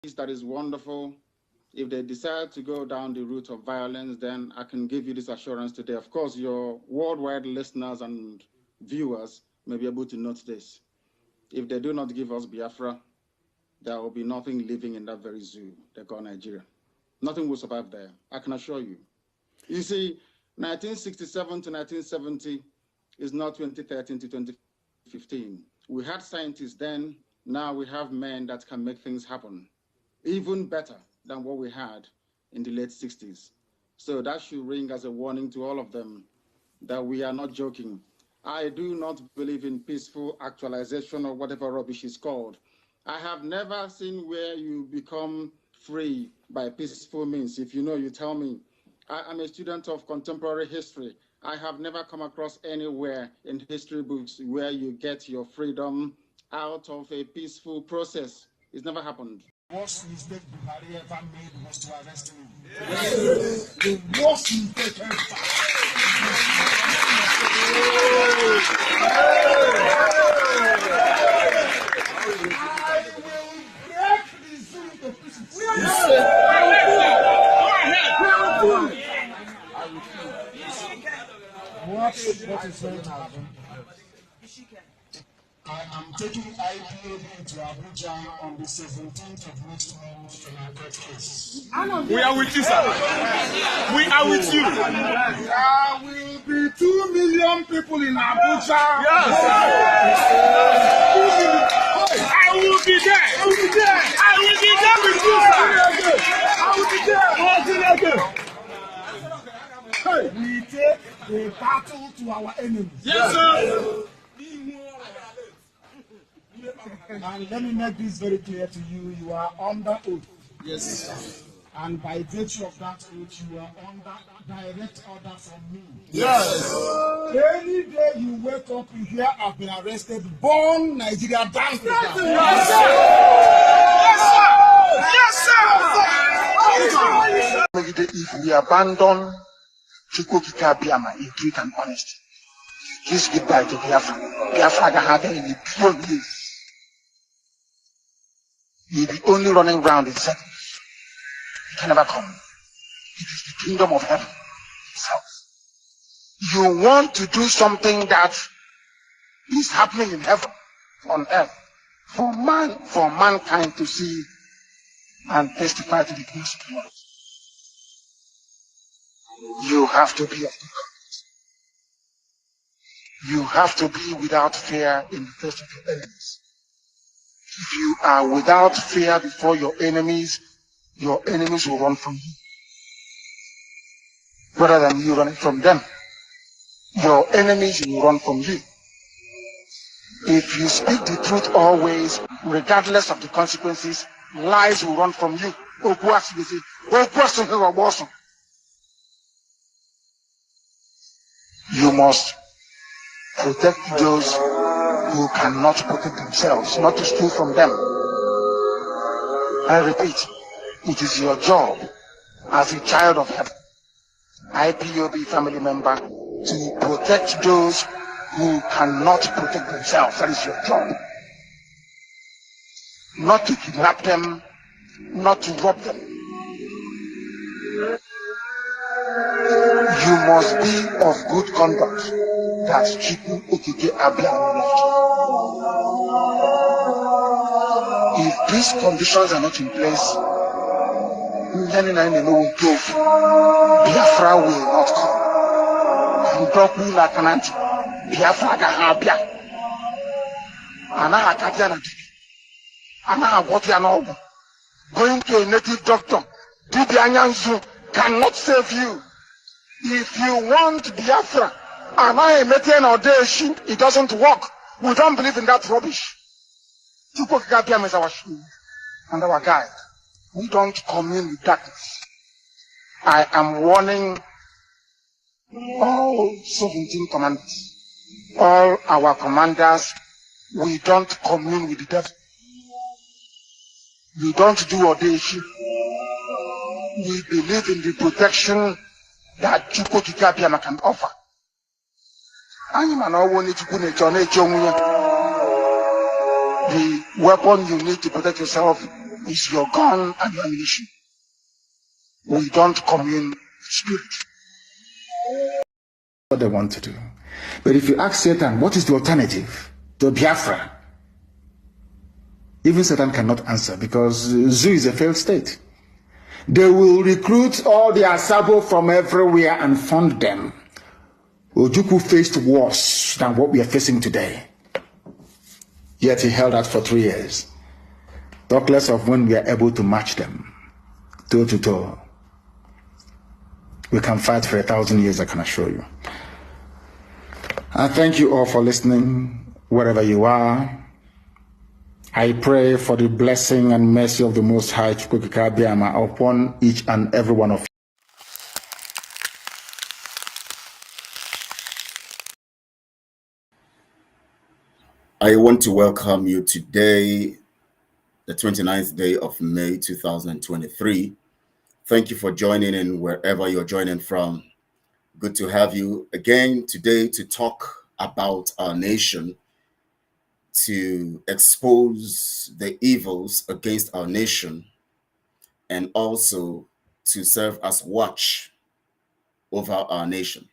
that is wonderful. If they decide to go down the route of violence, then I can give you this assurance today. Of course, your worldwide listeners and viewers may be able to note this. If they do not give us Biafra, there will be nothing living in that very zoo they call Nigeria. Nothing will survive there, I can assure you. You see, 1967 to 1970 is not 2013 to 2015. We had scientists then, now we have men that can make things happen, even better than what we had in the late 60s. So that should ring as a warning to all of them that we are not joking. I do not believe in peaceful actualization or whatever rubbish is called. I have never seen where you become free by peaceful means. If you know, you tell me. I am a student of contemporary history. I have never come across anywhere in history books where you get your freedom out of a peaceful process. It's never happened. The worst mistake Buhari ever made was to arrest him. Yes. The worst mistake ever. What is going to happen? I am taking IPOB to Abuja on the 17th of next month in our court case. We are with you, sir. We are with you. There will be 2 million people in Abuja. Yes. I will be there. I will be there. I will be there with you, sir. I will be there. Hey, we take the battle to our enemies. Yes, sir. And let me make this very clear to you. You are under oath. Yes. And by virtue of that oath, you are under direct order from me. Yes. Any day you wake up, you hear I've been arrested, burn Nigeria down. Yes, sir. Yes, sir. If we abandon Chukwukika Biama in truth and honesty, please goodbye to Biafra. Biafra can have any pure years. You'll be only running around in circles. You can never come. It is the kingdom of heaven itself. You want to do something that is happening in heaven, on earth, for mankind to see and testify to the grace of God. You have to be of the courage. You have to be without fear in the face of your enemies. If you are without fear before your enemies will run from you. Rather than you running from them, your enemies will run from you. If you speak the truth always, regardless of the consequences, lies will run from you. You must protect those who cannot protect themselves, not to steal from them. I repeat, it is your job as a child of heaven, IPOB family member, to protect those who cannot protect themselves. That is your job. Not to kidnap them, not to rob them. You must be of good conduct. That's Chiku Okike Abiam left. If these conditions are not in place, Biafra will not come. Ndoku na kananti, Biafra ga habia. Ana akatia na dibi. Ana agwoti anobu. Going to a native doctor, Dibi Anyanzu cannot save you. If you want Biafra, and I am making audition, it doesn't work. We don't believe in that rubbish. Chukwukika is our shield and our guide. We don't commune with darkness. I am warning all 17 commanders, all our commanders, we don't commune with the devil. We don't do audition. We believe in the protection that Chukwukika can offer. The weapon you need to protect yourself is your gun and your ammunition. We don't commune spirit. What they want to do. But if you ask Satan, what is the alternative to Biafra? Even Satan cannot answer because Zoo is a failed state. They will recruit all their sabo from everywhere and fund them. Ojukwu faced worse than what we are facing today. Yet he held out for 3 years. Talk less of when we are able to match them, toe to toe. We can fight for 1,000 years, I can assure you. I thank you all for listening, wherever you are. I pray for the blessing and mercy of the Most High upon each and every one of you. I want to welcome you today, the 29th day of May 2023. Thank you for joining in wherever you're joining from. Good to have you again today to talk about our nation, to expose the evils against our nation, and also to serve as watch over our nation.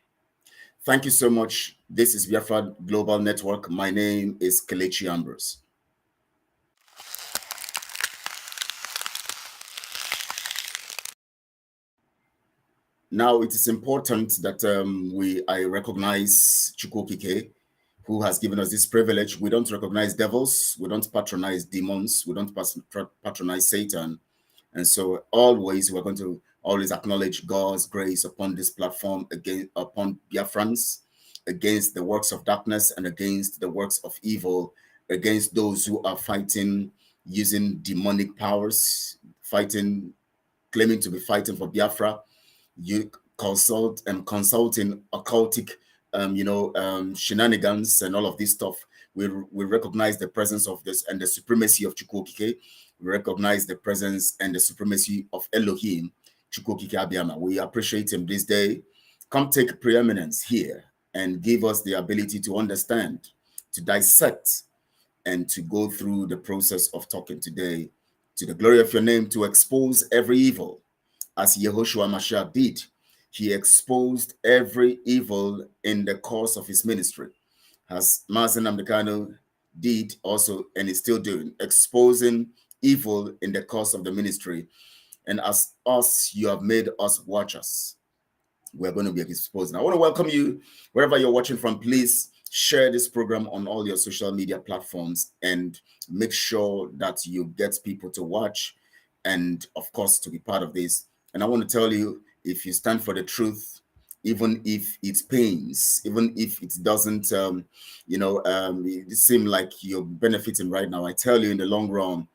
Thank you so much. This is Biafra Global Network. My name is Kelechi Ambrose. Now, it is important that I recognize Chukwukike, who has given us this privilege. We don't recognize devils. We don't patronize demons. We don't patronize Satan. And so always, we're going to always acknowledge God's grace upon this platform, upon Biafrans, against the works of darkness and against the works of evil, against those who are fighting using demonic powers, claiming to be fighting for Biafra. You consulting occultic, shenanigans and all of this stuff. We recognize the presence of this and the supremacy of Chukwukike. We recognize the presence and the supremacy of Elohim, Chukwukike Abiyama. We appreciate him this day. Come take preeminence here and give us the ability to understand, to dissect, and to go through the process of talking today to the glory of your name, to expose every evil. As Yehoshua Mashiach did, he exposed every evil in the course of his ministry. As Mazen Amdekano did also, and is still doing, exposing evil in the course of the ministry. And as us, you have made us watchers. We're going to be exposed. And I want to welcome you wherever you're watching from. Please share this program on all your social media platforms and make sure that you get people to watch and, of course, to be part of this. And I want to tell you, if you stand for the truth, even if it pains, even if it doesn't, seem like you're benefiting right now, I tell you in the long run,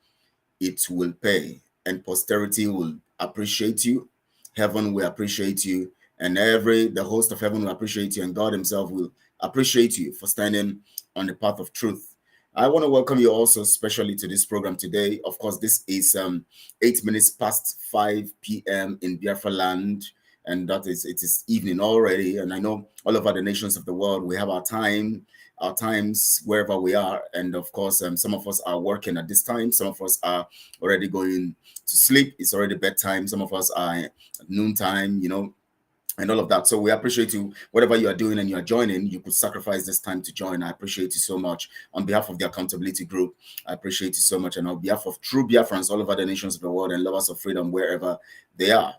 it will pay. And posterity will appreciate you. Heaven will appreciate you. And the host of heaven will appreciate you. And God himself will appreciate you for standing on the path of truth. I want to welcome you also especially to this program today. Of course, this is 8 minutes past 5 p.m. in Biafra land, and it is evening already. And I know all over the nations of the world, we have our times wherever we are. And of course, some of us are working at this time. Some of us are already going to sleep. It's already bedtime. Some of us are at noontime, and all of that. So we appreciate you, whatever you are doing and you are joining, you could sacrifice this time to join. I appreciate you so much. On behalf of the accountability group, I appreciate you so much. And on behalf of true Biafrans all over the nations of the world and lovers of freedom, wherever they are.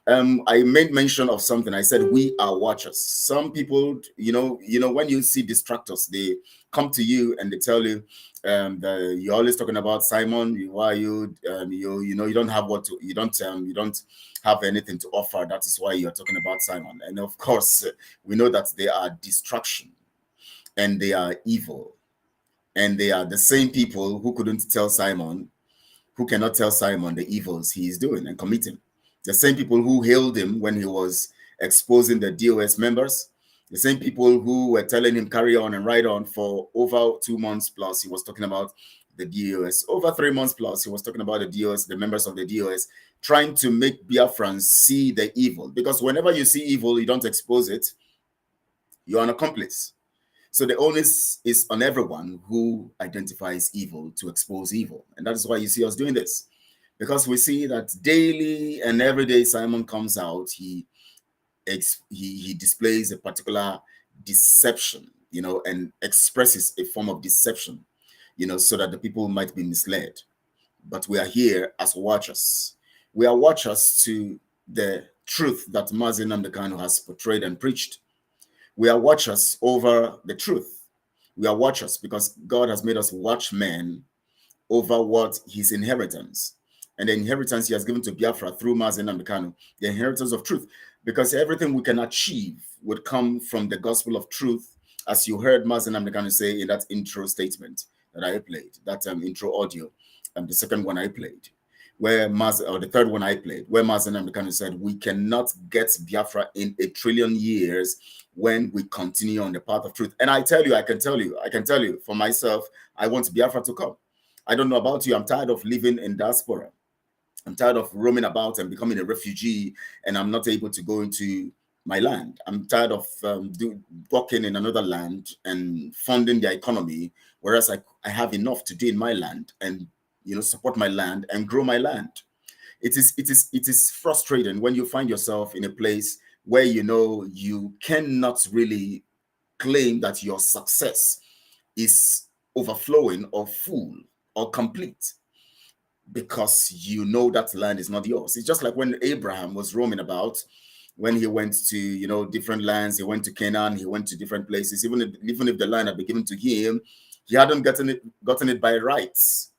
I made mention of something. I said, we are watchers. Some people, when you see distractors, they come to you and they tell you, that you're always talking about Simon. Why you don't have you don't have anything to offer. That is why you're talking about Simon. And of course, we know that they are distraction and they are evil. And they are the same people who couldn't tell Simon, who cannot tell Simon the evils he is doing and committing. The same people who hailed him when he was exposing the DOS members. The same people who were telling him carry on and ride on for over 2 months plus. He was talking about the DOS. Over 3 months plus, he was talking about the DOS, the members of the DOS, trying to make Biafrans see the evil. Because whenever you see evil, you don't expose it. You're an accomplice. So the onus is on everyone who identifies evil to expose evil. And that is why you see us doing this. Because we see that daily and every day Simon comes out, he displays a particular deception, you know, and expresses a form of deception, you know, so that the people might be misled. But we are here as watchers. We are watchers to the truth that Mazi Nnamdi Kanu has portrayed and preached. We are watchers over the truth. We are watchers because God has made us watchmen over what his inheritance. And the inheritance he has given to Biafra through Mazi Nnamdi Kanu, the inheritance of truth. Because everything we can achieve would come from the gospel of truth, as you heard Mazi Nnamdi Kanu say in that intro statement that I played, that intro audio, and the second one I played, where the third one I played, where Mazi Nnamdi Kanu said, we cannot get Biafra in 1 trillion years when we continue on the path of truth. And I tell you, I can tell you for myself, I want Biafra to come. I don't know about you. I'm tired of living in diaspora. I'm tired of roaming about and becoming a refugee, and I'm not able to go into my land. I'm tired of working in another land and funding their economy, whereas I have enough to do in my land and, you know, support my land and grow my land. It is frustrating when you find yourself in a place where, you know, you cannot really claim that your success is overflowing or full or complete, because you know that land is not yours. It's just like when Abraham was roaming about, when he went to, you know, different lands. He went to Canaan, he went to different places. Even if the land had been given to him, he hadn't gotten it by rights.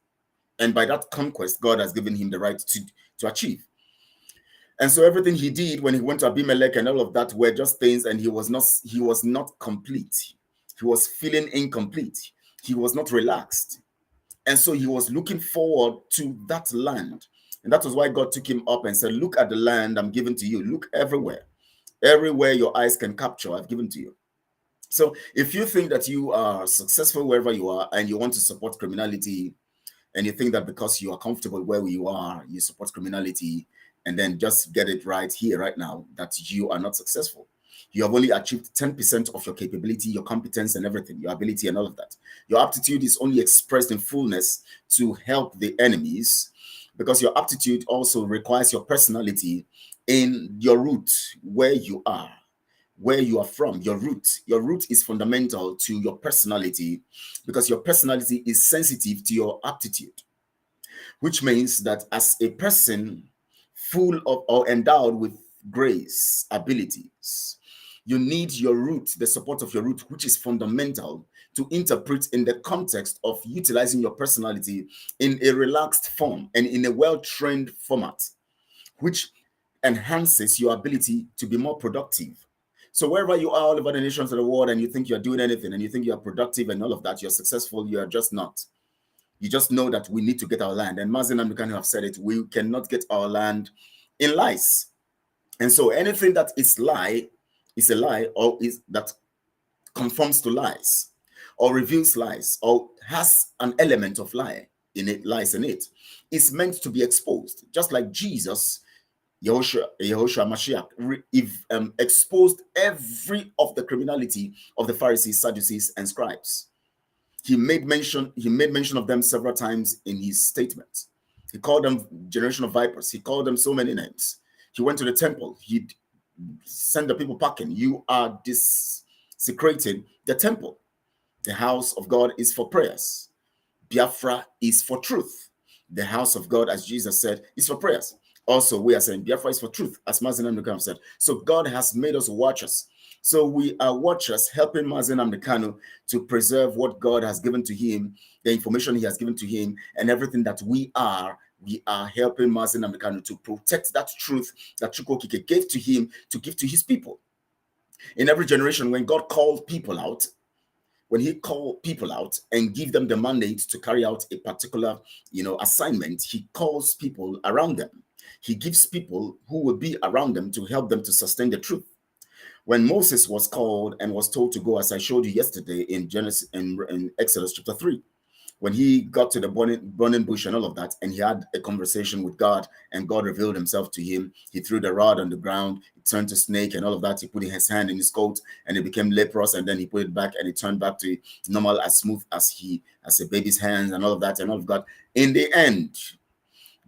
And by that conquest, God has given him the right to achieve. And so everything he did when he went to Abimelech and all of that were just things, and he was not complete. He was feeling incomplete. He was not relaxed. And so he was looking forward to that land. And that was why God took him up and said, look at the land I'm giving to you. Look everywhere. Everywhere your eyes can capture, I've given to you. So if you think that you are successful wherever you are and you want to support criminality, and you think that because you are comfortable where you are, you support criminality, and then just get it right here, right now, that you are not successful. You have only achieved 10% of your capability, your competence and everything, your ability and all of that. Your aptitude is only expressed in fullness to help the enemies, because your aptitude also requires your personality in your root, where you are from, your root. Your root is fundamental to your personality, because your personality is sensitive to your aptitude, which means that as a person full of or endowed with grace, abilities, you need your root, the support of your root, which is fundamental to interpret in the context of utilizing your personality in a relaxed form and in a well-trained format, which enhances your ability to be more productive. So wherever you are all over the nations of the world and you think you're doing anything and you think you're productive and all of that, you're successful, you are just not. You just know that we need to get our land. And Mazi Nnamdi Kanu have said it, we cannot get our land in lies. And so anything that is lie is a lie, or is that conforms to lies or reveals lies or has an element of lies in it, is meant to be exposed. Just like Jesus, Yehoshua Mashiach, exposed every of the criminality of the Pharisees, Sadducees, and scribes. He made mention of them several times in his statements. He called them generation of vipers. He called them so many names. He went to the temple. He sent the people packing. You are desecrating the temple. The house of God is for prayers. Biafra is for truth. The house of God, as Jesus said, is for prayers. Also, we are saying Biafra is for truth, as Mazi Nnamdi Kanu said. So God has made us watchers. So we are watchers helping Mazi Nnamdi Kanu to preserve what God has given to him, the information he has given to him, and everything that we are helping Mazi Nnamdi Kanu to protect that truth that Chukwu Okike gave to him to give to his people. In every generation, when God called people out, when he called people out and give them the mandate to carry out a particular, assignment, he calls people around them. He gives people who will be around them to help them to sustain the truth. When Moses was called and was told to go, as I showed you yesterday in Genesis, in Exodus chapter 3, when he got to the burning bush and all of that, and he had a conversation with God, and God revealed himself to him, he threw the rod on the ground, it turned to snake and all of that. He put his hand in his coat and it became leprous, and then he put it back and it turned back to normal, as smooth as a baby's hands and all of that and all of that. In the end,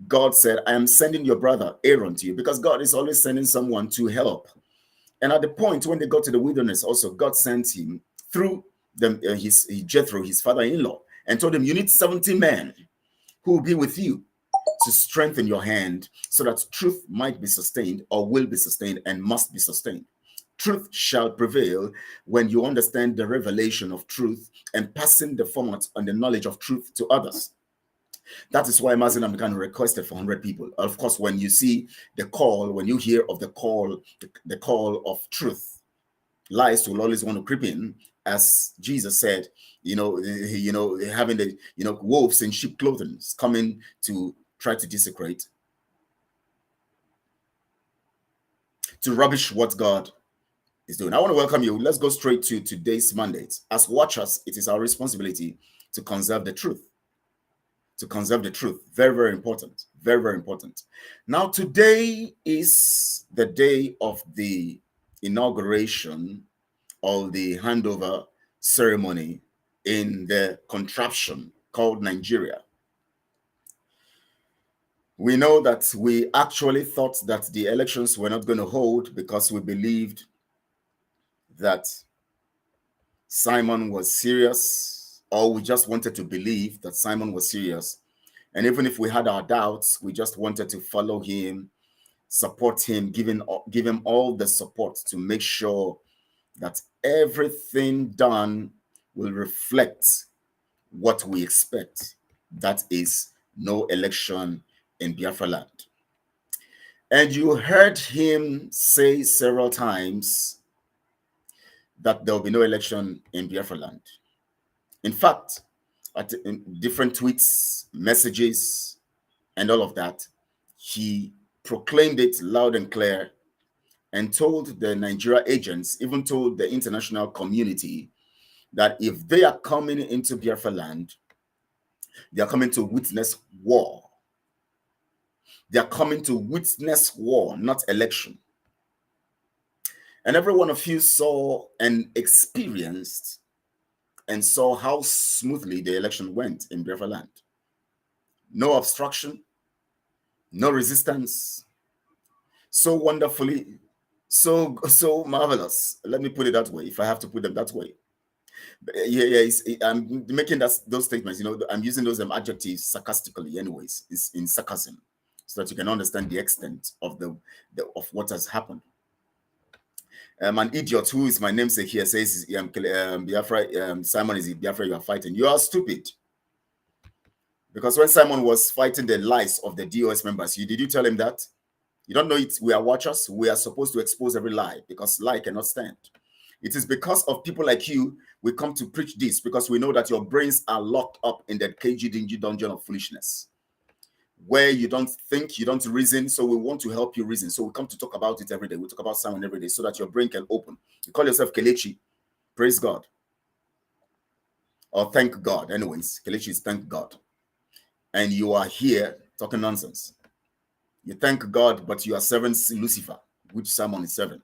God said, I am sending your brother Aaron to you, because God is always sending someone to help. And at the point when they got to the wilderness, also God sent him through his Jethro, his father-in-law, and told him, you need 70 men who will be with you to strengthen your hand, so that truth might be sustained, or will be sustained, and must be sustained. Truth shall prevail when you understand the revelation of truth and passing the format and the knowledge of truth to others. That is why Mazen Amkan requested for 100 people. Of course, when you see the call, when you hear of the call of truth, lies will always want to creep in, as Jesus said, having the wolves in sheep clothing coming to try to desecrate, to rubbish what God is doing. I want to welcome you. Let's go straight to today's mandate. As watchers, it is our responsibility to conserve the truth. To conserve the truth. Very, very important. Very, very important. Now, today is the day of the inauguration or the handover ceremony in the contraption called Nigeria. We know that we actually thought that the elections were not going to hold, because we believed that Simon was serious, or we just wanted to believe that Simon was serious. And even if we had our doubts, we just wanted to follow him, support him, give him all the support to make sure that everything done will reflect what we expect. That is no election in Biafra land. And you heard him say several times that there will be no election in Biafra land. In fact, in different tweets, messages, and all of that, he proclaimed it loud and clear, and told the Nigeria agents, even told the international community, that if they are coming into Biafra land, they are coming to witness war. They are coming to witness war, not election. And every one of you saw and experienced and saw how smoothly the election went in Biafra land. No obstruction, no resistance. So wonderfully, so marvelous. Let me put it that way, if I have to put them that way. I'm making those statements. I'm using those adjectives sarcastically, anyways. It's in sarcasm, so that you can understand the extent of of what has happened. An idiot who is my namesake here says, Biafra, Simon is Biafra you are fighting. You are stupid. Because when Simon was fighting the lies of the DOS members, did you tell him that? You don't know it. We are watchers. We are supposed to expose every lie, because lie cannot stand. It is because of people like you we come to preach this, because we know that your brains are locked up in that cagey, dingy dungeon of foolishness, where you don't think, you don't reason. So we want to help you reason. So we come to talk about it every day. We talk about Simon every day, so that your brain can open. You call yourself Kelechi. Praise God. Or thank God. Anyways, Kelechi is thank God. And you are here talking nonsense. You thank God, but you are serving Lucifer, which Simon is serving.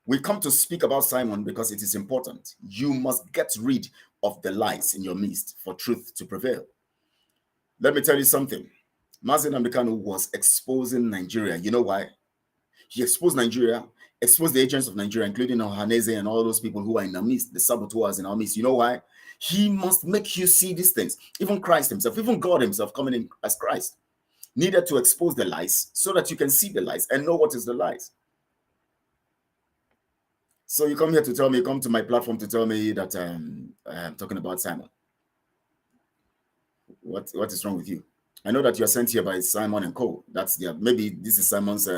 We come to speak about Simon because it is important. You must get rid of the lies in your midst for truth to prevail. Let me tell you something. Mazen Amekano was exposing Nigeria. You know why? He exposed Nigeria, exposed the agents of Nigeria, including Ohaneze and all those people who are in our midst, the saboteurs in our midst. You know why? He must make you see these things. Even Christ himself, even God himself coming in as Christ, needed to expose the lies so that you can see the lies and know what is the lies. So you come here to tell me, come to my platform to tell me that I'm talking about Simon. What is wrong with you? I know that you are sent here by Simon and Co. That's maybe this is Simon's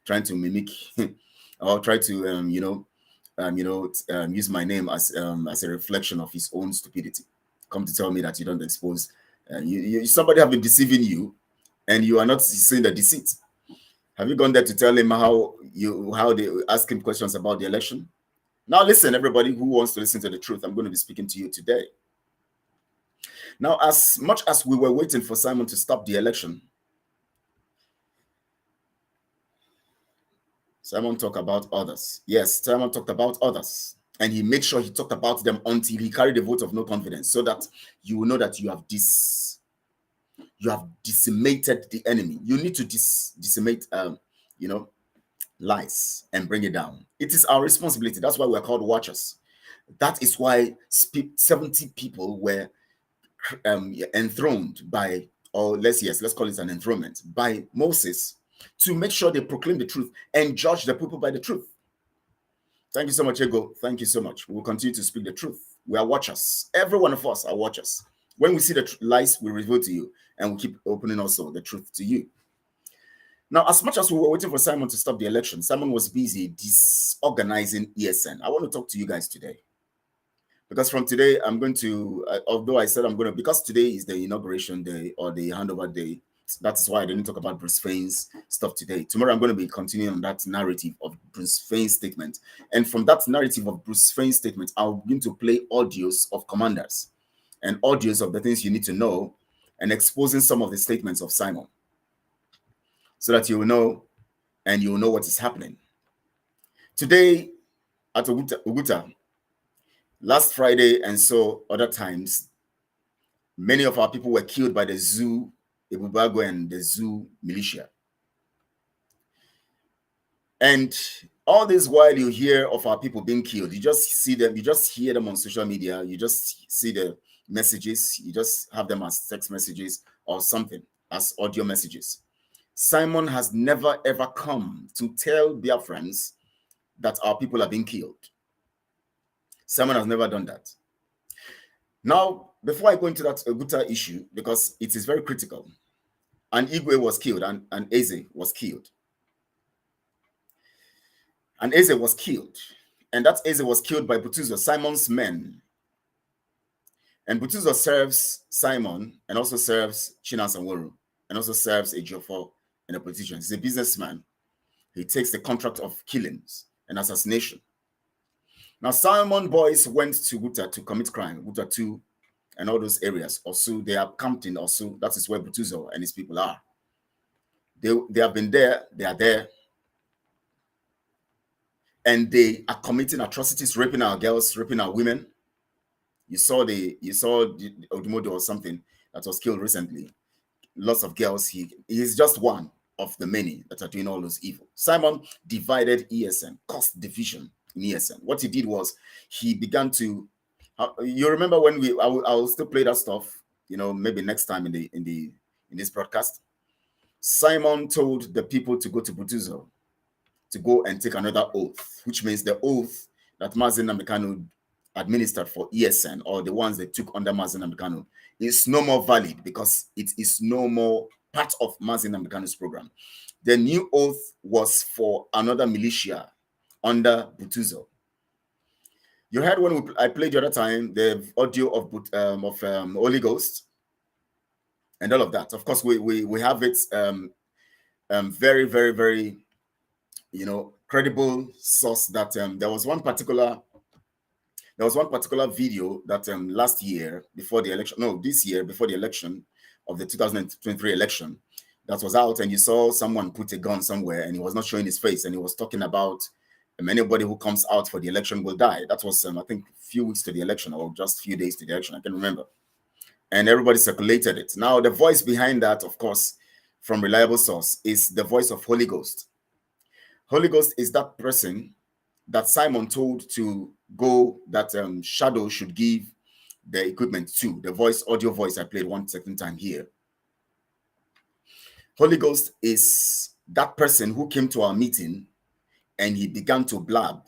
trying to mimic or try to use my name as a reflection of his own stupidity. Come to tell me that you don't expose. Somebody have been deceiving you, and you are not seeing the deceit. Have you gone there to tell him how they ask him questions about the election? Now listen, everybody who wants to listen to the truth, I'm going to be speaking to you today. Now, as much as we were waiting for Simon to stop the election, Simon talked about others. Yes, Simon talked about others. And he made sure he talked about them until he carried a vote of no confidence, so that you will know that you have this. You have decimated the enemy. You need to decimate, lies and bring it down. It is our responsibility. That's why we're called watchers. That is why 70 people were enthroned by, or let's call it an enthronement by Moses, to make sure they proclaim the truth and judge the people by the truth. Thank you so much, Ego. Thank you so much. We will continue to speak the truth. We are watchers. Every one of us are watchers. When we see the lies, we reveal to you, and we keep opening also the truth to you. Now, as much as we were waiting for Simon to stop the election, Simon was busy disorganizing ESN. I want to talk to you guys today. Because from today, I'm going to, although I said I'm going to, because today is the inauguration day or the handover day, that's why I didn't talk about Bruce Fain's stuff today. Tomorrow, I'm going to be continuing on that narrative of Bruce Fain's statement. And from that narrative of Bruce Fain's statement, I'll begin to play audios of commanders and audios of the things you need to know and exposing some of the statements of Simon so that you will know and you will know what is happening. Today at Oguta, last Friday and so other times, many of our people were killed by the Zoo, Ebubago, and the Zoo militia. And all this while you hear of our people being killed, you just see them, you just hear them on social media, you just see the messages, you just have them as text messages or something, as audio messages. Simon has never ever come to tell Biafrans that our people are being killed. Simon has never done that. Now, before I go into that Oguta issue, because it is very critical, and Igwe was killed, and Eze was killed. And Eze was killed. And that Eze was killed by Butuzo, Simon's men. And Butuzo serves Simon and also serves Chinas and Woru, and also serves Ejiofor and a politician. He's a businessman. He takes the contract of killings and assassination. Now, Simon boys went to Guta to commit crime, Guta 2 and all those areas. Also, they are camped in Osu. That is where Butuzo and his people are. They have been there. They are there. And they are committing atrocities, raping our girls, raping our women. You saw the Odumodo or something that was killed recently. Lots of girls. He is just one of the many that are doing all those evil. Simon divided ESN, caused division in ESN. What he did was he began to. You remember when I will still play that stuff. Maybe next time in this broadcast. Simon told the people to go to Butuzo to go and take another oath, which means the oath that Mazen Namdekanu administered for ESN, or the ones they took under Mazen Namdekanu, is no more valid because it is no more part of Mazen Namdekanu's program. The new oath was for another militia under Butuzo. You heard when I played the other time the audio of Holy Ghost and all of that. Of course, we have it very, very, very, credible source that there was one particular video that last year before the election, no, this year before the election of the 2023 election, that was out, and you saw someone put a gun somewhere and he was not showing his face, and he was talking about anybody who comes out for the election will die. That was I think a few weeks to the election, or just a few days to the election, I can't remember. And everybody circulated it. Now the voice behind that, of course, from reliable source, is the voice of Holy Ghost. Holy Ghost is that person that Simon told to go, that Shadow should give the equipment to, the audio voice I played one second time here. Holy Ghost is that person who came to our meeting and he began to blab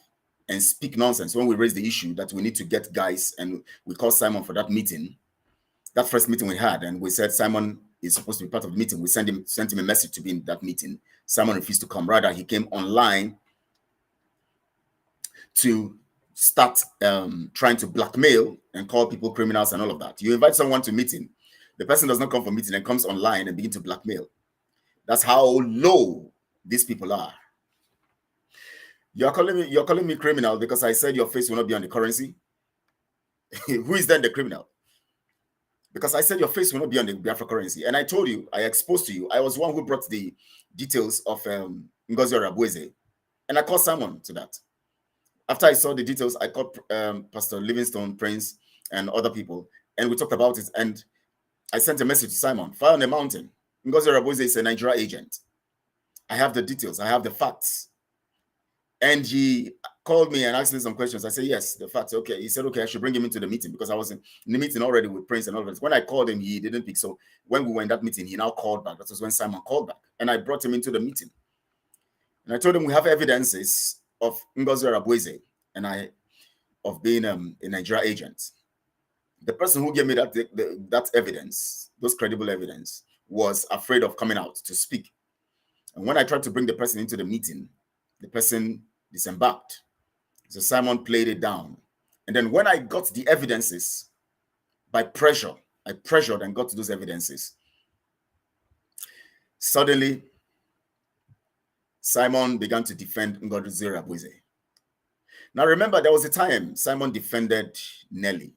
and speak nonsense when we raised the issue that we need to get guys, and we called Simon for that meeting, that first meeting we had, and we said Simon is supposed to be part of the meeting. We sent him a message to be in that meeting. Simon refused to come. Rather, he came online to start trying to blackmail and call people criminals and all of that. You invite someone to meeting, the person does not come for meeting and comes online and begin to blackmail. That's how low these people are. You're calling me criminal because I said your face will not be on the currency. Who is then the criminal? Because I said your face will not be on the Biafra currency. And I told you, I exposed to you, I was one who brought the details of Ngozi Orabueze. And I called Simon to that. After I saw the details, I called Pastor Livingstone, Prince, and other people. And we talked about it. And I sent a message to Simon, fire on the mountain. Ngozi Raboze is a Nigeria agent. I have the details. I have the facts. And he called me and asked me some questions. I said, yes, the facts. Okay. He said, okay, I should bring him into the meeting because I was in the meeting already with Prince and all of this. When I called him, he didn't pick. So when we were in that meeting, he now called back. That was when Simon called back. And I brought him into the meeting. And I told him we have evidences of Ngozi Raboze and of being a Nigeria agent. The person who gave me that evidence, those credible evidence, was afraid of coming out to speak. And when I tried to bring the person into the meeting, the person disembarked. So Simon played it down. And then when I got the evidences, by pressure, I pressured and got to those evidences. Suddenly, Simon began to defend Ngozi Raboze. Now remember, there was a time Simon defended Nelly.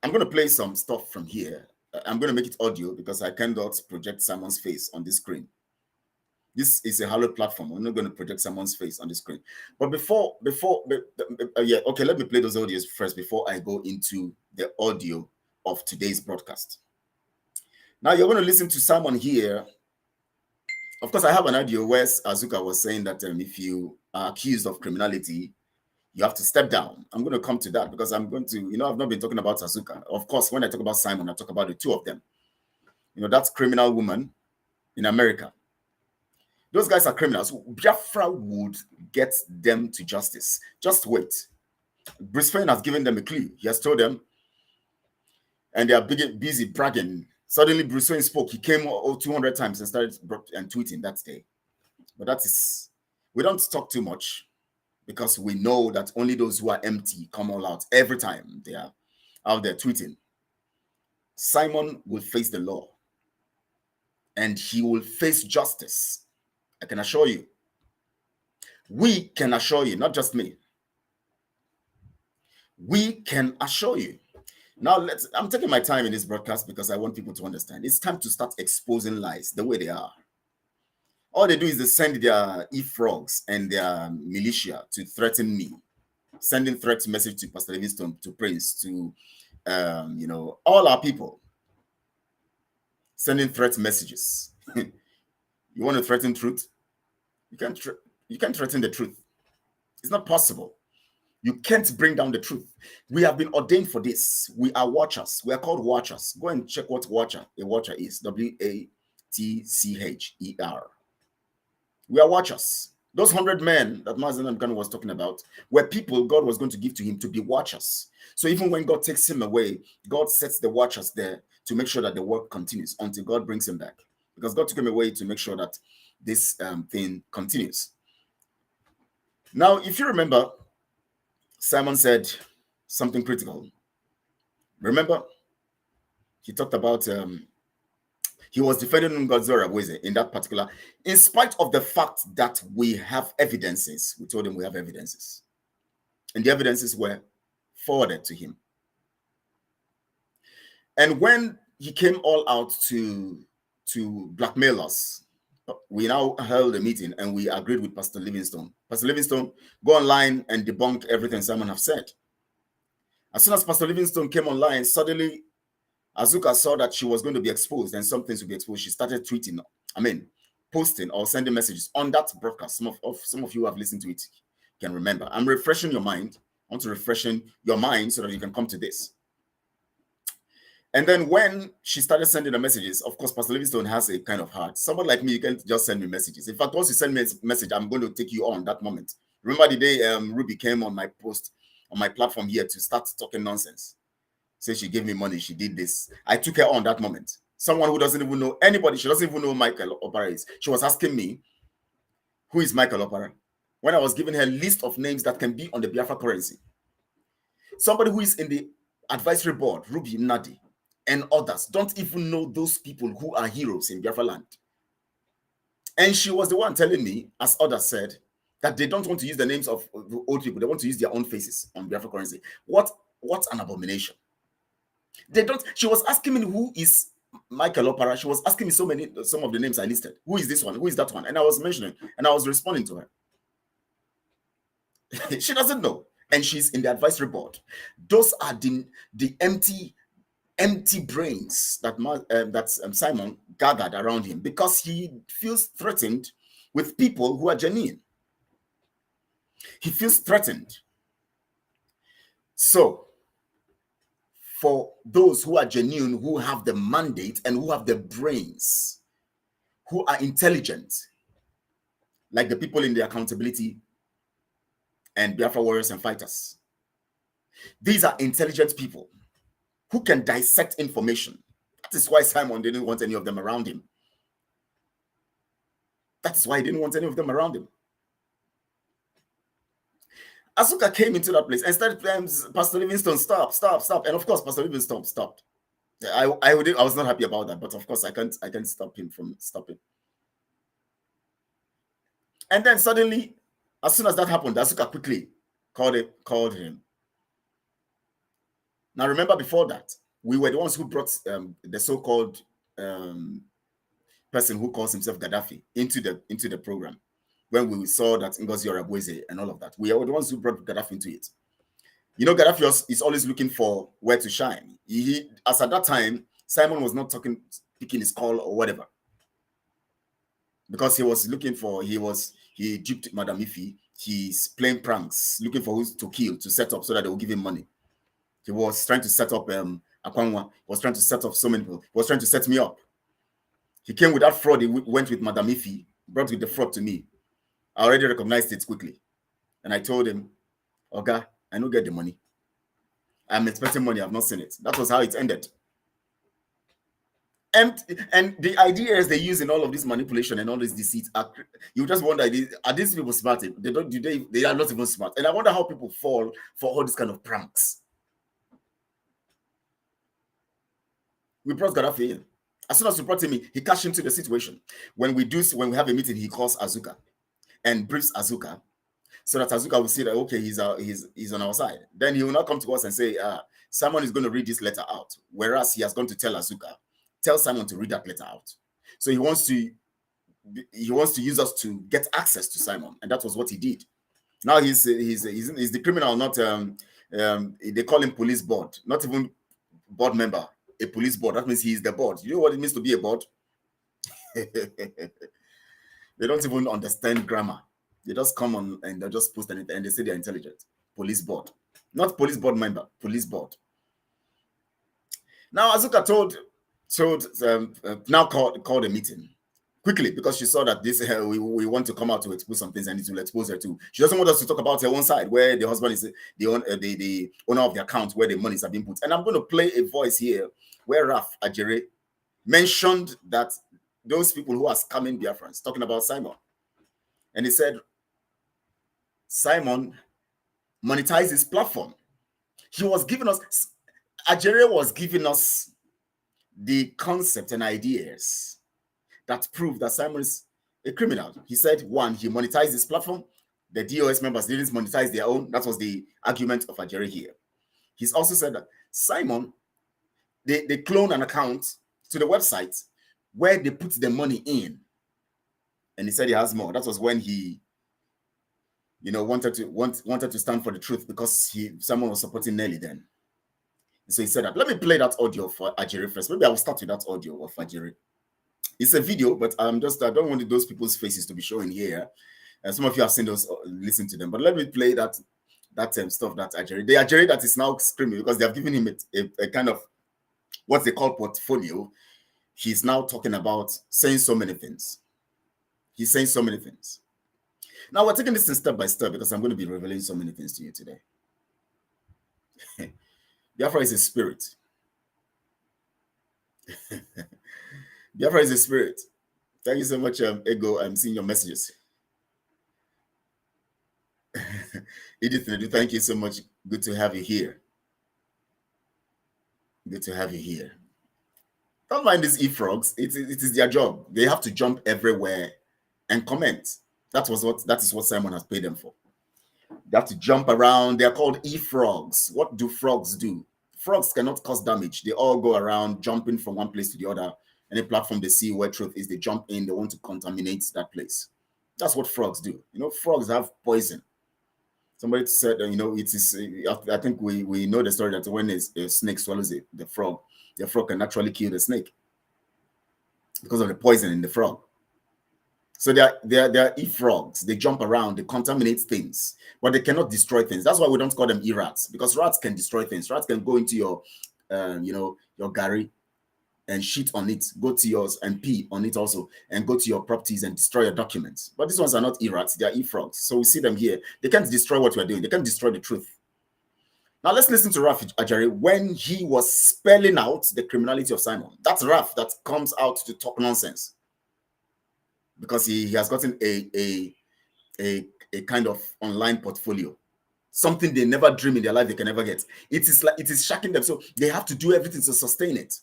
I'm going to play some stuff from here. I'm going to make it audio because I cannot project Simon's face on this screen. This is a hallowed platform. We're not going to project someone's face on the screen. But okay, let me play those audios first before I go into the audio of today's broadcast. Now you're going to listen to Simon here. Of course, I have an audio where Azuka was saying that if you are accused of criminality, you have to step down. I'm going to come to that because I'm going to, I've not been talking about Azuka. Of course, when I talk about Simon, I talk about the two of them. That's criminal woman in America. Those guys are criminals. Biafra would get them to justice. Just wait. Bruce Wayne has given them a clue. He has told them, and they are busy bragging. Suddenly, Bruce Wayne spoke. He came 200 times and started tweeting that day. But we don't talk too much because we know that only those who are empty come all out every time they are out there tweeting. Simon will face the law, and he will face justice. I can assure you. We can assure you, not just me. We can assure you. Now, I'm taking my time in this broadcast because I want people to understand. It's time to start exposing lies the way they are. All they do is they send their e-frogs and their militia to threaten me, sending threat message to Pastor Livingstone, to Prince, to all our people, sending threat messages. You want to threaten truth? You can't threaten the truth. It's not possible. You can't bring down the truth. We have been ordained for this. We are watchers. We are called watchers. Go and check what a watcher is. WATCHER. We are watchers. Those 100 men that Mazen Amkano was talking about were people God was going to give to him to be watchers. So even when God takes him away, God sets the watchers there to make sure that the work continues until God brings him back. Because God took him away to make sure that this thing continues. Now, if you remember, Simon said something critical. Remember, he talked about, he was defending Ngozi Raboze in that particular, in spite of the fact that we have evidences. We told him we have evidences. And the evidences were forwarded to him. And when he came all out to blackmail us, we now held a meeting and we agreed with Pastor Livingstone. Pastor Livingstone, go online and debunk everything Simon have said. As soon as Pastor Livingstone came online, suddenly Azuka saw that she was going to be exposed and some things would be exposed. She started tweeting, posting or sending messages on that broadcast. Some of you who have listened to it can remember. I'm refreshing your mind. I want to refreshen your mind so that you can come to this. And then when she started sending the messages, of course, Pastor Livingstone has a kind of heart. Someone like me, you can't just send me messages. In fact, once you send me a message, I'm going to take you on that moment. Remember the day Ruby came on my post, on my platform here to start talking nonsense. Say she gave me money, she did this. I took her on that moment. Someone who doesn't even know anybody, she doesn't even know who Michael Opara is. She was asking me, who is Michael Opara? When I was giving her a list of names that can be on the Biafra currency. Somebody who is in the advisory board, Ruby Nadi, and others don't even know those people who are heroes in Biafra land. And she was the one telling me, as others said, that they don't want to use the names of old people. They want to use their own faces on Biafra currency. What an abomination. They don't. She was asking me who is Michael Opara. She was asking me some of the names I listed. Who is this one? Who is that one? And I was mentioning, and I was responding to her. She doesn't know. And she's in the advisory board. Those are the empty empty brains that Simon gathered around him, because he feels threatened with people who are genuine. He feels threatened. So, for those who are genuine, who have the mandate and who have the brains, who are intelligent, like the people in the accountability and Biafra warriors and fighters, these are intelligent people who can dissect information. That is why Simon didn't want any of them around him. That is why he didn't want any of them around him. Asuka came into that place and started playing, Pastor Livingston, stop. And of course, Pastor Livingston stopped. I was not happy about that, but of course I can't stop him from stopping. And then suddenly, as soon as that happened, Asuka quickly called him. Now remember, before that, we were the ones who brought the so-called person who calls himself Gaddafi into the program. When we saw that Ngozi Orebweze and all of that, we are the ones who brought Gaddafi into it. You know, Gaddafi is always looking for where to shine. As at that time, Simon was not picking his call or whatever, because he was looking for, he duped Madam Ifi. He's playing pranks, looking for who to kill, to set up so that they will give him money. He was trying to set up Akwanwa. He was trying to set up so many people. He was trying to set me up. He came with that fraud. He went with Madam Ifi, brought with the fraud to me. I already recognized it quickly. And I told him, Oga, I don't get the money. I'm expecting money. I've not seen it. That was how it ended. And the ideas they use in all of this manipulation and all this deceit, you just wonder, are these people smart? They are not even smart. And I wonder how people fall for all this kind of pranks. We brought Gaddafi in. As soon as we brought him in, he cashed into the situation. When we have a meeting, he calls Azuka and briefs Azuka, so that Azuka will see that, okay, he's on our side. Then he will not come to us and say, Simon is going to read this letter out, whereas he has gone to tell Azuka, tell Simon to read that letter out. So he wants to use us to get access to Simon, and that was what he did. Now he's the criminal, not they call him police board, not even board member, a police board. That means he's the board. You know what it means to be a board? They don't even understand grammar. They just come on and they just post anything and they say they're intelligent. Police board. Not police board member, police board. Now Azuka now called a meeting quickly, because she saw that this we want to come out to expose some things, and it will expose her too. She doesn't want us to talk about her own side, where the husband is the owner of the account, where the monies have been put. And I'm going to play a voice here where Raf Ajere mentioned that those people who are scamming Biafrans, talking about Simon. And he said, Simon monetized his platform. Ajere was giving us the concept and ideas that prove that Simon is a criminal. He said, one, he monetized his platform. The DOS members didn't monetize their own. That was the argument of Ajere here. He's also said that Simon, they cloned an account to the website where they put the money in. And he said he has more. That was when he, wanted to stand for the truth, because someone was supporting Nelly then. So he said that. Let me play that audio for Ajere first. Maybe I will start with that audio of Ajere. It's a video, but I don't want those people's faces to be showing here. Some of you have seen those, listen to them. But let me play that stuff that Ajere. The Ajere that is now screaming, because they have given him a kind of what they call portfolio. He's now talking about saying so many things. He's saying so many things. Now we're taking this step by step, because I'm going to be revealing so many things to you today. Biafra is a spirit. Biafra is a spirit. Thank you so much, Ego. I'm seeing your messages. Edith, thank you so much. Good to have you here. Good to have you here. Don't mind these e-frogs. It is their job. They have to jump everywhere and comment. That is what Simon has paid them for. They have to jump around. They are called e-frogs. What do frogs do? Frogs cannot cause damage. They all go around jumping from one place to the other. Any platform they see where truth is, they jump in. They want to contaminate that place. That's what frogs do. Frogs have poison. Somebody said, it is. I think we know the story that when a snake swallows the frog, the frog can actually kill the snake because of the poison in the frog. So they are e-frogs. They jump around, they contaminate things, but they cannot destroy things. That's why we don't call them e-rats, because rats can destroy things. Rats can go into your, your gari and shit on it, go to yours and pee on it also, and go to your properties and destroy your documents. But these ones are not e-rats, they are e-frogs. So we see them here. They can't destroy what we're doing. They can't destroy the truth. Now let's listen to Raf Ajari when he was spelling out the criminality of Simon. That's Raf that comes out to talk nonsense, because he has gotten a kind of online portfolio, something they never dream in their life they can never get. It is shocking them, so they have to do everything to sustain it.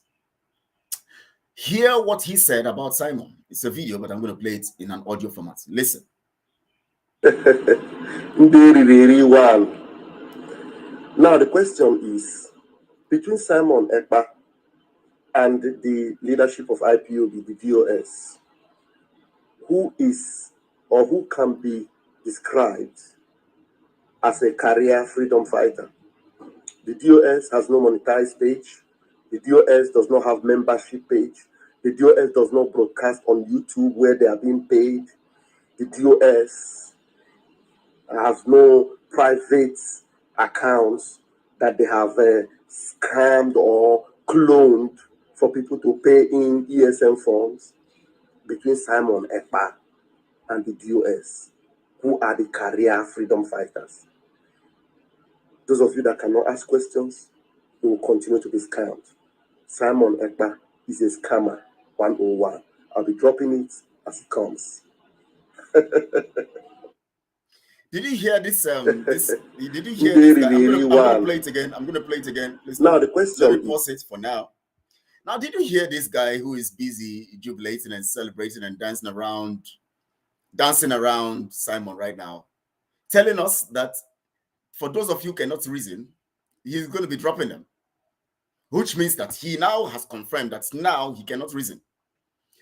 Hear what he said about Simon. It's a video, but I'm going to play it in an audio format. Listen. Very, very well. Now the question is, between Simon EKPA and the leadership of IPOB, the DOS, who is or who can be described as a career freedom fighter? The DOS has no monetized page. The DOS does not have membership page. The DOS does not broadcast on YouTube where they are being paid. The DOS has no private accounts that they have scammed or cloned for people to pay in ESM funds. Between Simon EKPA and the DOS, who are the career freedom fighters? Those of you that cannot ask questions, they will continue to be scammed. Simon EKPA is a scammer 101. I'll be dropping it as it comes. Did you hear this? Did you hear this guy? I'm gonna play it again. I'm gonna play it again. Listen, now the question. Let me pause it for now. Now, did you hear this guy who is busy jubilating and celebrating and dancing around Simon right now, telling us that for those of you who cannot reason, he's going to be dropping them, which means that he now has confirmed that now he cannot reason.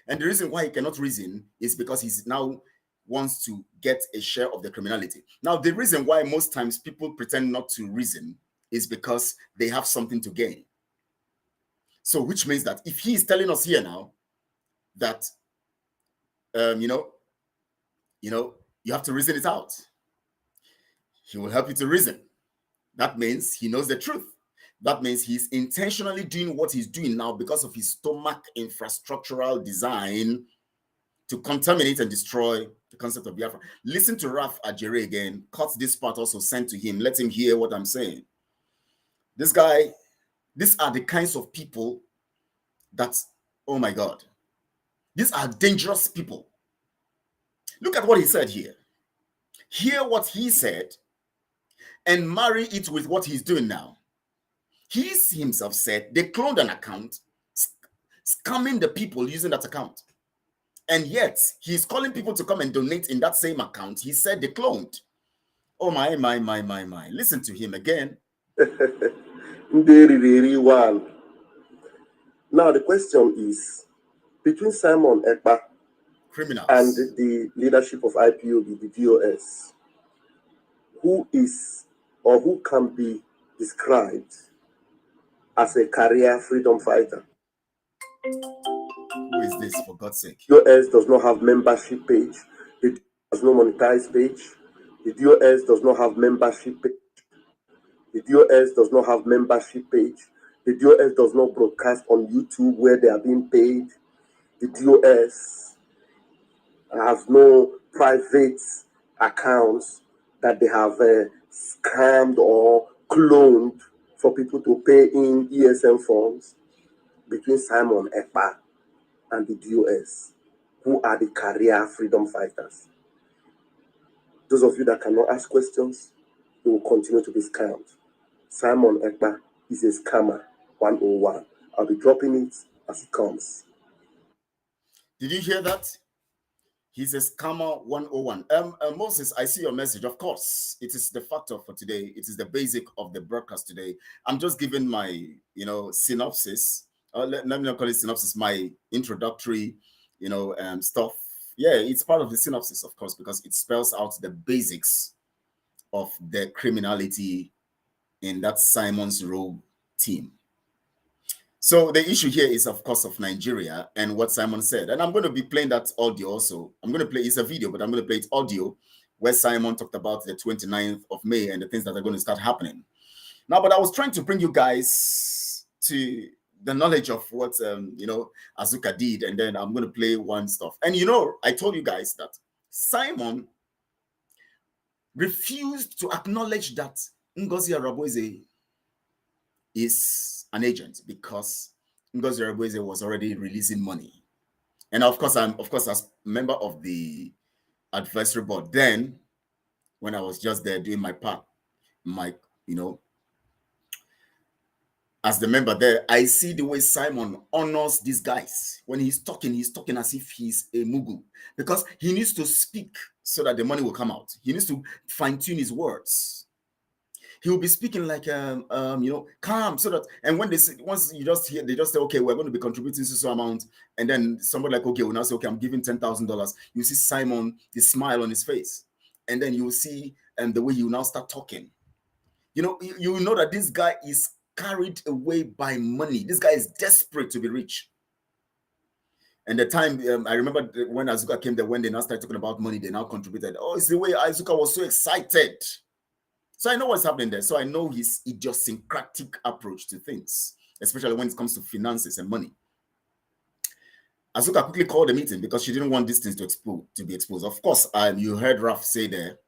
And the reason why he cannot reason is because he's now wants to get a share of the criminality. Now, the reason why most times people pretend not to reason is because they have something to gain. So, which means that if he is telling us here now that, you have to reason it out, he will help you to reason. That means he knows the truth. That means he's intentionally doing what he's doing now because of his stomach infrastructural design to contaminate and destroy the concept of Biafra. Listen to Raf Ajere again. Cut this part also, sent to him. Let him hear what I'm saying. This guy, these are the kinds of people that, oh my God, these are dangerous people. Look at what he said here. Hear what he said and marry it with what he's doing now. He himself said they cloned an account, scamming the people using that account. And yet, he's calling people to come and donate in that same account. He said they cloned. Oh my. Listen to him again. Very, very well. Now the question is, between Simon EKPA and the leadership of IPOB, the DOS, who is or who can be described as a career freedom fighter? Who is this, for God's sake? The DOS does not have membership page. The DOS has no monetized page. The DOS does not have membership page. The DOS does not have membership page. The DOS does not broadcast on YouTube where they are being paid. The DOS has no private accounts that they have scammed or cloned for people to pay in ESM funds. Between Simon EKPA and the DOS, who are the career freedom fighters? Those of you that cannot ask questions, they will continue to be scammed. Simon EKPA is a scammer 101. I'll be dropping it as it comes. Did you hear that? He's a scammer 101. Moses, I see your message. Of course, it is the factor for today. It is the basic of the broadcast today. I'm just giving my, synopsis. Let me not call it synopsis. My introductory, stuff. Yeah, it's part of the synopsis, of course, because it spells out the basics of the criminality in that Simon's Rogue team. So the issue here is, of course, of Nigeria and what Simon said. And I'm going to be playing that audio also. I'm going to play, it's a video, but I'm going to play it audio where Simon talked about the 29th of May and the things that are going to start happening. Now, but I was trying to bring you guys to the knowledge of what, Azuka did. And then I'm going to play one stuff. And, I told you guys that Simon refused to acknowledge that Ngozi Araboeze is an agent because Ngozi Araboeze was already releasing money. And of course, as member of the advisory board, then when I was just there doing my part, as the member there, I see the way Simon honors these guys. When he's talking as if he's a mugu, because he needs to speak so that the money will come out. He needs to fine-tune his words. He will be speaking like calm, so that, and when they say, once you just hear, they just say, okay, we're going to be contributing so amount, and then somebody like, okay, we'll now say, okay, I'm giving $10,000. You see Simon, the smile on his face, and then you will see the way he will now start talking. You know that this guy is carried away by money. This guy is desperate to be rich. And the time I remember when Azuka came there, when they now started talking about money, they now contributed. Oh, it's the way Azuka was so excited. So I know what's happening there. So I know his idiosyncratic approach to things, especially when it comes to finances and money. Azuka quickly called a meeting because she didn't want these things to be exposed. Of course, you heard Raf say there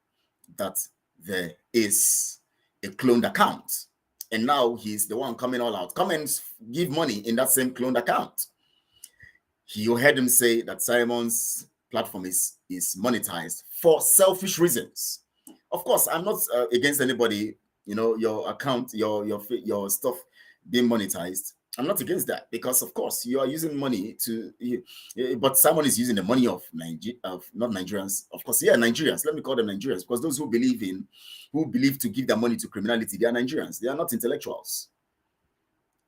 that there is a cloned account. And now he's the one coming all out. Come and give money in that same cloned account. You heard him say that Simon's platform is monetized for selfish reasons. Of course, I'm not against anybody, your account, your stuff being monetized. I'm not against that because, of course, you are using money but Simon is using the money of not Nigerians. Of course, yeah, Nigerians. Let me call them Nigerians because those who believe to give their money to criminality, they are Nigerians. They are not intellectuals.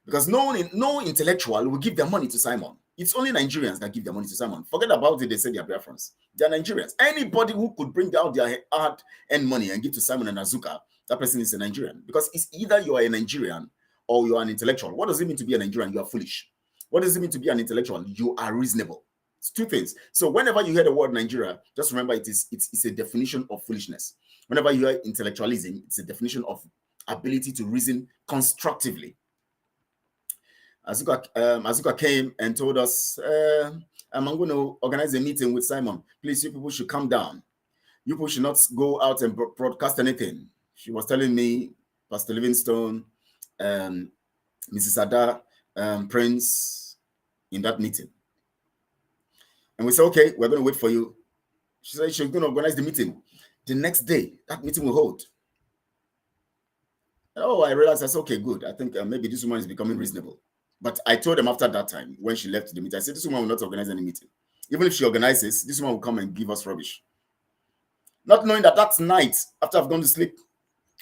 Because no intellectual will give their money to Simon. It's only Nigerians that give their money to Simon. Forget about it, they say they are Biafrans. They are Nigerians. Anybody who could bring out their hard-earned money and give to Simon and Azuka, that person is a Nigerian. Because it's either you are a Nigerian or you are an intellectual. What does it mean to be a Nigerian? You are foolish. What does it mean to be an intellectual? You are reasonable. It's two things. So whenever you hear the word Nigeria, just remember it's a definition of foolishness. Whenever you hear intellectualism, it's a definition of ability to reason constructively. Azuka came and told us, I'm going to organize a meeting with Simon. Please, you people should come down. You people should not go out and broadcast anything. She was telling me, Pastor Livingstone, Mrs. Ada, Prince, in that meeting. And we said, okay, we're going to wait for you. She said she's going to organize the meeting. The next day, that meeting will hold. Oh, I realized, I said, okay, good. I think maybe this woman is becoming reasonable. But I told them after that time, when she left the meeting, I said, this woman will not organize any meeting. Even if she organizes, this woman will come and give us rubbish. Not knowing that night, after I've gone to sleep,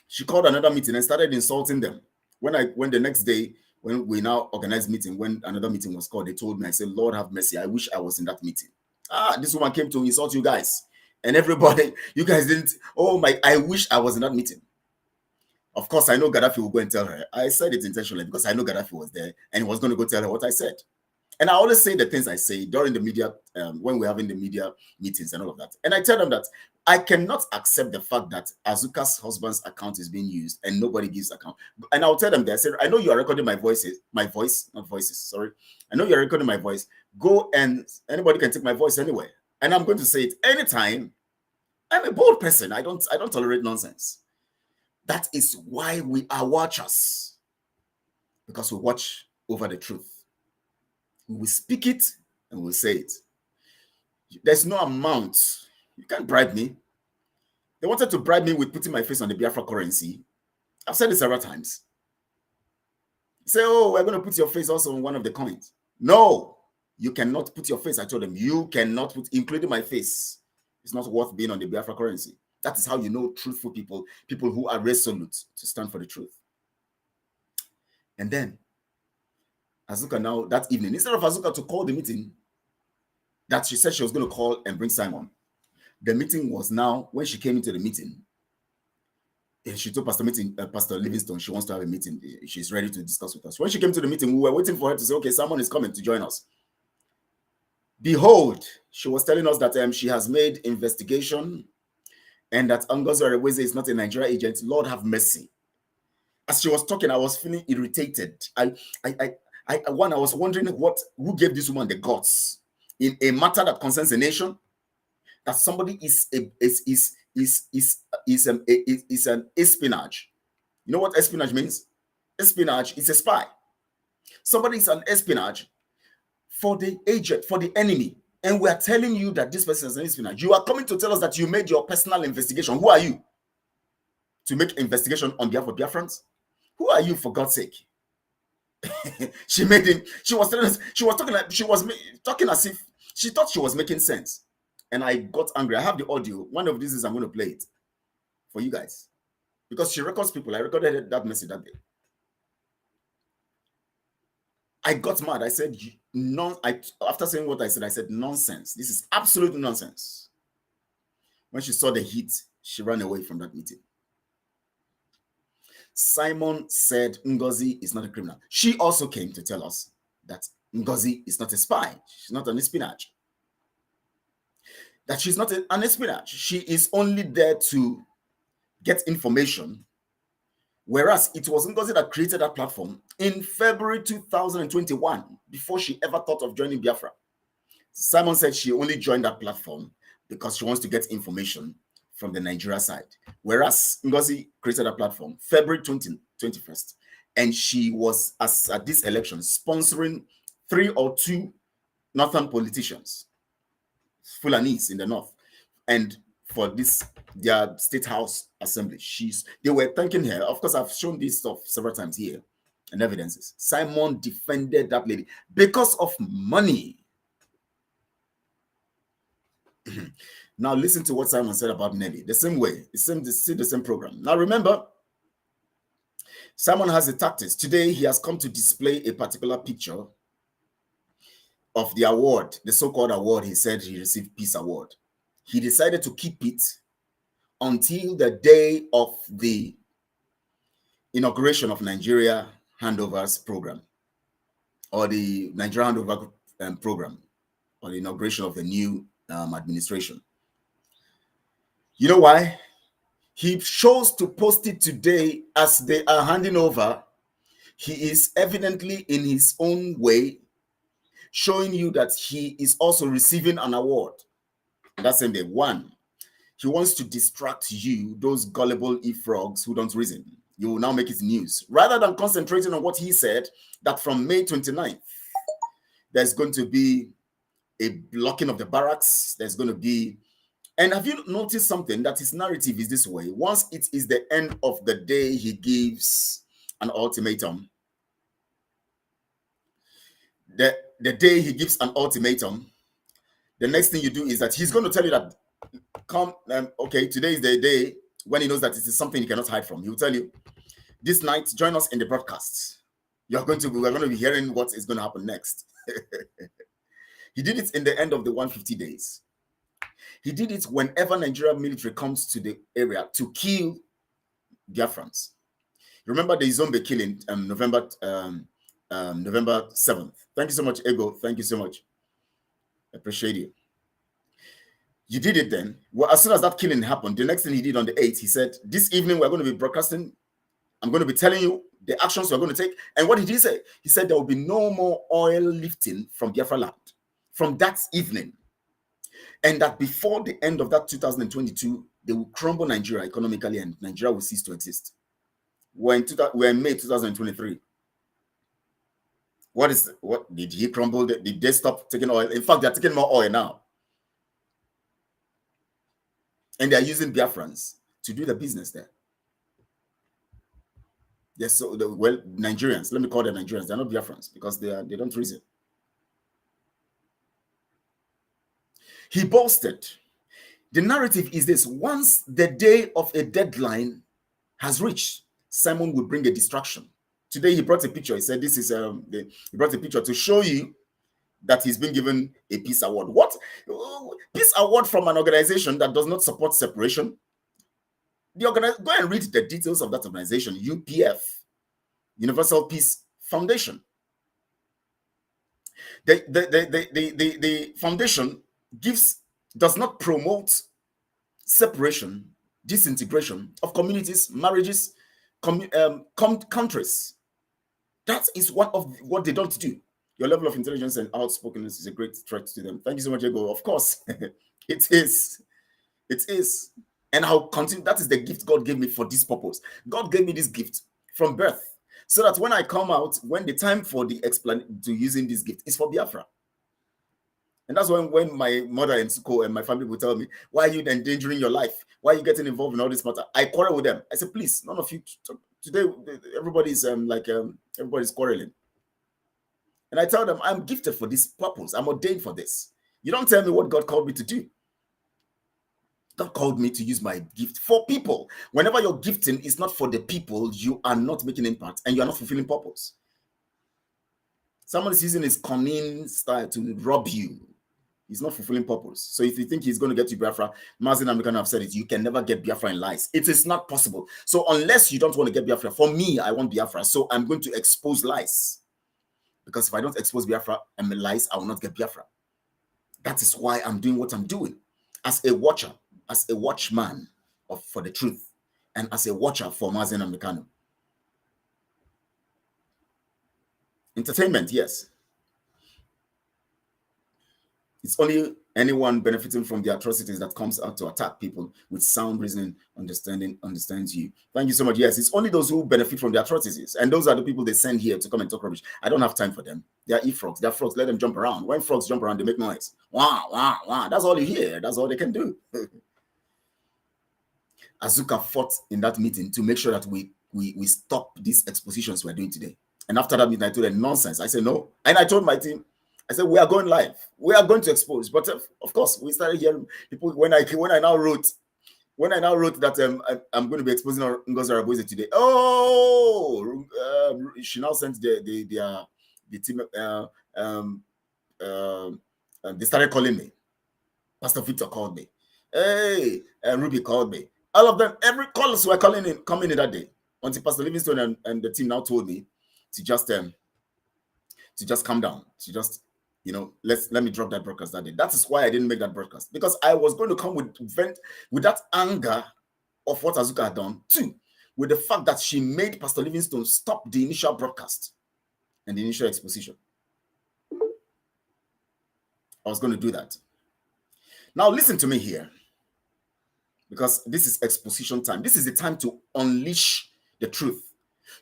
she called another meeting and started insulting them. When the next day, when we now organized meeting, when another meeting was called, they told me, I said, Lord have mercy, I wish I was in that meeting. This woman came to insult you guys. And everybody, you guys didn't, I wish I was in that meeting. Of course, I know Gaddafi will go and tell her. I said it intentionally because I know Gaddafi was there and he was going to go tell her what I said. And I always say the things I say during the media, when we're having the media meetings and all of that. And I tell them that I cannot accept the fact that Azuka's husband's account is being used and nobody gives account. And I'll tell them that I said, I know you are recording my voice, not voices, sorry. I know you're recording my voice. Go and anybody can take my voice anywhere. And I'm going to say it anytime. I'm a bold person. I don't tolerate nonsense. That is why we are watchers, because we watch over the truth. We will speak it and we will say it. There's no amount. You can't bribe me. They wanted to bribe me with putting my face on the Biafra currency. I've said it several times. Say, we're going to put your face also on one of the coins. No, you cannot put your face. I told them, you cannot put, including my face. It's not worth being on the Biafra currency. That is how you know truthful people who are resolute to stand for the truth. And then, Azuka now, that evening, instead of Azuka to call the meeting that she said she was going to call and bring Simon, the meeting was now, when she came into the meeting, she told Pastor Livingstone she wants to have a meeting. She's ready to discuss with us. When she came to the meeting, we were waiting for her to say, okay, someone is coming to join us. Behold, she was telling us that she has made investigation and that Ngozi Areweze is not a Nigeria agent. Lord have mercy. As she was talking, I was feeling irritated. I was wondering who gave this woman the guts in a matter that concerns a nation, that somebody is an espionage. You know what espionage means? Espionage is a spy. Somebody is an espionage for the agent, for the enemy. And we are telling you that this person is an espionage. You are coming to tell us that you made your personal investigation. Who are you to make investigation on behalf of Biafrans? Who are you, for God's sake? She made him. She was telling us. She was talking as if she thought she was making sense. And I got angry. I have the audio. One of these is I'm going to play it for you guys because she records people. I recorded that message that day. I got mad. I said, after saying what I said, nonsense. This is absolute nonsense. When she saw the heat, she ran away from that meeting. Simon said Ngozi is not a criminal. She also came to tell us that Ngozi is not a spy. She's not an espionage. That she's not an espionage. She is only there to get information. Whereas it was Ngozi that created that platform in February 2021, before she ever thought of joining Biafra. Simon said she only joined that platform because she wants to get information from the Nigeria side. Whereas Ngozi created a platform February 21st, and she was, at this election, sponsoring 3 or 2 northern politicians, Fulanis in the north, and for their state house assembly. They were thanking her. Of course, I've shown this stuff several times here and evidences. Simon defended that lady because of money. Now listen to what Simon said about Nelly. The same way, the same program. Now remember, Simon has the tactics. Today he has come to display a particular picture of the award, the so-called award. He said he received Peace Award. He decided to keep it until the day of the inauguration of Nigeria Handovers Program, or the Nigeria Handover Program, or the inauguration of the new administration. You know why? He chose to post it today as they are handing over. He is evidently, in his own way, showing you that he is also receiving an award. That's in the one. He wants to distract you, those gullible e-frogs who don't reason. You will now make it news. Rather than concentrating on what he said, that from May 29th, there's going to be a blocking of the barracks. There's going to be... And have you noticed something? That his narrative is this way. Once it is the end of the day, he gives an ultimatum. The day he gives an ultimatum, the next thing you do is that he's going to tell you that, okay, today is the day when he knows that it is something he cannot hide from. He will tell you, this night, join us in the broadcast. We're going to be hearing what is going to happen next. He did it in the end of the 150 days. He did it whenever Nigerian military comes to the area to kill Biafrans. Remember the Izombe killing November 7th. Thank you so much, Ego. Thank you so much. I appreciate you. You did it then. Well, as soon as that killing happened, the next thing he did on the 8th, he said, this evening we're going to be broadcasting. I'm going to be telling you the actions we're going to take. And what did he say? He said there will be no more oil lifting from Biafra land from that evening. And that before the end of that 2022, they will crumble Nigeria economically and Nigeria will cease to exist. We're in May 2023. What did he crumble? Did they stop taking oil? In fact, they're taking more oil now. And they're using Biafrans to do the business there. Nigerians, let me call them Nigerians. They're not Biafrans because they don't reason. He boasted. The narrative is this: once the day of a deadline has reached, Simon would bring a distraction. Today he brought a picture. He said this is he brought a picture to show you that he's been given a peace award. What? Peace award from an organization that does not support separation? Go and read the details of that organization, UPF, Universal Peace Foundation. The foundation does not promote separation, disintegration of communities, marriages, countries. That is what they don't do. Your level of intelligence and outspokenness is a great threat to them. Thank you so much, Ego. Of course, it is. It is. And I'll continue. That is the gift God gave me for this purpose. God gave me this gift from birth, so that when I come out, when the time for the explanation to using this gift is for Biafra. And that's when my mother and school and my family will tell me, why are you endangering your life? Why are you getting involved in all this matter? I quarrel with them. I said, please, none of you. Today, everybody's everybody's quarreling. And I tell them, I'm gifted for this purpose. I'm ordained for this. You don't tell me what God called me to do. God called me to use my gift for people. Whenever your gifting is not for the people, you are not making impact and you are not fulfilling purpose. Someone is using his cunning style to rob you. He's not fulfilling purpose. So if you think he's going to get you Biafra, Mazin and Mikano have said it, you can never get Biafra in lies. It is not possible. So unless you don't want to get Biafra, for me, I want Biafra. So I'm going to expose lies. Because if I don't expose Biafra and lies, I will not get Biafra. That is why I'm doing what I'm doing. As a watcher, as a watchman for the truth, and as a watcher for Mazin and Mikano. Entertainment, yes. It's only anyone benefiting from the atrocities that comes out to attack people with sound reasoning, understands you. Thank you so much. Yes, it's only those who benefit from the atrocities. And those are the people they send here to come and talk rubbish. I don't have time for them. They are e-frogs. They're frogs. Let them jump around. When frogs jump around, they make noise. Wah, wah, wah. That's all you hear. That's all they can do. Azuka fought in that meeting to make sure that we stop these expositions we're doing today. And after that meeting, I told them nonsense. I said no. And I told my team, I said, we are going live. We are going to expose. But of course, we started hearing people when I now wrote that I'm going to be exposing Ngozi Arabuize today. Oh, she now sent the team. They started calling me. Pastor Victor called me. Hey, Ruby called me. All of them, every callers were coming in that day. Until Pastor Livingstone and the team now told me to just calm down, to just, let me drop that broadcast that day. That is why I didn't make that broadcast, because I was going to come with that anger of what Azuka had done, too, with the fact that she made Pastor Livingstone stop the initial broadcast and the initial exposition. I was going to do that. Now listen to me here, because this is exposition time. This is the time to unleash the truth,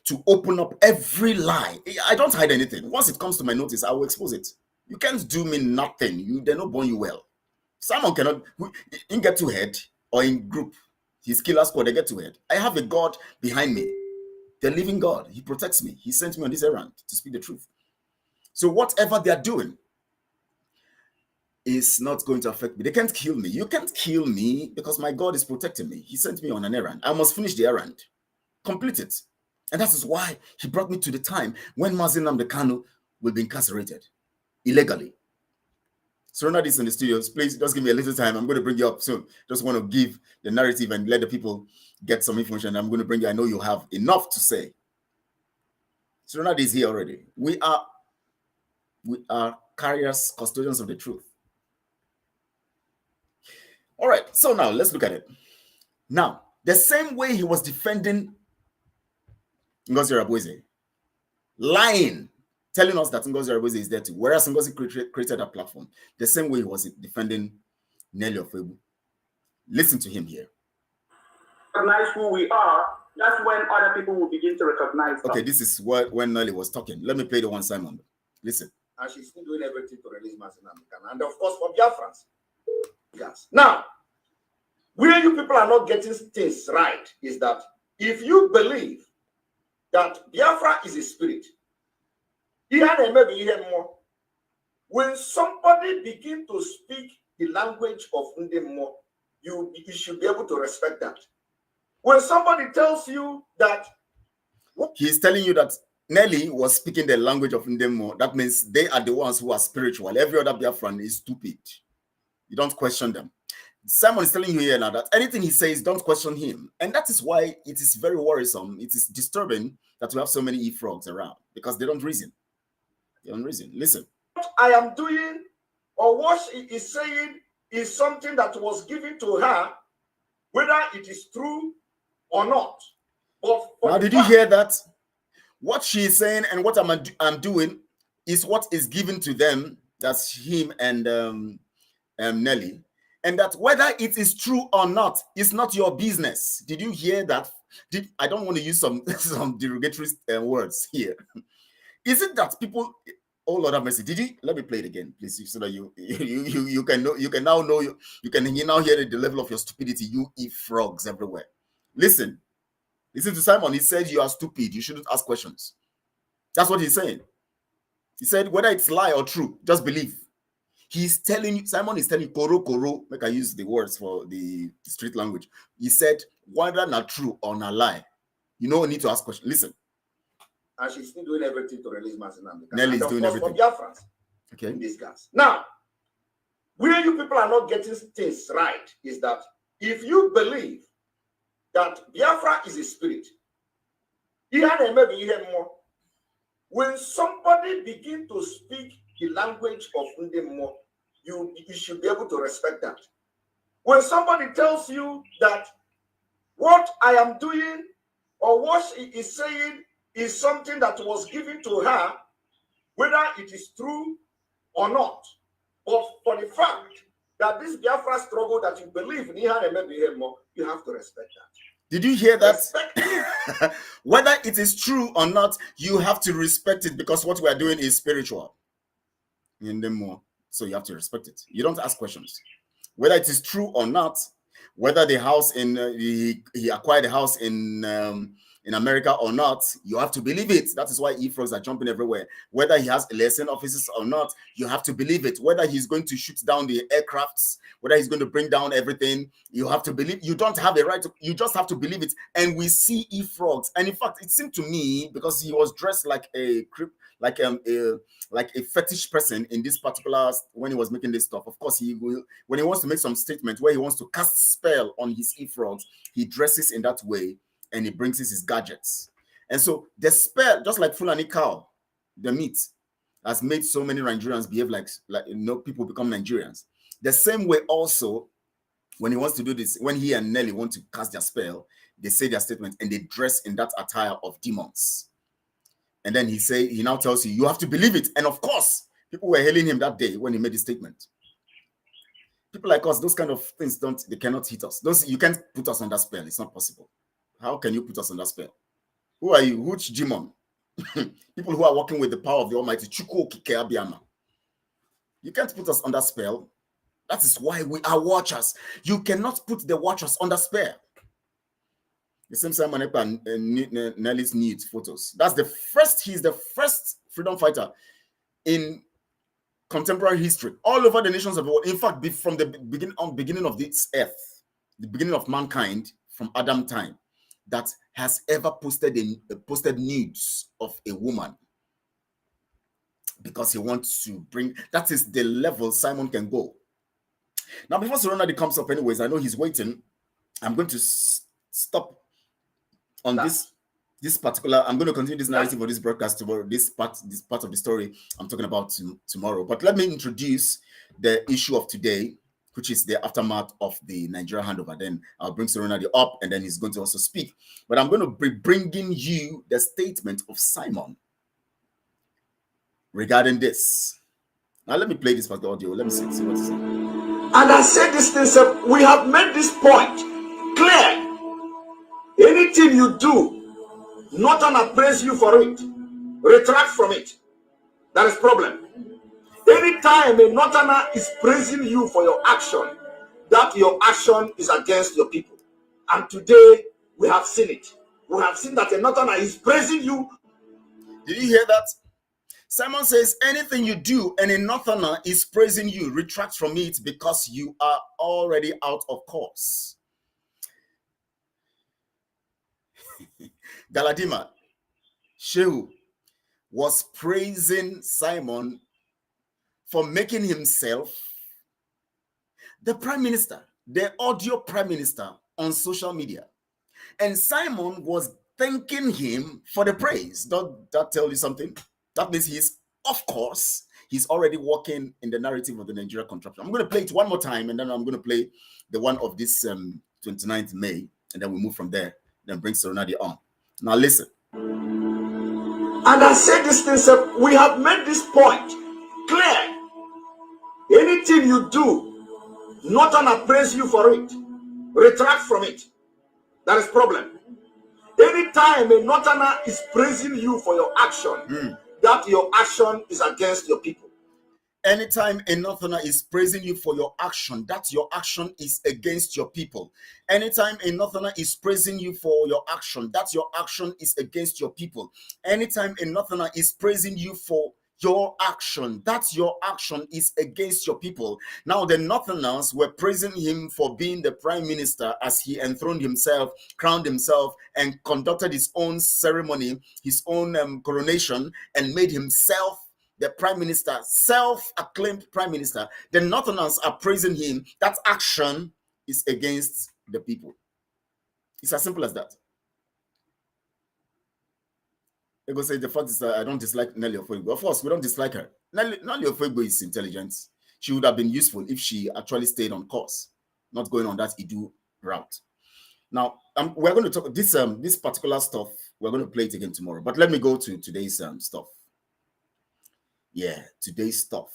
to open up every lie. I don't hide anything. Once it comes to my notice, I will expose it. You can't do me nothing. They're not born you well. Someone cannot, in get to head or in group, his killer squad, they get to head. I have a God behind me, the living God. He protects me. He sent me on this errand to speak the truth. So whatever they are doing is not going to affect me. They can't kill me. You can't kill me because my God is protecting me. He sent me on an errand. I must finish the errand, complete it. And that is why he brought me to the time when Mazin Namdekano will be incarcerated illegally. So Ronald is in the studios. Please just give me a little time. I'm going to bring you up soon. Just want to give the narrative and let the people get some information. I'm going to bring you. I know you have enough to say. So Ronald is here already. We are carriers, custodians of the truth. All right. So now let's look at it. Now, the same way he was defending Ngozi Arabuize, lying, telling us that Ngozi Arabuize is there too, whereas Ngozi created a platform, the same way he was defending Nelly Ofebu. Listen to him here. Recognize who we are, that's when other people will begin to recognize us. Okay, this is when Nelly was talking. Let me play the one, Simon. Listen. And she's still doing everything to release Mazin Namdekano. And of course, for Biafrans. Yes. Now, where you people are not getting things right is that if you believe that Biafra is a spirit, when somebody begin to speak the language of Ndemo, you should be able to respect that. When somebody tells you that he's telling you that Nelly was speaking the language of Ndemo, that means they are the ones who are spiritual. Every other Biafran is stupid. You don't question them. Simon is telling you here now that anything he says, don't question him. And that is why it is very worrisome. It is disturbing that we have so many e-frogs around, because they don't reason. They don't reason. Listen. What I am doing or what she is saying is something that was given to her, whether it is true or not. But now, did you hear that? What she is saying and what I'm doing is what is given to them. That's him and Nelly. And that whether it is true or not is not your business. Did you hear that? I don't want to use some derogatory words here. Is it that people? Oh Lord have mercy! Did you? Let me play it again, please, so that you can know. You can now know. You can now hear the level of your stupidity. You eat frogs everywhere. Listen to Simon. He said you are stupid. You shouldn't ask questions. That's what he's saying. He said whether it's lie or true, just believe. He's telling you, Simon is telling you, koro, make I use the words for the street language. He said, whether not true or not lie, you don't need to ask questions. Listen. And she's still doing everything to release Masinam. Nelly is doing everything. For Biafrans. Okay. In this gas. Now, where you people are not getting things right is that if you believe that Biafra is a spirit, when somebody begin to speak the language of Ndemo, you should be able to respect that. When somebody tells you that what I am doing or what she is saying is something that was given to her, whether it is true or not, but for the fact that this Biafra struggle that you believe in, you have to respect that. Did you hear that? Whether it is true or not, you have to respect it, because what we are doing is spiritual. So you have to respect it. You don't ask questions. Whether it is true or not, whether the house in he acquired a house in America or not, you have to believe it. That is why e-frogs are jumping everywhere. Whether he has liaison offices or not, you have to believe it. Whether he's going to shoot down the aircrafts, whether he's going to bring down everything, you have to believe. You don't have the right to, you just have to believe it. And we see e-frogs. And in fact, it seemed to me, because he was dressed like a fetish person in this particular, when he was making this stuff. Of course, he will, when he wants to make some statement where he wants to cast spell on his e-frogs, he dresses in that way and he brings his gadgets. And so the spell, just like Fulani cow, the meat, has made so many Nigerians behave like people become Nigerians. The same way also, when he wants to do this, when he and Nelly want to cast their spell, they say their statement and they dress in that attire of demons. And then he now tells you have to believe it. And of course, people were hailing him that day when he made the statement. People like us, those kind of things they cannot hit us. You can't put us under spell. It's not possible. How can you put us under spell? Who are you? Which demon? People who are working with the power of the Almighty. You can't put us under spell. That is why we are watchers. You cannot put the watchers under spell. The same Simon Ekpa and Nelly's nude photos. He's the first freedom fighter in contemporary history, all over the nations of the world. In fact, from the beginning of this earth, the beginning of mankind, from Adam time, that has ever posted nudes of a woman, because he wants to bring. That is the level Simon can go. Now, before Serenity comes up, anyways, I know he's waiting. I'm going to stop on this particular. I'm going to continue this narrative of this broadcast tomorrow. This part of the story I'm talking about tomorrow. But let me introduce the issue of today, which is the aftermath of the Nigeria handover. Then I'll bring Serenity up, and then he's going to also speak. But I'm going to be bringing you the statement of Simon regarding this. Now let me play this particular audio. Let me see what he's saying. And I said this thing, we have made this point clear. Anything you do, Northern praise you for it. Retract from it. That is problem. Anytime a Northerner is praising you for your action, that your action is against your people. And today, we have seen it. We have seen that a Northerner is praising you. Did you hear that? Simon says, anything you do and a Northerner is praising you, retract from it, because you are already out of course. Galadima, Shehu, was praising Simon for making himself the prime minister. the audio prime minister on social media. And Simon was thanking him for the praise. Don't that tell you something? That means he's, of course, he's already working in the narrative of the Nigeria contraption. I'm going to play it one more time, and then I'm going to play the one of this 29th May, and then we move from there, then bring Serenadi on. Now listen. And I said this thing, sir, we have made this point clear. Anything you do, Northern praise you for it. Retract from it. That is problem. Anytime a Northerner is praising you for your action, that your action is against your people. Anytime a Northerner is praising you for your action, that your action is against your people. Anytime a Northerner is praising you for your action, that your action is against your people. Anytime a Northerner is praising you for your action, that your action is against your people. Now the Northerners were praising him for being the prime minister as he enthroned himself, crowned himself, and conducted his own ceremony, his own coronation, and made himself the prime minister, self-acclaimed prime minister. The Northerners are praising him. That action is against the people. It's as simple as that. They go say the fact is that I don't dislike Nelly Ofoigbo. Of course, we don't dislike her. Nelly Ofoigbo is intelligent. She would have been useful if she actually stayed on course, not going on that Idu route. Now, we're going to talk this particular stuff. We're going to play it again tomorrow. But let me go to today's stuff. Yeah, today's stuff.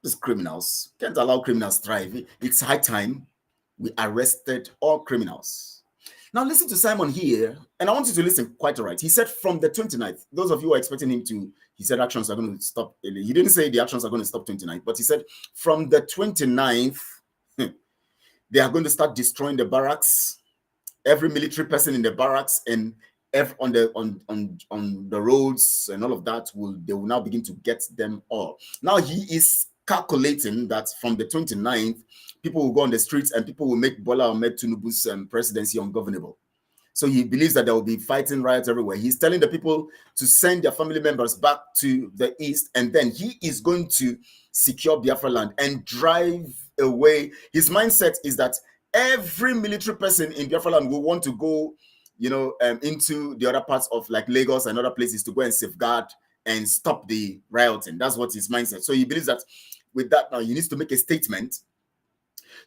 These criminals can't allow criminals thrive. It's high time we arrested all criminals. Now listen to Simon here, and I want you to listen quite all right. He said from the 29th, those of you who are expecting him to, he said actions are going to stop. He didn't say the actions are going to stop 29th, but he said from the 29th, they are going to start destroying the barracks, every military person in the barracks, and on the roads and all of that, they will now begin to get them all. Now he is calculating that from the 29th, people will go on the streets and people will make Bola Ahmed Tinubu's presidency ungovernable. So he believes that there will be fighting, riots everywhere. He's telling the people to send their family members back to the east, and then he is going to secure Biafra land and drive away. His mindset is that every military person in Biafra land will want to go, into the other parts of like Lagos and other places to go and safeguard and stop the rioting. That's what his mindset. So he believes that with that now, he needs to make a statement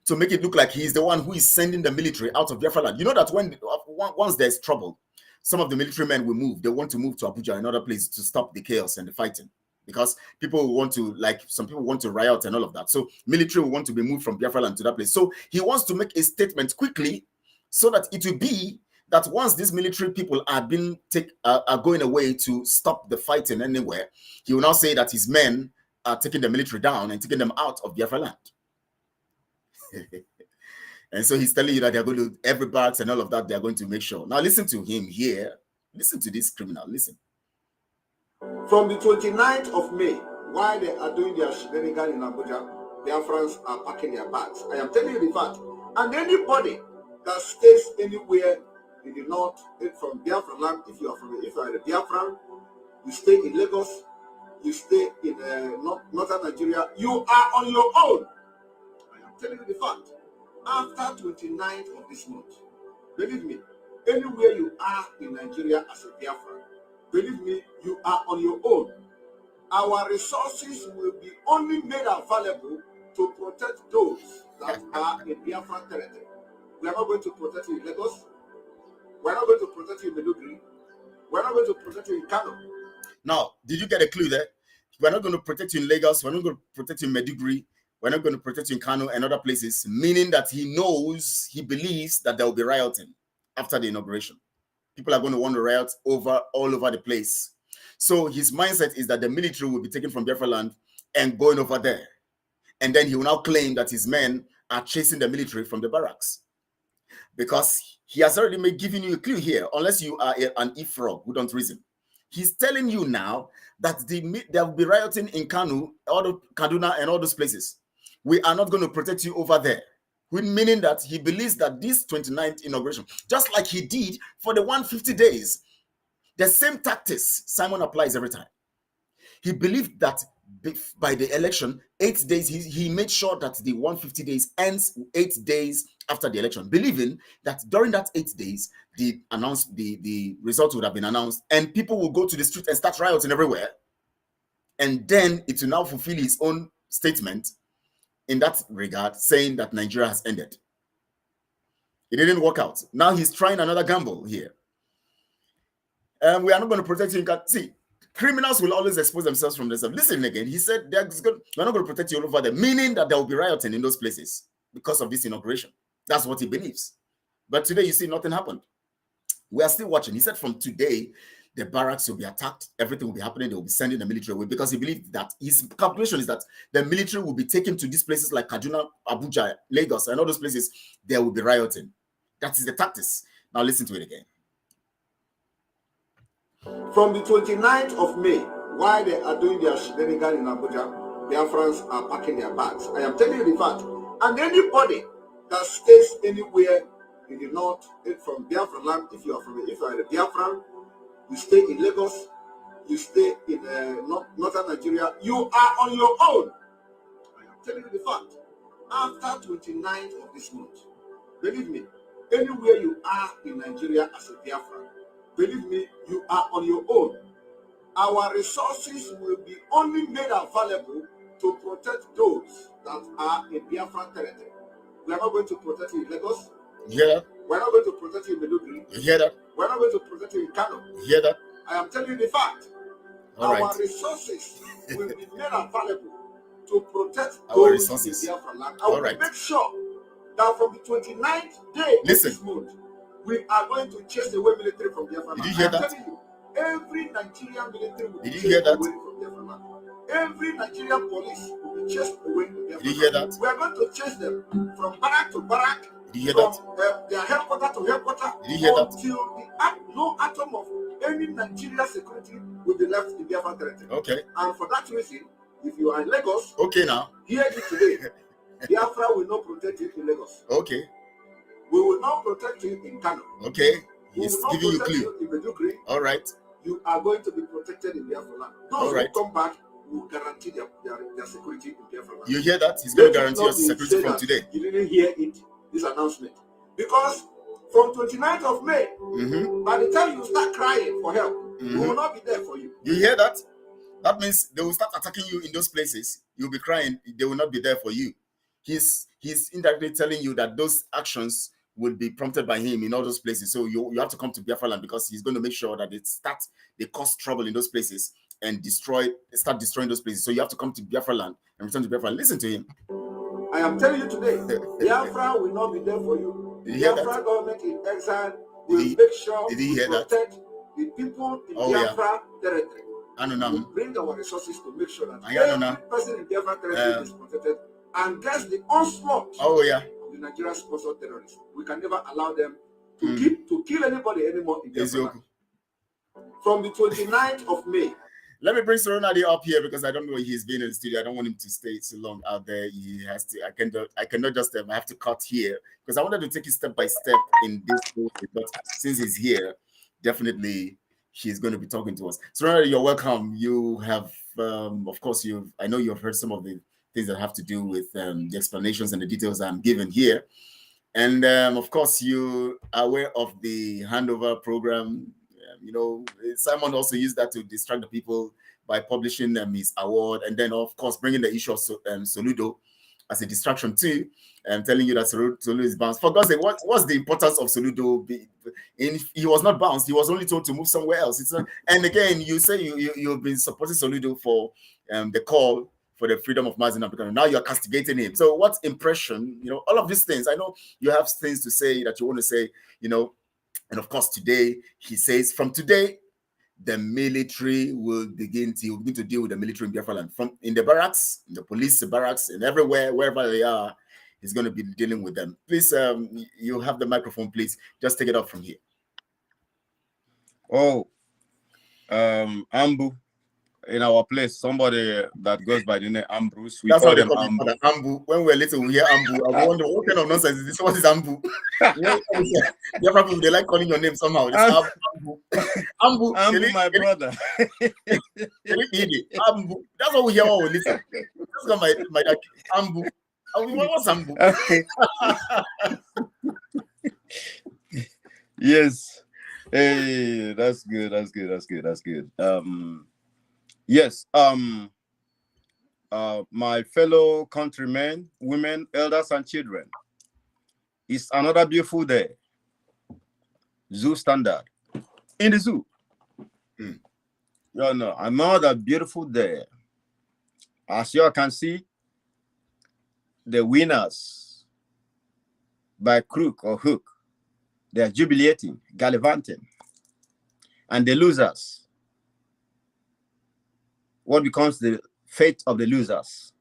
to make it look like he's the one who is sending the military out of Biafra land. You know that once there's trouble, some of the military men will move. They want to move to Abuja and other places to stop the chaos and the fighting, because people want to, some people want to riot and all of that. So military will want to be moved from Biafra land to that place. So he wants to make a statement quickly so that it will be that once these military people are going away to stop the fighting anywhere, he will now say that his men are taking the military down and taking them out of Biafra land. And so he's telling you that they're going to, every barracks and all of that, they're going to make sure. Now listen to him here. Listen to this criminal. Listen. From the 29th of May, while they are doing their shenanigans in Abuja, Biafrans are packing their bags. I am telling you the fact. And anybody that stays anywhere in the north, from Biafra land, if you are a Biafran, you stay in Lagos, you stay in northern Nigeria, you are on your own. I am telling you the fact. After 29th of this month, believe me, anywhere you are in Nigeria as a Biafran, believe me, you are on your own. Our resources will be only made available to protect those that are in Biafra territory. We are not going to protect you in Lagos. We are not going to protect you in Meduguri. We are not going to protect you in Kano. Now, did you get a clue there? We're not going to protect you in Lagos. We're not going to protect you in Meduguri. We're not going to protect you in Kano and other places, meaning that he believes that there will be rioting after the inauguration. People are going to want to riot all over the place. So his mindset is that the military will be taken from Biafra land and going over there. And then he will now claim that his men are chasing the military from the barracks. Because he has already given you a clue here, unless you are an e-frog who don't reason. He's telling you now that there will be rioting in Kano, Kaduna, and all those places. We are not going to protect you over there. Meaning that he believes that this 29th inauguration, just like he did for the 150 days, the same tactics Simon applies every time. He believed that by the election, 8 days, he made sure that the 150 days ends 8 days after the election, believing that during that 8 days, the result would have been announced and people will go to the street and start rioting everywhere. And then it will now fulfill his own statement in that regard, saying that Nigeria has ended. It didn't work out. Now he's trying another gamble here. And we are not going to protect you. See, criminals will always expose themselves from themselves. Listen again, he said we're not going to protect you all over there, meaning that there will be rioting in those places because of this inauguration. That's what he believes. But today, you see, nothing happened. We are still watching. He said from today, the barracks will be attacked. Everything will be happening. They will be sending the military away because he believed that his calculation is that the military will be taken to these places like Kaduna, Abuja, Lagos, and all those places. There will be rioting. That is the tactics. Now listen to it again. From the 29th of May, while they are doing their shenanigans in Abuja, Biafrans are packing their bags. I am telling you the fact. And anybody that stays anywhere in the north, from Biafra land, if you are a Biafran, you stay in Lagos, you stay in northern Nigeria, you are on your own. I am telling you the fact. After 29th of this month, believe me, anywhere you are in Nigeria as a Biafran, believe me, you are on your own. Our resources will be only made available to protect those that are in Biafran territory. We are not going to protect you in Lagos. You hear that? We are not going to protect you in Maiduguri. You hear that? We are not going to protect you in Kano. You hear that? I am telling you the fact. Our resources will be made available to protect our those resources in Biafran land. I will make sure that from the 29th day of this month, we are going to chase away military from Biafra land. Did you hear that? I'm telling you, every Nigerian military will be chased away from Biafra land. Every Nigerian police will be chased away from Biafra land. Did you hear that? We are going to chase them from barrack to barrack, Did you hear from their headquarters to headquarters, Did you hear that? until no atom of any Nigerian security will be left in Biafra territory. Okay. And for that reason, if you are in Lagos, okay, now hear it today. Biafra will not protect you in Lagos. Okay. We will not protect you in Kano. Okay. He's giving you clue. In Maiduguri, all right. You are going to be protected in Biafra land. Those who come back will guarantee their security in Biafra land. You hear that? He's going to guarantee us security from today. You didn't hear it, this announcement. Because from 29th of May, by the time you start crying for help, we will not be there for you. You hear that? That means they will start attacking you in those places. You'll be crying. They will not be there for you. He's indirectly telling you that those actions will be prompted by him in all those places. So you have to come to Biafra land because he's going to make sure that they cause trouble in those places and start destroying those places. So you have to come to Biafra land and return to Biafra land. Listen to him. I am telling you today, Biafra will not be there for you. Biafra government in exile will make sure to protect the people in Biafra territory. We bring our resources to make sure that every person in Biafra territory is protected and gets the onslaught of the Nigerian-sponsored terrorists. We can never allow them to kill anybody anymore in Biafra. From the 29th of May. Let me bring Serenadi up here because I don't know where he's been in the studio. I don't want him to stay too long out there. He has to. I cannot just. I have to cut here because I wanted to take it step by step in this way. But since he's here, definitely he's going to be talking to us. Serenadi, you're welcome. You have, of course, I know you've heard some of the things that have to do with the explanations and the details I'm giving here, and of course, you are aware of the handover program. Simon also used that to distract the people by publishing his award, and then of course bringing the issue of Soludo as a distraction too, and telling you that Soludo is bounced. For God's sake, what's the importance of Soludo? He was not bounced; he was only told to move somewhere else. And again, you say you've been supporting Soludo for the call for the freedom of mass in Africa. Now you're castigating him. So, what impression? All of these things. I know you have things to say that you want to say. And of course, today, he says, from today, the military will begin to deal with the military in Biafra land. From in the barracks, in the police barracks, and everywhere, wherever they are, he's going to be dealing with them. Please, you have the microphone, please. Just take it up from here. Oh, Ambu, in our place, somebody that goes by the name Ambrose. We That's call what they them call Ambu. it. Ambu. When we're little, we hear Ambu. I wonder what kind of nonsense is this? What is Ambu? Yeah, probably they like calling your name somehow. It's Ambu. Ambu. Ambu, my brother. Ambu. That's what we hear when we listen. That's got my dad. Ambu. What's Ambu? Yes. Hey, that's good. Yes. My fellow countrymen, women, elders, and children, it's another beautiful day. Zoo standard in the zoo. You know, another beautiful day. As you can see, the winners by crook or hook, they are jubilating, gallivanting, and the losers. What becomes the fate of the losers?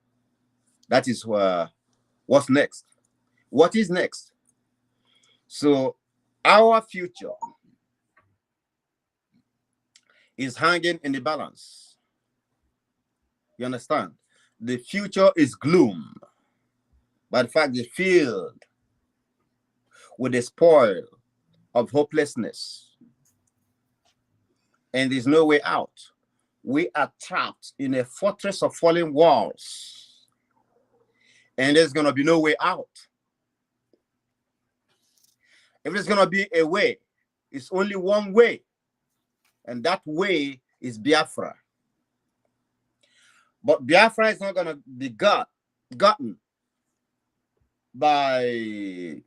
That is what's next. What is next? So our future is hanging in the balance. You understand? The future is gloom. But in fact, the field with the spoil of hopelessness. And there's no way out. We are trapped in a fortress of falling walls. And there's going to be no way out. If there's going to be a way, it's only one way. And that way is Biafra. But Biafra is not going to be gotten by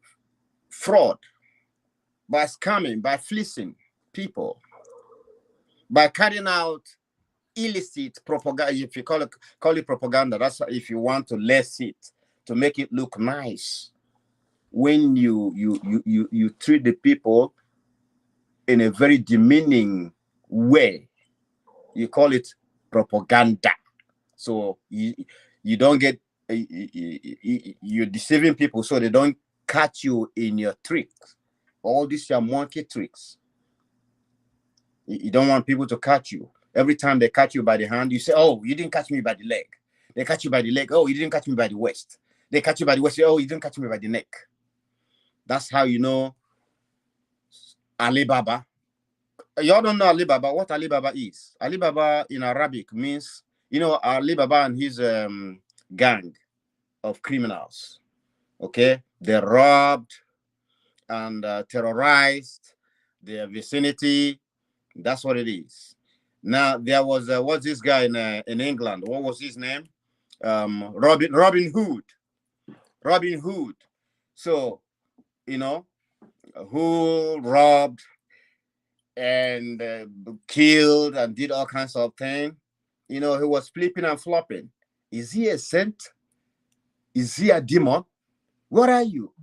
fraud, by scamming, by fleecing people, by carrying out illicit propaganda. If you call it propaganda, that's if you want to less it, to make it look nice. When you treat the people in a very demeaning way, you call it propaganda. So you don't get, you're deceiving people so they don't catch you in your tricks. All these are monkey tricks. You don't want people to catch you. Every time they catch you by the hand, you say, oh, you didn't catch me by the leg. They catch you by the leg. Oh, you didn't catch me by the waist. They catch you by the waist. Oh, you didn't catch me by the neck. That's how you know Alibaba. Y'all don't know Alibaba. What Alibaba is? Alibaba in Arabic means, you know, Alibaba and his gang of criminals. Okay? They robbed and terrorized their vicinity. That's what it is. Now, there was, what's this guy in England? What was his name? Robin Hood. Robin Hood. So, you know, who robbed and killed and did all kinds of things. You know, he was flipping and flopping. Is he a saint? Is he a demon? What are you?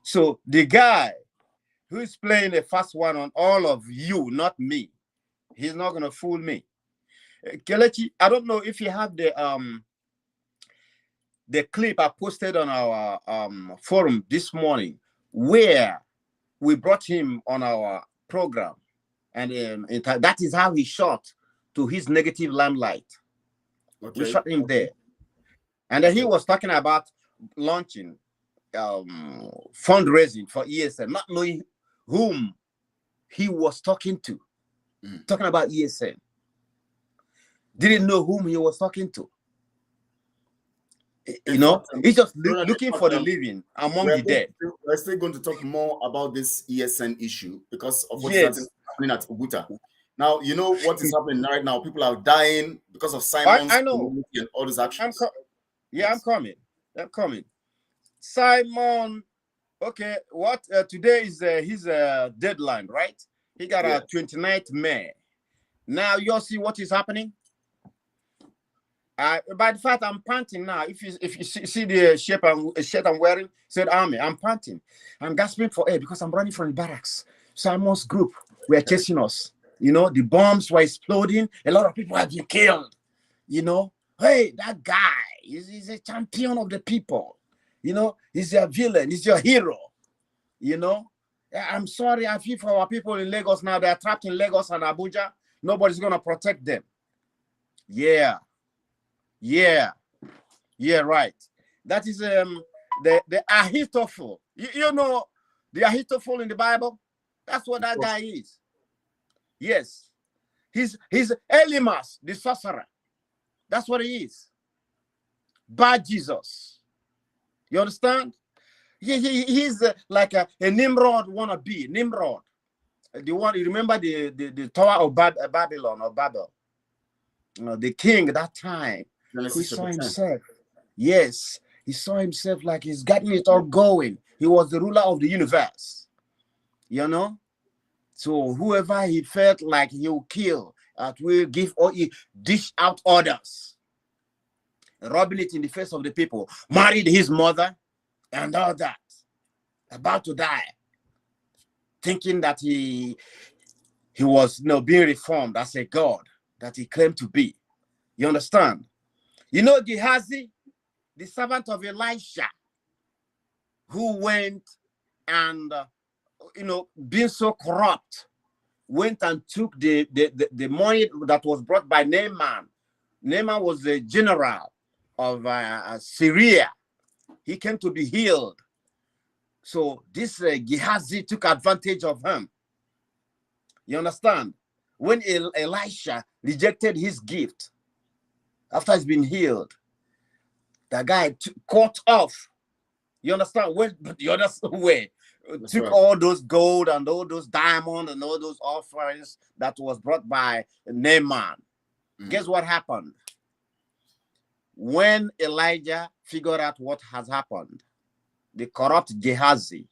So the guy who is playing a fast one on all of you, not me, he's not going to fool me. Kelechi, I don't know if you have the clip I posted on our forum this morning, where we brought him on our program, and that is how he shot to his negative limelight. Okay. We shot him there, and then he was talking about launching fundraising for ESN, not knowing whom he was talking to. Talking about ESN, didn't know whom he was talking to. You know, he's just looking for the living among the dead. We're still going to talk more about this ESN issue because of what's happening at Oguta. Now, you know what is happening right now. People are dying because of Simon's I know. And all these actions. I'm coming. Simon, okay, what today is his deadline, right? He got a 29th May. Now you all see what is happening. By the fact I'm panting now. If you see the shirt I'm wearing, said army. I'm panting. I'm gasping for air because I'm running from the barracks. Simon's group were chasing us. You know, the bombs were exploding. A lot of people have been killed. You know, hey, that guy is a champion of the people. You know, he's your villain. He's your hero. You know, I'm sorry. I feel for our people in Lagos now. They're trapped in Lagos and Abuja. Nobody's going to protect them. Yeah, right. That is the Ahithophel. You know the Ahithophel in the Bible? That's what that guy is. Yes. He's Elimas, the sorcerer. That's what he is. Bad Jesus. You understand? He's like a Nimrod wannabe. Nimrod. The one, you remember the Tower of Babylon or Babel? The king that time. He saw himself. Yes. He saw himself like he's getting it all going. He was the ruler of the universe. You know? So whoever he felt like he'll kill, will give or he dish out orders, rubbing it in the face of the people, married his mother and all that, about to die, thinking that he was being reformed as a god that he claimed to be. You understand? You know Gehazi, the servant of Elisha, who went and being so corrupt, went and took the money that was brought by Naaman. Naaman was the general of Syria. He came to be healed. So this Gehazi took advantage of him. You understand? When Elisha rejected his gift after he's been healed, the guy cut off. You understand? Went the other way. Took all those gold and all those diamonds and all those offerings that was brought by Naaman. Guess what happened? When Elijah figured out what has happened, the corrupt Gehazi,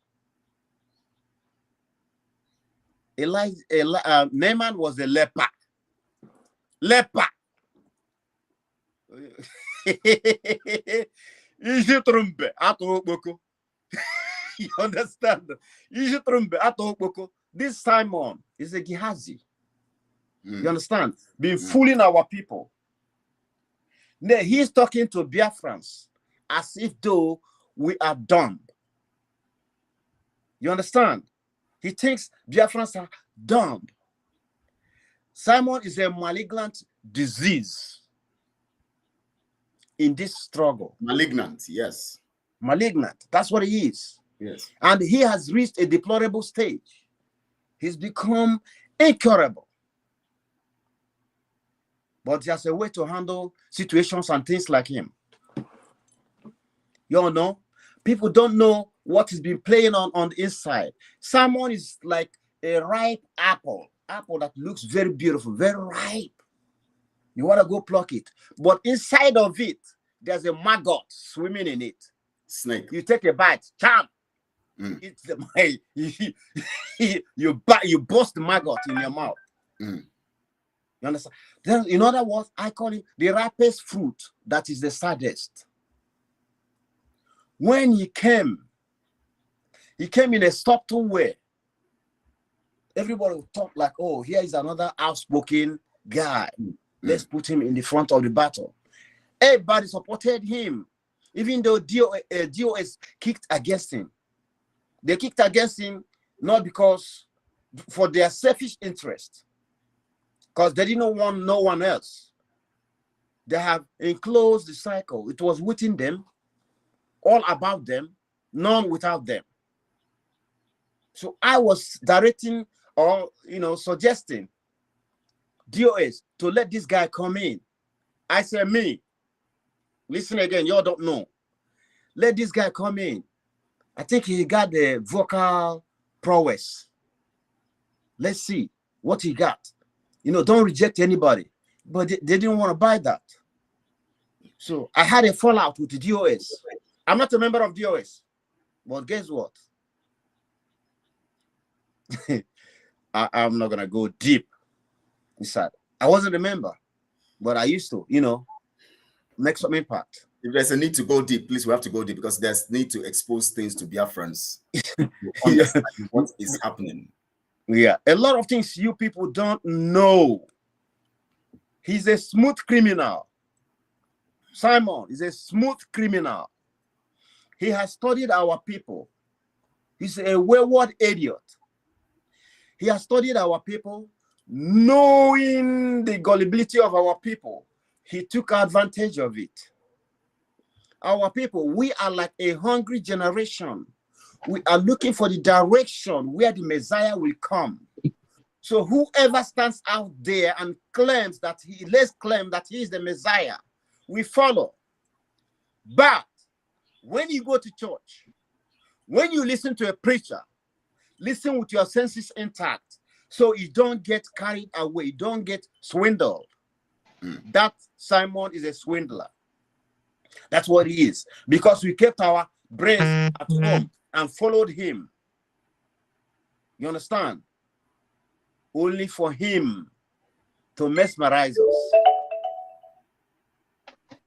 Naaman was a leper. You understand? This Simon is a Gehazi. You understand? Been fooling our people. Now he's talking to Biafrans as if though we are dumb. You understand? He thinks Biafrans are dumb. Simon is a malignant disease in this struggle. Malignant, yes. Malignant. That's what he is. Yes. And he has reached a deplorable stage. He's become incurable. But there's a way to handle situations and things like him. You all know? People don't know what has been playing on the inside. Simon is like a ripe apple that looks very beautiful, very ripe. You want to go pluck it. But inside of it, there's a maggot swimming in it. Snake. You take a bite, champ. It's the you burst the maggot in your mouth. You understand? Then, in other words, I call it the ripest fruit that is the saddest. When he came in a subtle way. Everybody would talk like, oh, here is another outspoken guy. Let's put him in the front of the battle. Everybody supported him, even though DOS kicked against him. They kicked against him not because for their selfish interest, because they didn't want no one else. They have enclosed the cycle. It was within them, all about them, none without them. So I was directing or suggesting DOS to let this guy come in. I said, me, listen again, y'all don't know. Let this guy come in. I think he got the vocal prowess. Let's see what he got. Don't reject anybody. But they didn't want to buy that. So I had a fallout with the DOS. I'm not a member of DOS. But guess what? I'm not going to go deep inside. I wasn't a member, but I used to, make some impact. If there's a need to go deep, please, we have to go deep because there's need to expose things to Biafrans to understand what is happening. Yeah, a lot of things you people don't know. He's a smooth criminal. Simon is a smooth criminal. He has studied our people. He's a wayward idiot. He has studied our people, knowing the gullibility of our people, he took advantage of it. Our people, we are like a hungry generation. We are looking for the direction where the Messiah will come. So whoever stands out there and claims that let's claim that he is the Messiah, we follow. But when you go to church, when you listen to a preacher, listen with your senses intact, so you don't get carried away, you don't get swindled. That Simon is a swindler. That's what he is. Because we kept our brains at home and followed him. You understand? Only for him to mesmerize us.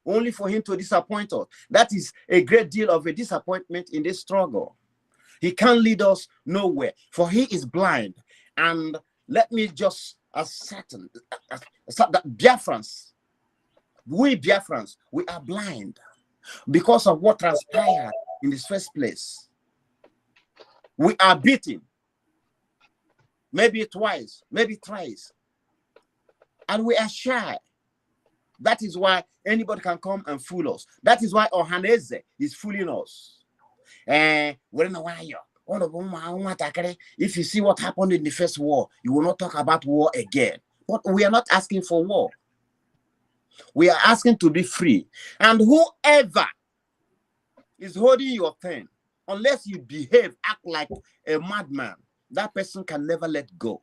Only for him to disappoint us. That is a great deal of a disappointment in this struggle. He can't lead us nowhere, for he is blind. And let me just ascertain that Biafrans, we Biafrans, we are blind because of what transpired in this first place. We are beaten, maybe twice, maybe thrice, and we are shy. That is why anybody can come and fool us. That is why Ohaneze is fooling us. If you see what happened in the first war, you will not talk about war again. But we are not asking for war. We are asking to be free. And whoever is holding your pen, unless you behave, act like a madman, that person can never let go.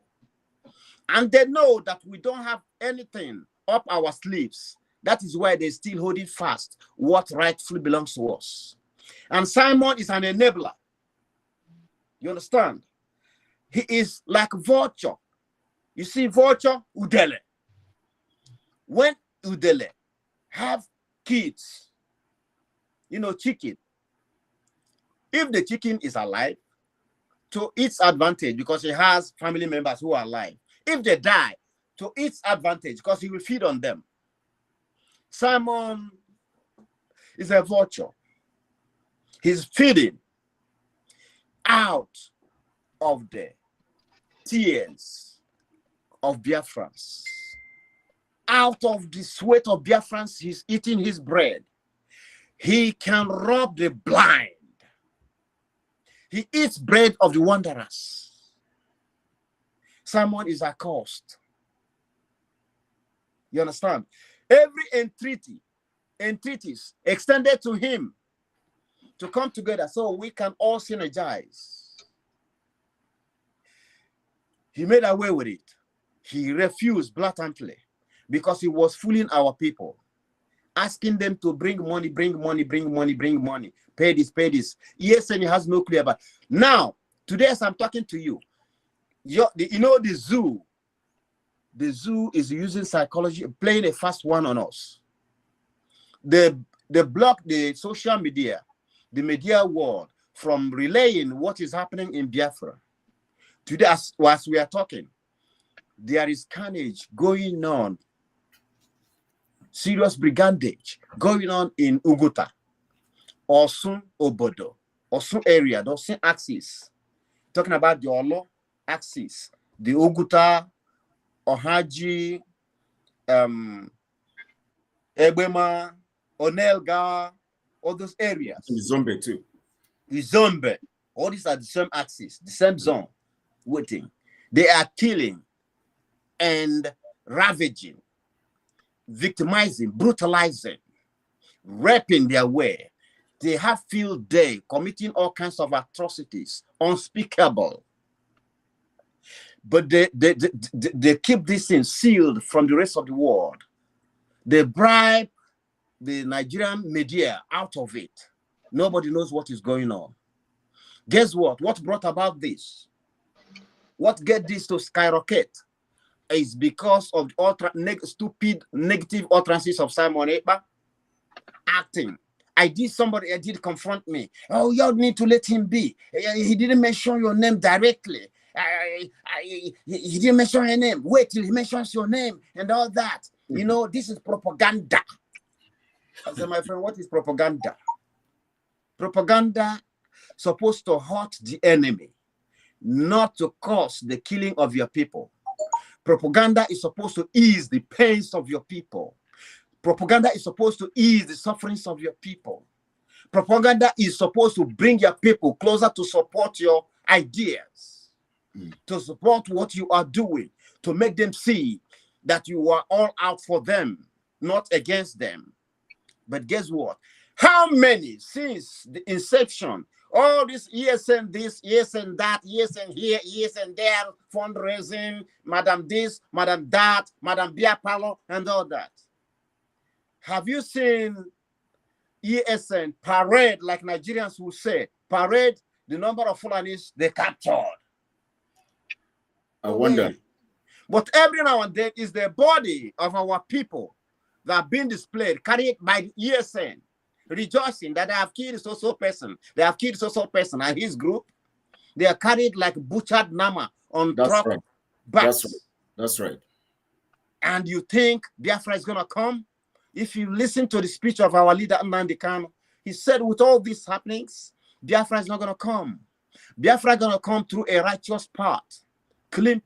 And they know that we don't have anything up our sleeves. That is why they're still holding fast what rightfully belongs to us. And Simon is an enabler. You understand? He is like vulture. You see, vulture, Udele. When Udele have kids, you know, chicken, if the chicken is alive, to its advantage, because he has family members who are alive. If they die, to its advantage, because he will feed on them. Simon is a vulture. He's feeding out of the tears of Biafrans. Out of the sweat of Biafrans, he's eating his bread. He can rob the blind. He eats bread of the wanderers. Simon is accursed. You understand? Every entreaties extended to him to come together so we can all synergize. He made away with it. He refused blatantly because he was fooling our people, asking them to bring money, bring money, bring money, bring money, pay this, pay this. Yes, and he has no clue about. Now, today as I'm talking to you, you know the zoo. The zoo is using psychology, playing a fast one on us. They block the social media, the media world from relaying what is happening in Biafra. Today, as we are talking, there is carnage going on, serious brigandage going on in Uguta, Osun Obodo, Osun area, the Osun axis. Talking about the Olo axis, the Uguta, Ohaji, Ebema, Onelga, all those areas. Zombe too. The Zombe. All these are the same axis, the same zone. Waiting. They are killing and ravaging, victimizing, brutalizing, raping their way. They have field day, committing all kinds of atrocities, unspeakable. But they keep this thing sealed from the rest of the world. They bribe the Nigerian media out of it. Nobody knows what is going on. Guess what? What brought about this? What get this to skyrocket is because of the stupid negative utterances of Simon Ekpa acting. I did confront me. Oh, you need to let him be. He didn't mention your name directly. He didn't mention your name. Wait till he mentions your name and all that. You know, this is propaganda. I said, my friend, what is propaganda? Propaganda supposed to hurt the enemy, not to cause the killing of your people. Propaganda is supposed to ease the pains of your people. Propaganda is supposed to ease the sufferings of your people. Propaganda is supposed to bring your people closer to support your ideas, to support what you are doing, to make them see that you are all out for them, not against them. But guess what? How many since the inception, all this years and this, years and that, years and here, years and there, fundraising, Madam this, Madam that, Madam Biafra, and all that. Have you seen ESN parade, like Nigerians will say, parade the number of Fulanis they captured? I wonder. But every now and then is the body of our people that are being displayed, carried by ESN, rejoicing that they have killed so person, they have killed so person and his group. They are carried like butchered nama on truck backs. That's right. And you think Biafra is gonna come? If you listen to the speech of our leader Nnamdi Kanu, he said with all these happenings, Biafra is not gonna come. Biafra is gonna come through a righteous path, clean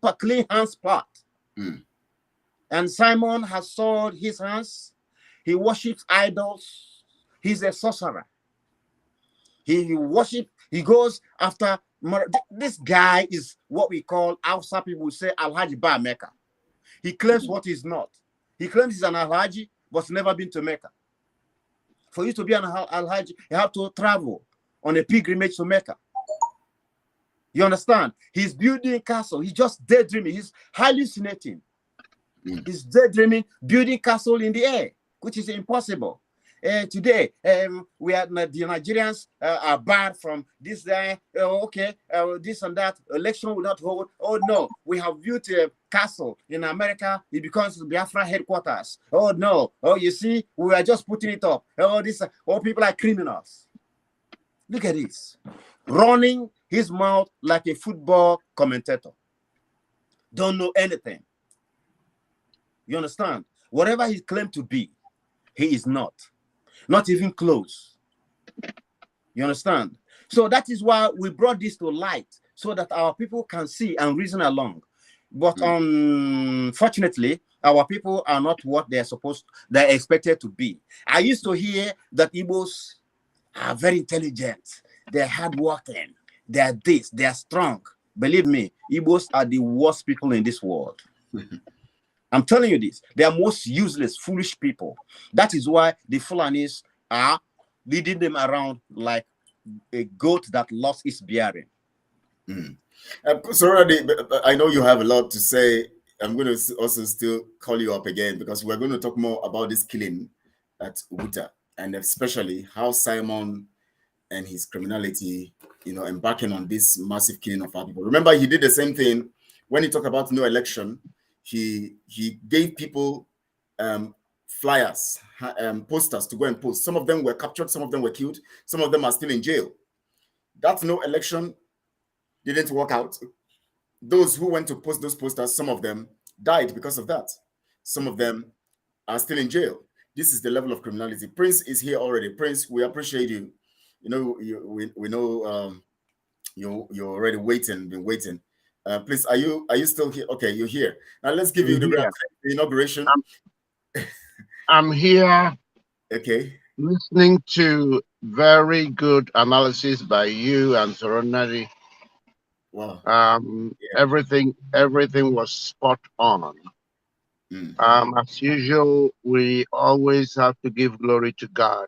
hands path. And Simon has soiled his hands. He worships idols. He's a sorcerer. He worships, he goes after, this guy is what we call, outside people say, Alhaji Ba Mecca. He claims what he's not. He claims he's an Alhaji, but never been to Mecca. For you to be an Alhaji, you have to travel on a pilgrimage to Mecca. You understand? He's building a castle. He's just daydreaming. He's hallucinating. He's daydreaming, building castle in the air, which is impossible. Today, we are the Nigerians are barred from this. This and that. Election will not hold. Oh no, we have built a castle in America. It becomes Biafra headquarters. Oh no. Oh, you see, we are just putting it up. Oh, all people are criminals. Look at this, running his mouth like a football commentator. Don't know anything. You understand? Whatever he claimed to be, he is not. Not even close. You understand? So that is why we brought this to light, so that our people can see and reason along. But unfortunately, our people are not what they're expected to be. I used to hear that Igbos are very intelligent, they're hardworking, they're this, they're strong. Believe me, Igbos are the worst people in this world. I'm telling you this. They are most useless, foolish people. That is why the Fulanis are leading them around like a goat that lost its bearing. So already, I know you have a lot to say. I'm going to also still call you up again, because we're going to talk more about this killing at Ubuta, and especially how Simon and his criminality, embarking on this massive killing of our people. Remember, he did the same thing when he talked about no election. He gave people flyers, posters to go and post. Some of them were captured, some of them were killed, some of them are still in jail. That no election didn't work out. Those who went to post those posters, some of them died because of that. Some of them are still in jail. This is the level of criminality. Prince is here already. Prince, we appreciate you. We know you're already been waiting. Please, are you still here? Okay, you're here. Now let's give you the inauguration. I'm here. Okay. Listening to very good analysis by you and Soronari. Wow. Everything was spot on. As usual, we always have to give glory to God,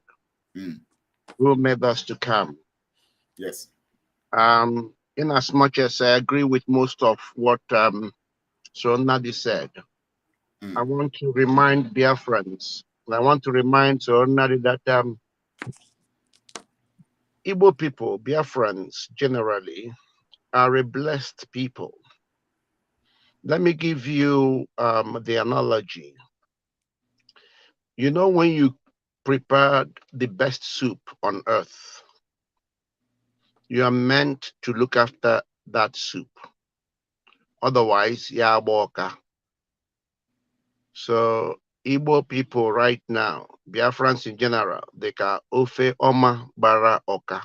who made us to come. Yes. In as much as I agree with most of what Soronadi said, I want to remind Biafrans, I want to remind Soronadi that Igbo people, Biafrans generally, are a blessed people. Let me give you the analogy. You know, when you prepared the best soup on earth, you are meant to look after that soup. Otherwise, ya boka. So Igbo people right now, Biafrans in general, they ka ofe oma bara oka.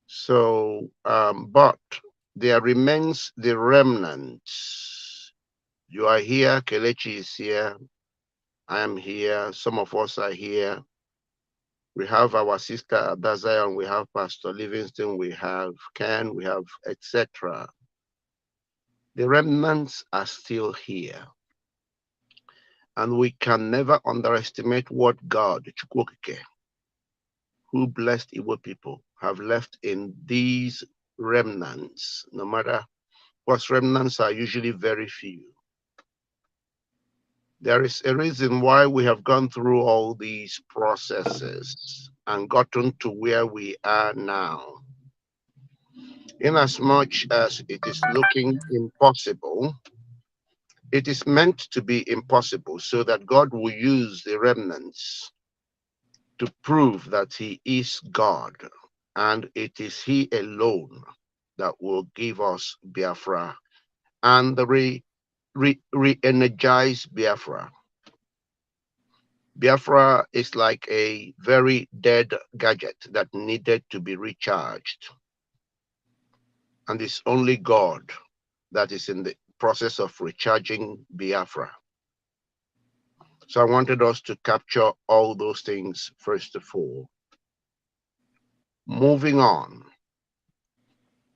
So, but there remains the remnants. You are here, Kelechi is here, I am here. Some of us are here. We have our sister Adazion, we have Pastor Livingston, we have Ken, we have etc. The remnants are still here. And we can never underestimate what God, Chukwokike, who blessed Igbo people, have left in these remnants, no matter what. Remnants are usually very few. There is a reason why we have gone through all these processes and gotten to where we are now. Inasmuch as it is looking impossible, it is meant to be impossible so that God will use the remnants to prove that he is God, and it is he alone that will give us Biafra and re-energize Biafra. Biafra is like a very dead gadget that needed to be recharged. And it's only God that is in the process of recharging Biafra. So I wanted us to capture all those things first of all. Moving on.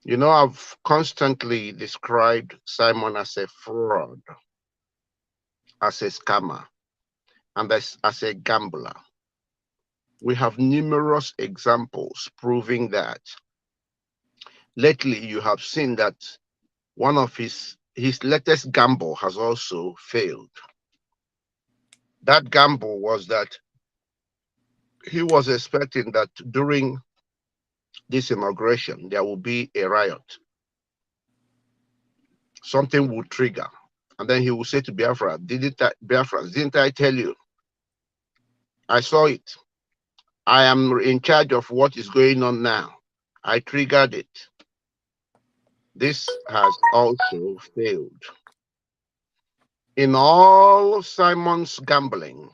You know, I've constantly described Simon as a fraud, as a scammer, and as a gambler. We have numerous examples proving that. Lately, you have seen that one of his latest gamble has also failed. That gamble was that he was expecting that during this inauguration, there will be a riot. Something would trigger. And then he will say to Biafra, Biafrans, didn't I tell you? I saw it. I am in charge of what is going on now. I triggered it. This has also failed. In all Simon's gambling,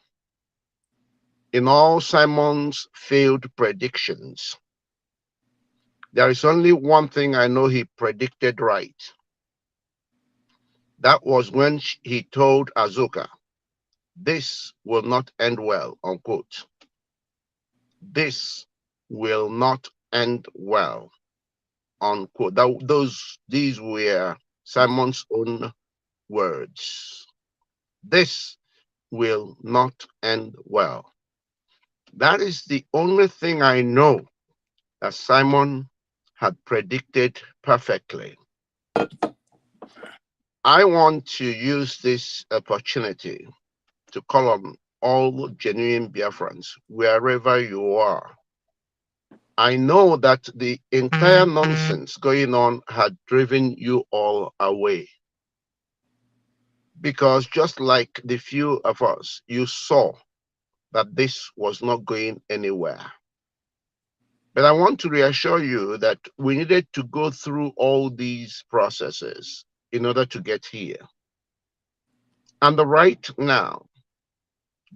in all Simon's failed predictions, there is only one thing I know he predicted right. That was when he told Azuka, this will not end well, unquote. This will not end well, unquote. These were Simon's own words. This will not end well. That is the only thing I know that Simon had predicted perfectly. I want to use this opportunity to call on all genuine Biafrans, wherever you are. I know that the entire nonsense going on had driven you all away. Because just like the few of us, you saw that this was not going anywhere. But I want to reassure you that we needed to go through all these processes in order to get here. And right now,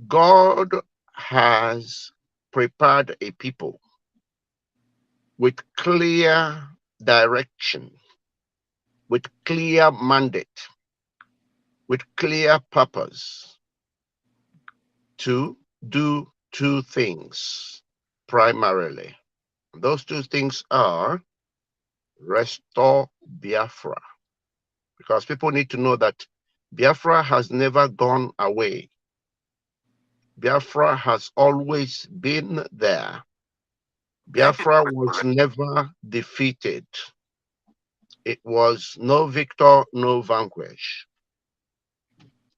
God has prepared a people with clear direction, with clear mandate, with clear purpose to do two things primarily. Those two things are restore Biafra, because people need to know that Biafra has never gone away. Biafra has always been there. Biafra was never defeated. It was no victor, no vanquish.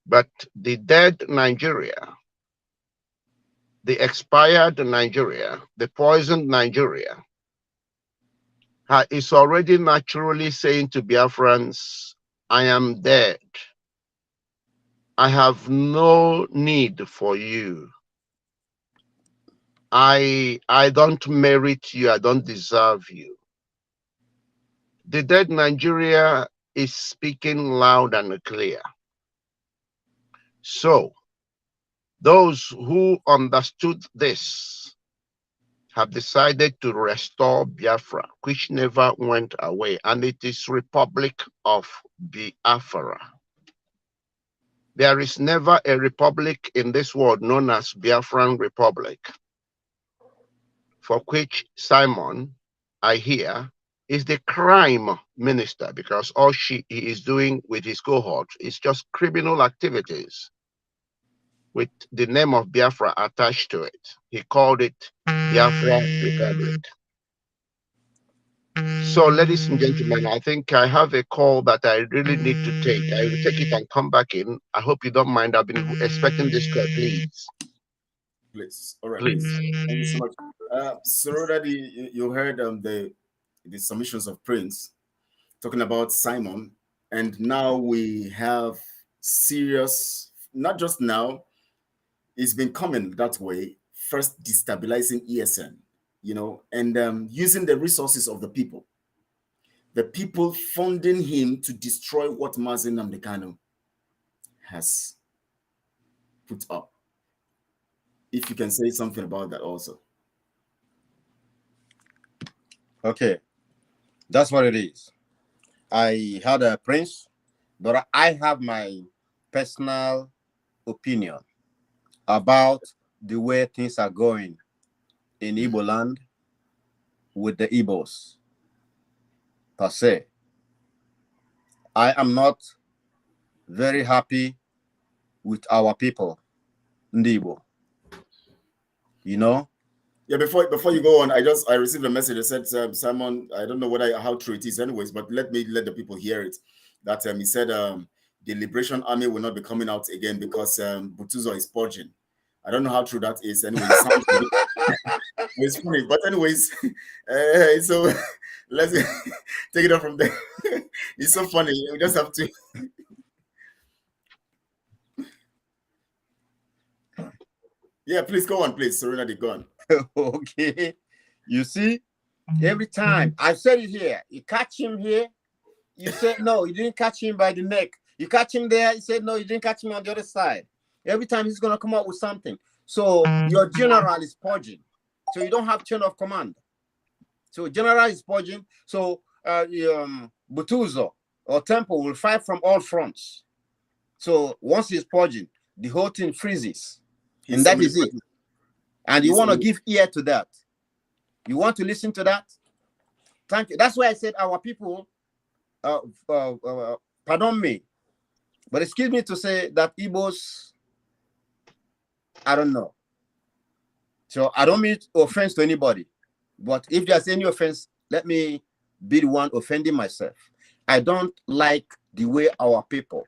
But the dead Nigeria, the expired Nigeria, the poisoned Nigeria, is already naturally saying to Biafrans, I am dead. I have no need for you. I don't merit you. I don't deserve you. The dead Nigeria is speaking loud and clear. So, those who understood this have decided to restore Biafra, which never went away, and it is Republic of Biafra. There is never a republic in this world known as Biafran Republic, for which Simon, I hear, is the crime minister, because all he is doing with his cohort is just criminal activities with the name of Biafra attached to it. He called it Biafra Republic. So, ladies and gentlemen, I think I have a call that I really need to take. I will take it and come back in. I hope you don't mind. I've been expecting this call, please. Please. All right. Please. Thank you so much. So already you heard the submissions of Prince talking about Simon, and now we have serious, not just now, it's been coming that way, first destabilizing ESN, you know, and using the resources of the people funding him to destroy what Mazi Nnamdi Kanu has put up. If you can say something about that also. Okay, that's what it is. I had a Prince, but I have my personal opinion about the way things are going in Igbo land with the Igbos per se. I am not very happy with our people, Ndibo. You know? Yeah, before you go on, I received a message that said, Simon, I don't know how true it is anyways, but let the people hear it. That he said the Liberation Army will not be coming out again because Butuzo is purging. I don't know how true that is anyway. It's funny, but anyways, so let's take it up from there. It's so funny. We just have to. Yeah, please go on, please. Serenity, go on. Okay. You see, every time I said it here, you catch him here, you said no, you didn't catch him by the neck. You catch him there, you said no, you didn't catch him on the other side. Every time he's gonna come up with something. So your general is purging. So you don't have chain of command. So general is purging. So Butuzo or Temple will fight from all fronts. So once he's purging, the whole thing freezes. And that is it. And you want to give ear to that. You want to listen to that? Thank you. That's why I said our people, pardon me, but excuse me to say that Igbos, I don't know. So I don't mean offense to anybody. But if there's any offense, let me be the one offending myself. I don't like the way our people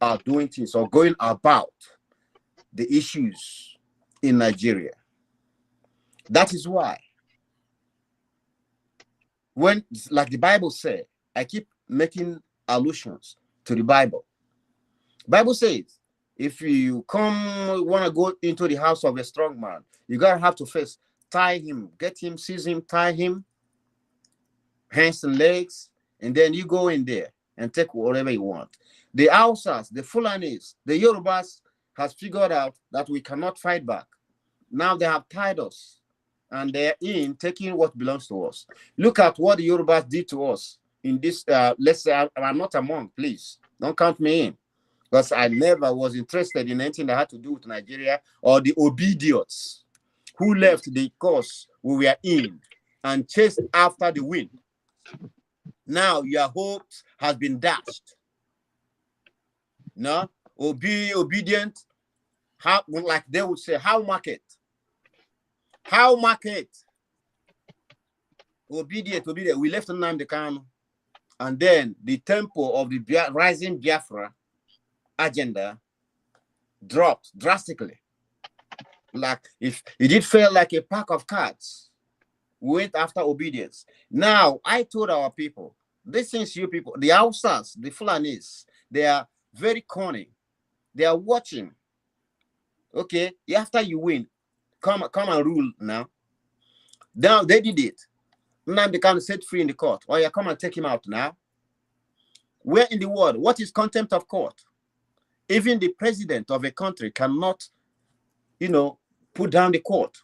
are doing things or going about the issues in Nigeria. That is why when, like the Bible said, I keep making allusions to the Bible. Bible says, if you want to go into the house of a strong man, you gotta have to first tie him, get him, seize him, tie him, hands and legs, and then you go in there and take whatever you want. The Hausas, the Fulanis, the Yorubas has figured out that we cannot fight back. Now they have tied us, and they're in taking what belongs to us. Look at what the Yorubas did to us in this. Let's say I'm not among, please. Don't count me in. Because I never was interested in anything that had to do with Nigeria or the obedience who left the course we were in and chased after the wind. Now your hopes has been dashed. No, be obedient. How, like they would say, how market? How market? Obedient. We left Nnamdi Kanu, and then the tempo of the rising Biafra agenda dropped drastically. Like if it did feel like a pack of cards, we went after obedience. Now I told our people, this is you people, the Hausas, the Fulanis, they are very cunning. They are watching. Okay, after you win, come and rule now. Now they did it. Nnamdi Kanu set free in the court. Oh yeah, come and take him out now. Where in the world? What is contempt of court? Even the president of a country cannot, put down the court.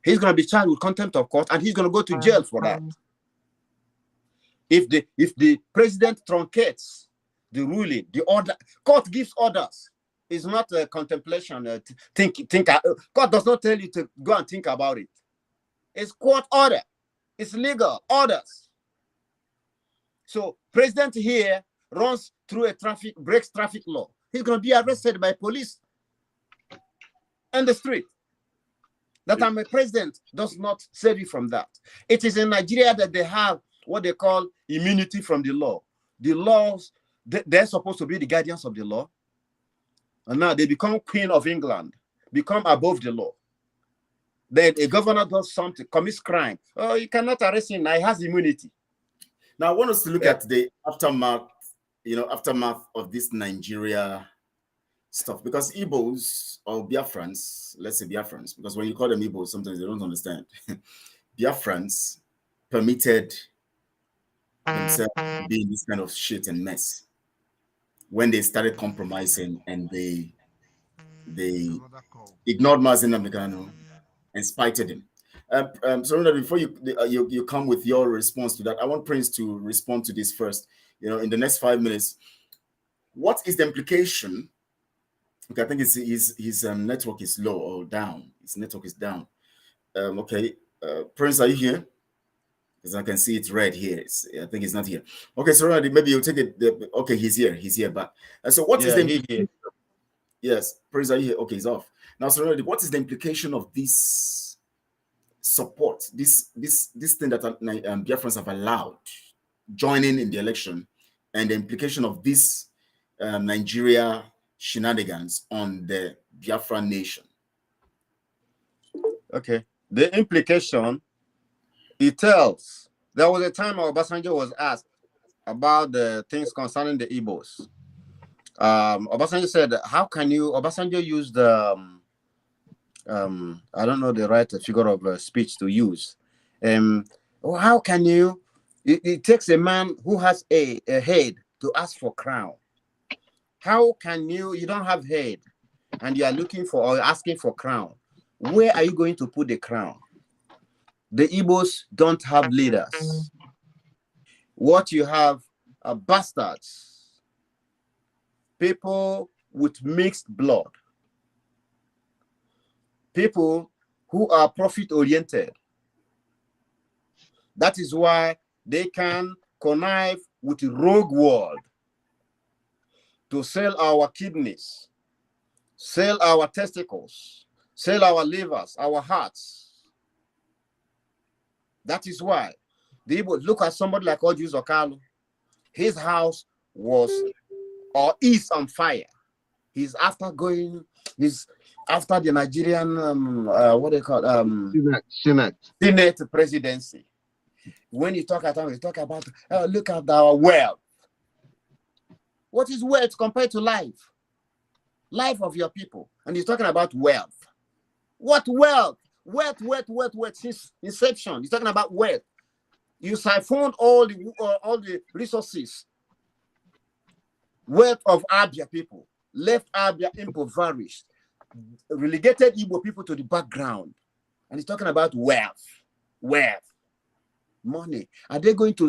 He's going to be charged with contempt of court, and he's going to go to jail for that. If the president truncates the ruling, the order, court gives orders. It's not a contemplation. God does not tell you to go and think about it. It's court order. It's legal orders. So president here runs through breaks traffic law. He's going to be arrested by police on the street. That I'm a president does not save you from that. It is in Nigeria that they have what they call immunity from the law. The laws, they're supposed to be the guardians of the law. And now they become Queen of England, become above the law. Then a governor does something, commits crime. Oh, you cannot arrest him. Now he has immunity. Now I want us to look at the aftermath, aftermath of this Nigeria stuff, because Igbos or Biafrans, let's say Biafrans, because when you call them Igbos, sometimes they don't understand. Biafrans permitted themselves to be in this kind of shit and mess when they started compromising and they ignored Mazen Namdekano and spited him. So before you come with your response to that, I want Prince to respond to this first. In the next 5 minutes, what is the implication? Okay, I think his network is low or down. His network is down. Okay, Prince, are you here? Because I can see it's red here. I think he's not here. Okay, so maybe you'll take it. Okay, he's here. He's here. But so what is the implication? Yes, Prince, are you here? Okay, he's off. Now, so what is the implication of this support? This thing that Biafrans have allowed joining in the election, and the implication of this Nigeria shenanigans on the Biafran nation? Okay, the implication, it tells, there was a time Obasanjo was asked about the things concerning the Igbos. Obasanjo said, how can you, Obasanjo used the, I don't know the right figure of speech to use. How can you, it takes a man who has a head to ask for crown. How can you don't have head and you are looking for or asking for crown? Where are you going to put the crown? The Igbos don't have leaders. What you have are bastards, people with mixed blood, people who are profit-oriented. That is why they can connive with the rogue world to sell our kidneys, sell our testicles, sell our livers, our hearts. That is why they would look at somebody like Ojus Okalo. His house was or is on fire. He's after the Nigerian what they call Senate presidency. When you talk about look at our wealth. What is wealth compared to life? Life of your people. And he's talking about wealth. What wealth? Wealth since inception. He's talking about wealth. You siphoned all the resources. Wealth of Abia people. Left Abia impoverished. Relegated Igbo people to the background. And he's talking about wealth. Money. Are they going to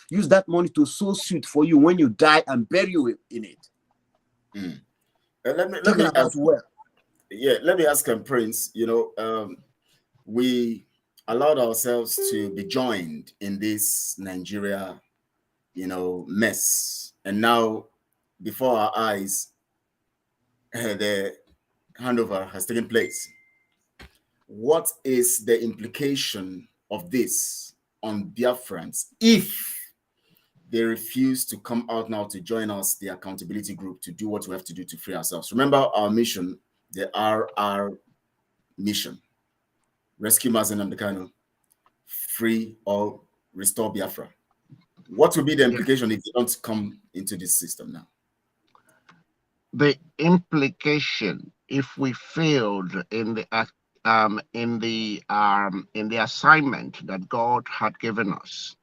use that money to sow suit for you when you die and bury you in it? Let me ask. Yeah, let me ask him, Prince. We allowed ourselves to be joined in this Nigeria, mess, and now before our eyes, the handover has taken place. What is the implication of this on Biafrans if they refuse to come out now to join us, the accountability group, to do what we have to do to free ourselves? Remember our mission, the RR mission. Rescue Mazen Namdekano, free or restore Biafra. What will be the implication if you don't come into this system now? The implication, if we failed in the assignment that God had given us,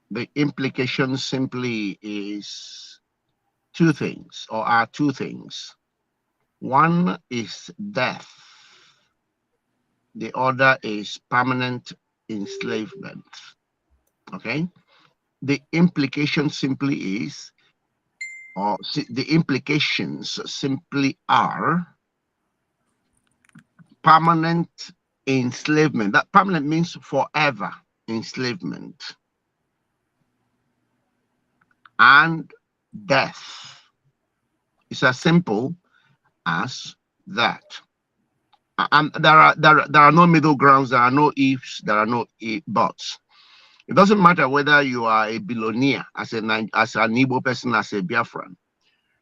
the implication simply is two things. One is death. The other is permanent enslavement. Okay? The implication simply is or the implications simply are permanent enslavement. That permanent means forever enslavement and death. It's as simple as that. And there are no middle grounds, there are no ifs, there are no buts. It doesn't matter whether you are a billionaire, as an Igbo person, as a Biafran.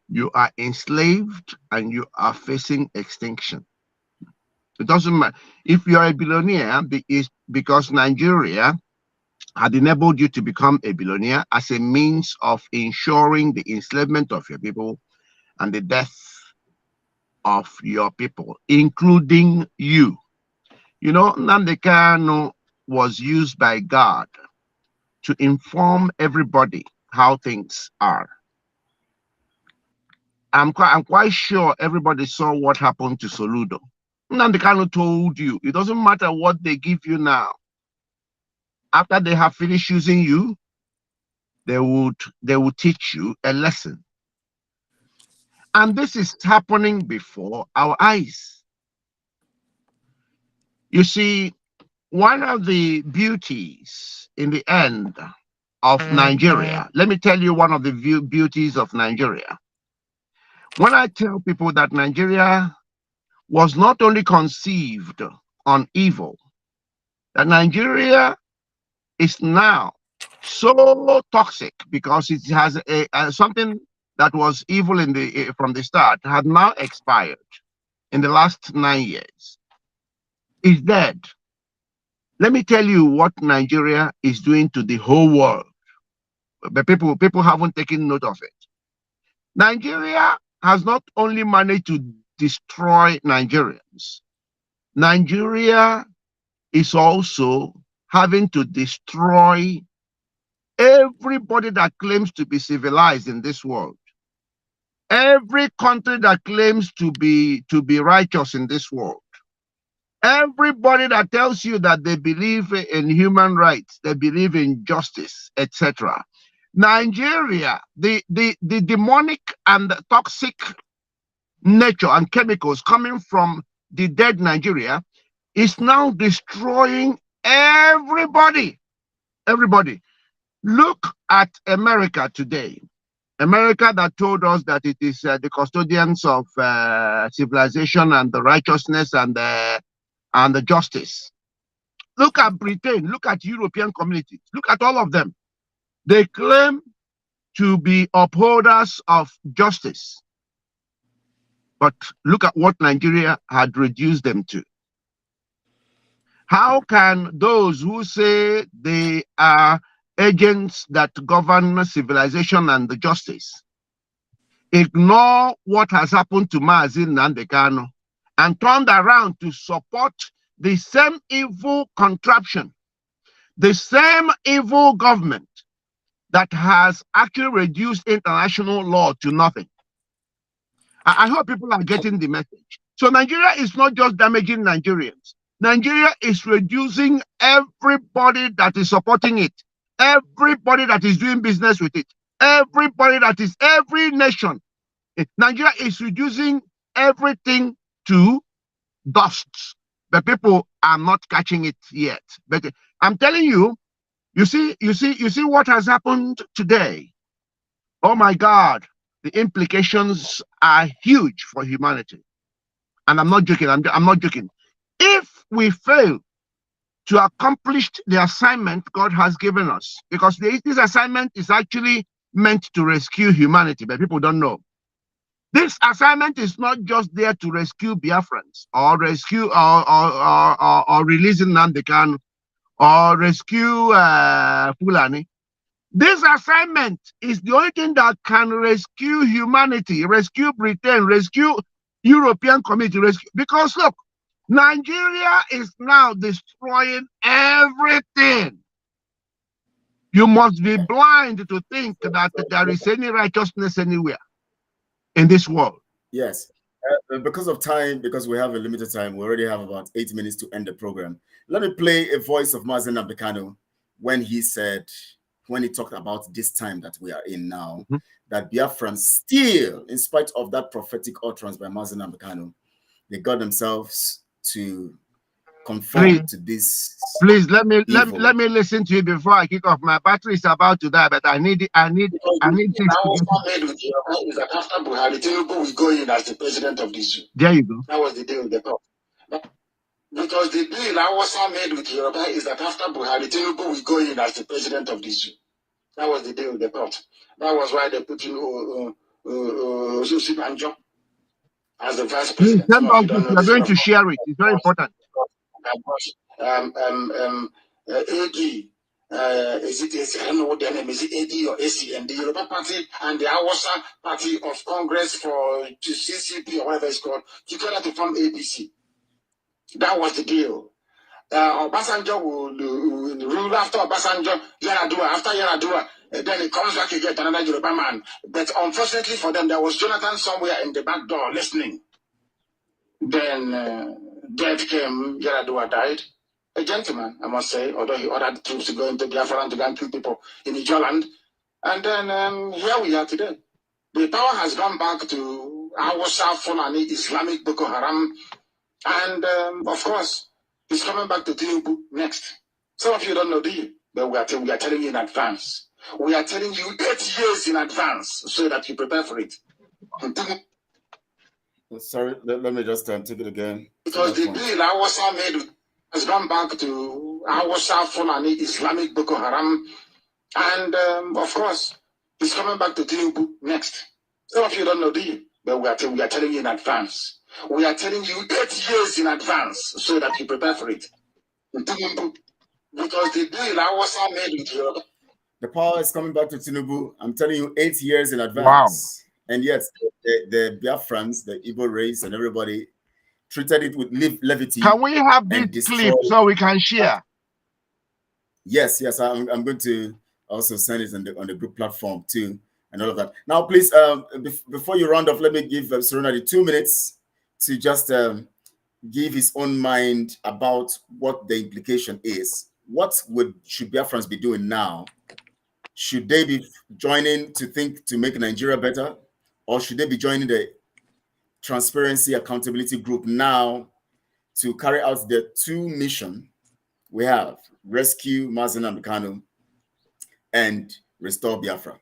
You are enslaved and you are facing extinction. It doesn't matter. If you are a billionaire, it's because Nigeria had enabled you to become a billionaire as a means of ensuring the enslavement of your people and the death of your people, including you. You know, Nnamdi Kanu was used by God to inform everybody how things are. I'm quite sure everybody saw what happened to Soludo. Nnamdi Kanu told you, it doesn't matter what they give you now. After they have finished using you, they would teach you a lesson. And this is happening before our eyes. You see, one of the beauties in the end of Nigeria, let me tell you one of the beauties of Nigeria. When I tell people that Nigeria was not only conceived on evil, that Nigeria is now so toxic because it has something that was evil from the start had now expired in the last 9 years. Is dead. Let me tell you what Nigeria is doing to the whole world. But people haven't taken note of it. Nigeria has not only managed to destroy Nigerians. Nigeria is also having to destroy everybody that claims to be civilized in this world. Every country that claims to be righteous in this world. Everybody that tells you that they believe in human rights, they believe in justice, etc. Nigeria, the demonic and toxic nature and chemicals coming from the dead Nigeria is now destroying everybody. Everybody. Look at America today. America that told us that it is the custodians of civilization and the righteousness and the justice. Look at Britain, look at European communities, look at all of them. They claim to be upholders of justice. But look at what Nigeria had reduced them to. How can those who say they are agents that govern civilization and the justice ignore what has happened to Mazi Nnamdi Kanu and turned around to support the same evil contraption, the same evil government that has actually reduced international law to nothing? I hope people are getting the message. So Nigeria is not just damaging Nigerians. Nigeria is reducing everybody that is supporting it, everybody that is doing business with it, everybody that is every nation. Nigeria is reducing everything to dust, but people are not catching it yet. But I'm telling you, you see what has happened today. Oh my God, the implications are huge for humanity. And I'm not joking. I'm not joking. If we fail to accomplish the assignment God has given us, because this assignment is actually meant to rescue humanity, but people don't know. This assignment is not just there to rescue Biafrans or rescue or releasing Nnamdi Kanu or rescue Fulani. This assignment is the only thing that can rescue humanity, rescue Britain, rescue European community, rescue. Because look, Nigeria is now destroying everything. You must be blind to think that there is any righteousness anywhere in this world. Yes. Because of time, because we have a limited time, we already have about 8 minutes to end the program. Let me play a voice of Mazi Nnamdi Kanu when he said, when he talked about this time that we are in now, that Biafrans still, in spite of that prophetic utterance by Mazen Ambekano, they got themselves to conform to this. Please let me listen to you before I kick off. My battery is about to die, but I need things to get. Is that after Buhari, Tinubu will go in as the president of the zoo. There you go. That was the deal with the top. Because the deal I was made with Yoruba is that after Buhari, Tinubu will go in as the president of the zoo. That was the deal with the pot. That was why they put in Banjo as the vice president. Please, you're going to share it. It's very important. AD, is it I don't know what their name is, it AD or AC, and the Yoruba Party and the Awasa Party of Congress for CCP or whatever it's called, together to form ABC. That was the deal. Obasanjo will rule after Obasanjo, Yaradua, after Yaradua, then he comes back again, another Yoruba man. But unfortunately for them, there was Jonathan somewhere in the back door listening. Then death came, Yaradua died. A gentleman, I must say, although he ordered troops to go into Biafra to go and kill people in Ijoland. And then here we are today. The power has gone back to Awasa, Fulani, Islamic Boko Haram, and of course, it's coming back to Tinubu next. Some of you don't know, do you? But we are telling you in advance. We are telling you 8 years in advance so that you prepare for it. Sorry, let me just take it again. Because the deal Awasa made has gone back to Awasa, Fulani, Islamic Boko Haram, and of course, it's coming back to Tinubu next. Some of you don't know, do you? But we are telling you in advance. We are telling you 8 years in advance so that you prepare for it. Because the deal I was made with you. The power is coming back to Tinubu. I'm telling you 8 years in advance. Wow. And yet, the Biafrans, the Igbo race, and everybody treated it with levity. Can we have this clip so we can share? Yes. I'm going to also send it on the group platform too, and all of that. Now, please, before you round off, let me give Serenity 2 minutes to just give his own mind about what the implication is. What should Biafrans be doing now? Should they be joining to make Nigeria better? Or should they be joining the Transparency Accountability Group now to carry out the 2 missions we have? Rescue Mazen Ambekano and restore Biafra.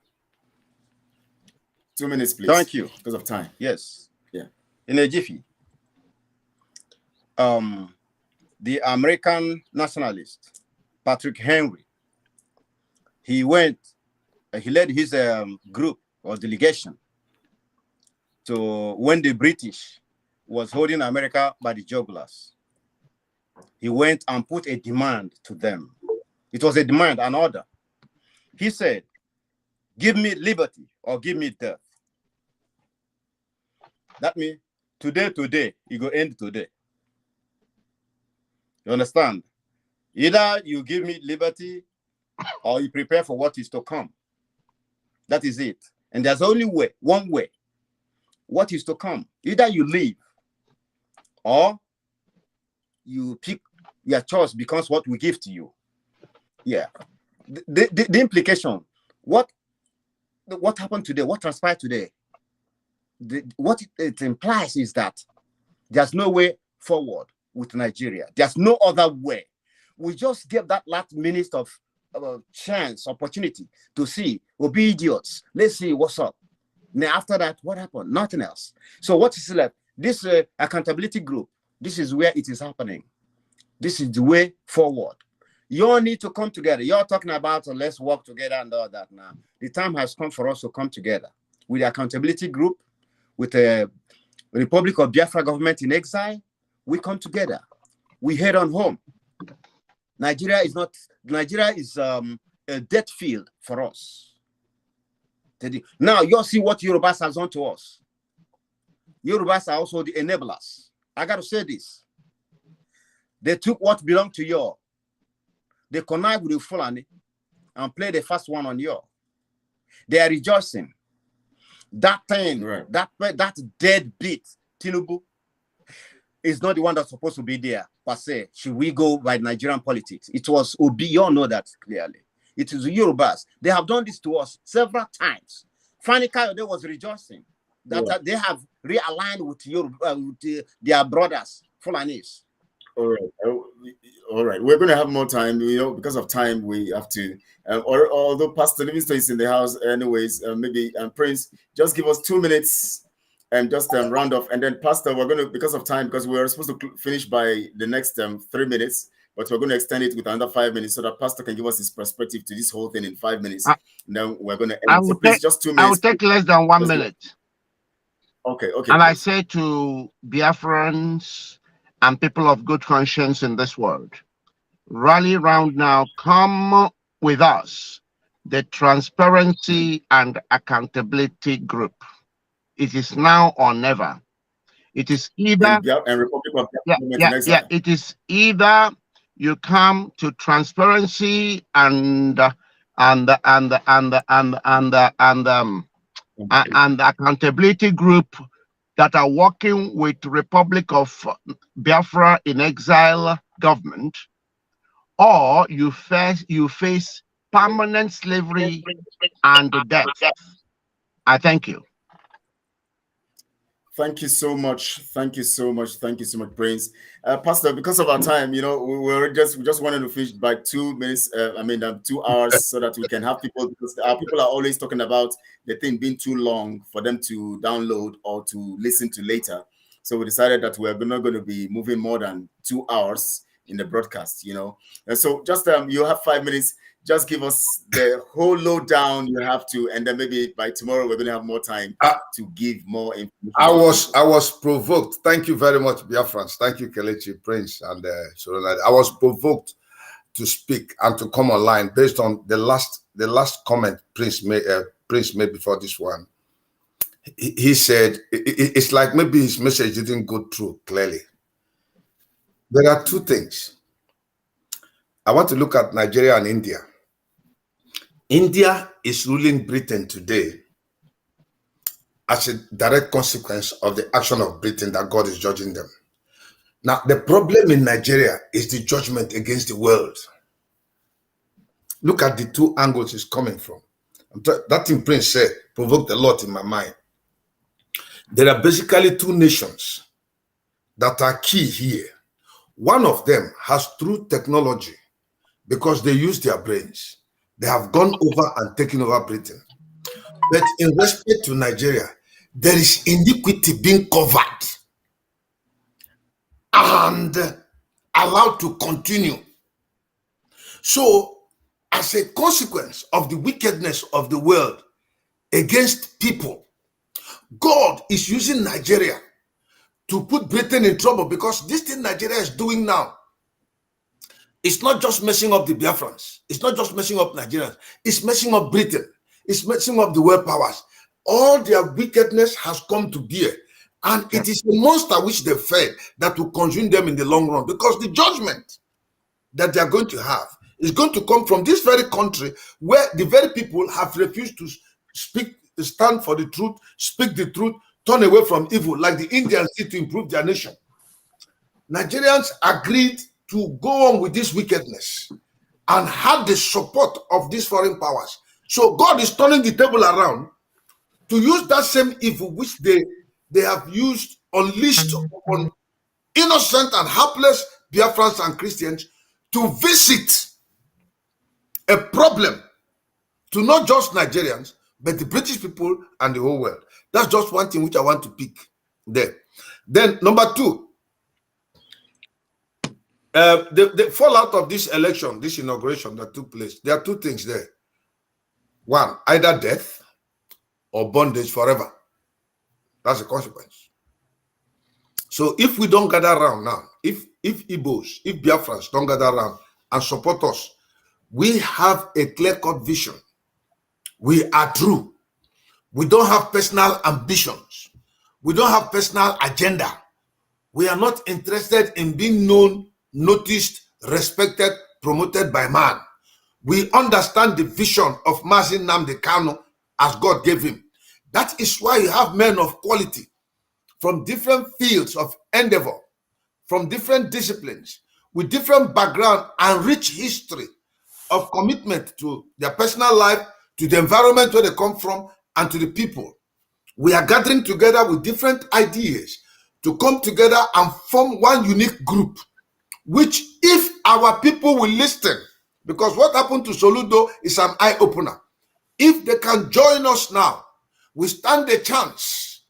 2 minutes, please. Thank you. Because of time. Yes. Yeah. In a jiffy. The American nationalist, Patrick Henry, he led his group or delegation to when the British was holding America by the jugulars. He went and put a demand to them. It was a demand, an order. He said, give me liberty or give me death. That means today, it will end today. You understand? Either you give me liberty or you prepare for what is to come. That is it. And there's only one way. What is to come? Either you leave or you pick your choice because what we give to you. Yeah. The implication, what happened today, what transpired today, what it implies is that there's no way forward with Nigeria. There's no other way. We just gave that last minute of chance, opportunity to see, we'll be idiots. Let's see what's up. Now after that, what happened? Nothing else. So what is left? This accountability group, this is where it is happening. This is the way forward. You all need to come together. You're talking about let's work together and all that now. The time has come for us to come together with the accountability group, with the Republic of Biafra government in exile. We come together. We head on home. Nigeria is a dead field for us. Now you see what Yorubas has done to us. Yorubas are also the enablers. I got to say this. They took what belonged to you. They connived with the Fulani and played the first one on you. They are rejoicing. That thing, right. that dead beat, Tinubu, is not the one that's supposed to be there, per se. Should we go by Nigerian politics? It was Obi, you all know that clearly. It is the Yorubas. They have done this to us several times. Fani Kayode was rejoicing that they have realigned with Yoruba, with their brothers, Fulanis. All right. All right. We're going to have more time. Because of time, we have to. Although Pastor Livingston is in the house, anyways, maybe Prince, just give us 2 minutes and just round off. And then, Pastor, we're going to, because of time, because we were supposed to finish by the next 3 minutes, but we're going to extend it with another 5 minutes so that Pastor can give us his perspective to this whole thing in 5 minutes. And then we're going to end. So please, just 2 minutes. I will take less than 1 minute. Okay. And please. I say to Biafrans and people of good conscience in this world, rally round now, come with us, the Transparency and Accountability Group. It is now or never. It is either it is either you come to Transparency and Accountability Group that are working with Republic of Biafra in exile government, or you face permanent slavery and death. I thank you. Thank you so much. Thank you so much. Thank you so much, Prince. Pastor, because of our time, we just wanted to finish by 2 minutes. 2 hours, so that we can have people, because our people are always talking about the thing being too long for them to download or to listen to later. So we decided that we're not going to be moving more than 2 hours in the broadcast. And so just you have 5 minutes. Just give us the whole lowdown you have to, and then maybe by tomorrow we're going to have more time to give more information. I was provoked. Thank you very much, Biafrans. Thank you, Kelechi, Prince, and Sorolade. I was provoked to speak and to come online based on the last comment Prince made before this one. He said it's like maybe his message didn't go through clearly. There are two things. I want to look at Nigeria and India. India is ruling Britain today as a direct consequence of the action of Britain that God is judging them. Now, the problem in Nigeria is the judgment against the world. Look at the two angles it's coming from. That thing Prince said provoked a lot in my mind. There are basically two nations that are key here. One of them has true technology because they use their brains. They have gone over and taken over Britain. But in respect to Nigeria, there is iniquity being covered and allowed to continue. So, as a consequence of the wickedness of the world against people, God is using Nigeria to put Britain in trouble, because this thing Nigeria is doing now, it's not just messing up the Biafrans. It's not just messing up Nigerians. It's messing up Britain. It's messing up the world powers. All their wickedness has come to bear. And it is a monster which they fed that will consume them in the long run, because the judgment that they are going to have is going to come from this very country where the very people have refused to stand for the truth, speak the truth, turn away from evil, like the Indians did to improve their nation. Nigerians agreed to go on with this wickedness and had the support of these foreign powers. So God is turning the table around to use that same evil which they have used, unleashed on innocent and helpless Biafrans and Christians, to visit a problem to not just Nigerians, but the British people and the whole world. That's just one thing which I want to pick there. Then number two, the fallout of this election, this inauguration that took place, there are two things there. One, either death or bondage forever. That's the consequence. So if we don't gather around now, if Igbos, if Biafrans don't gather around and support us, we have a clear-cut vision. We are true. We don't have personal ambitions. We don't have personal agenda. We are not interested in being known, noticed, respected, promoted by man. We understand the vision of Mazi Nnamdi Kanu as God gave him. That is why you have men of quality from different fields of endeavor, from different disciplines, with different background and rich history, of commitment to their personal life, to the environment where they come from, and to the people. We are gathering together with different ideas to come together and form one unique group, which if our people will listen, because what happened to Soludo is an eye-opener. If they can join us now, we stand a chance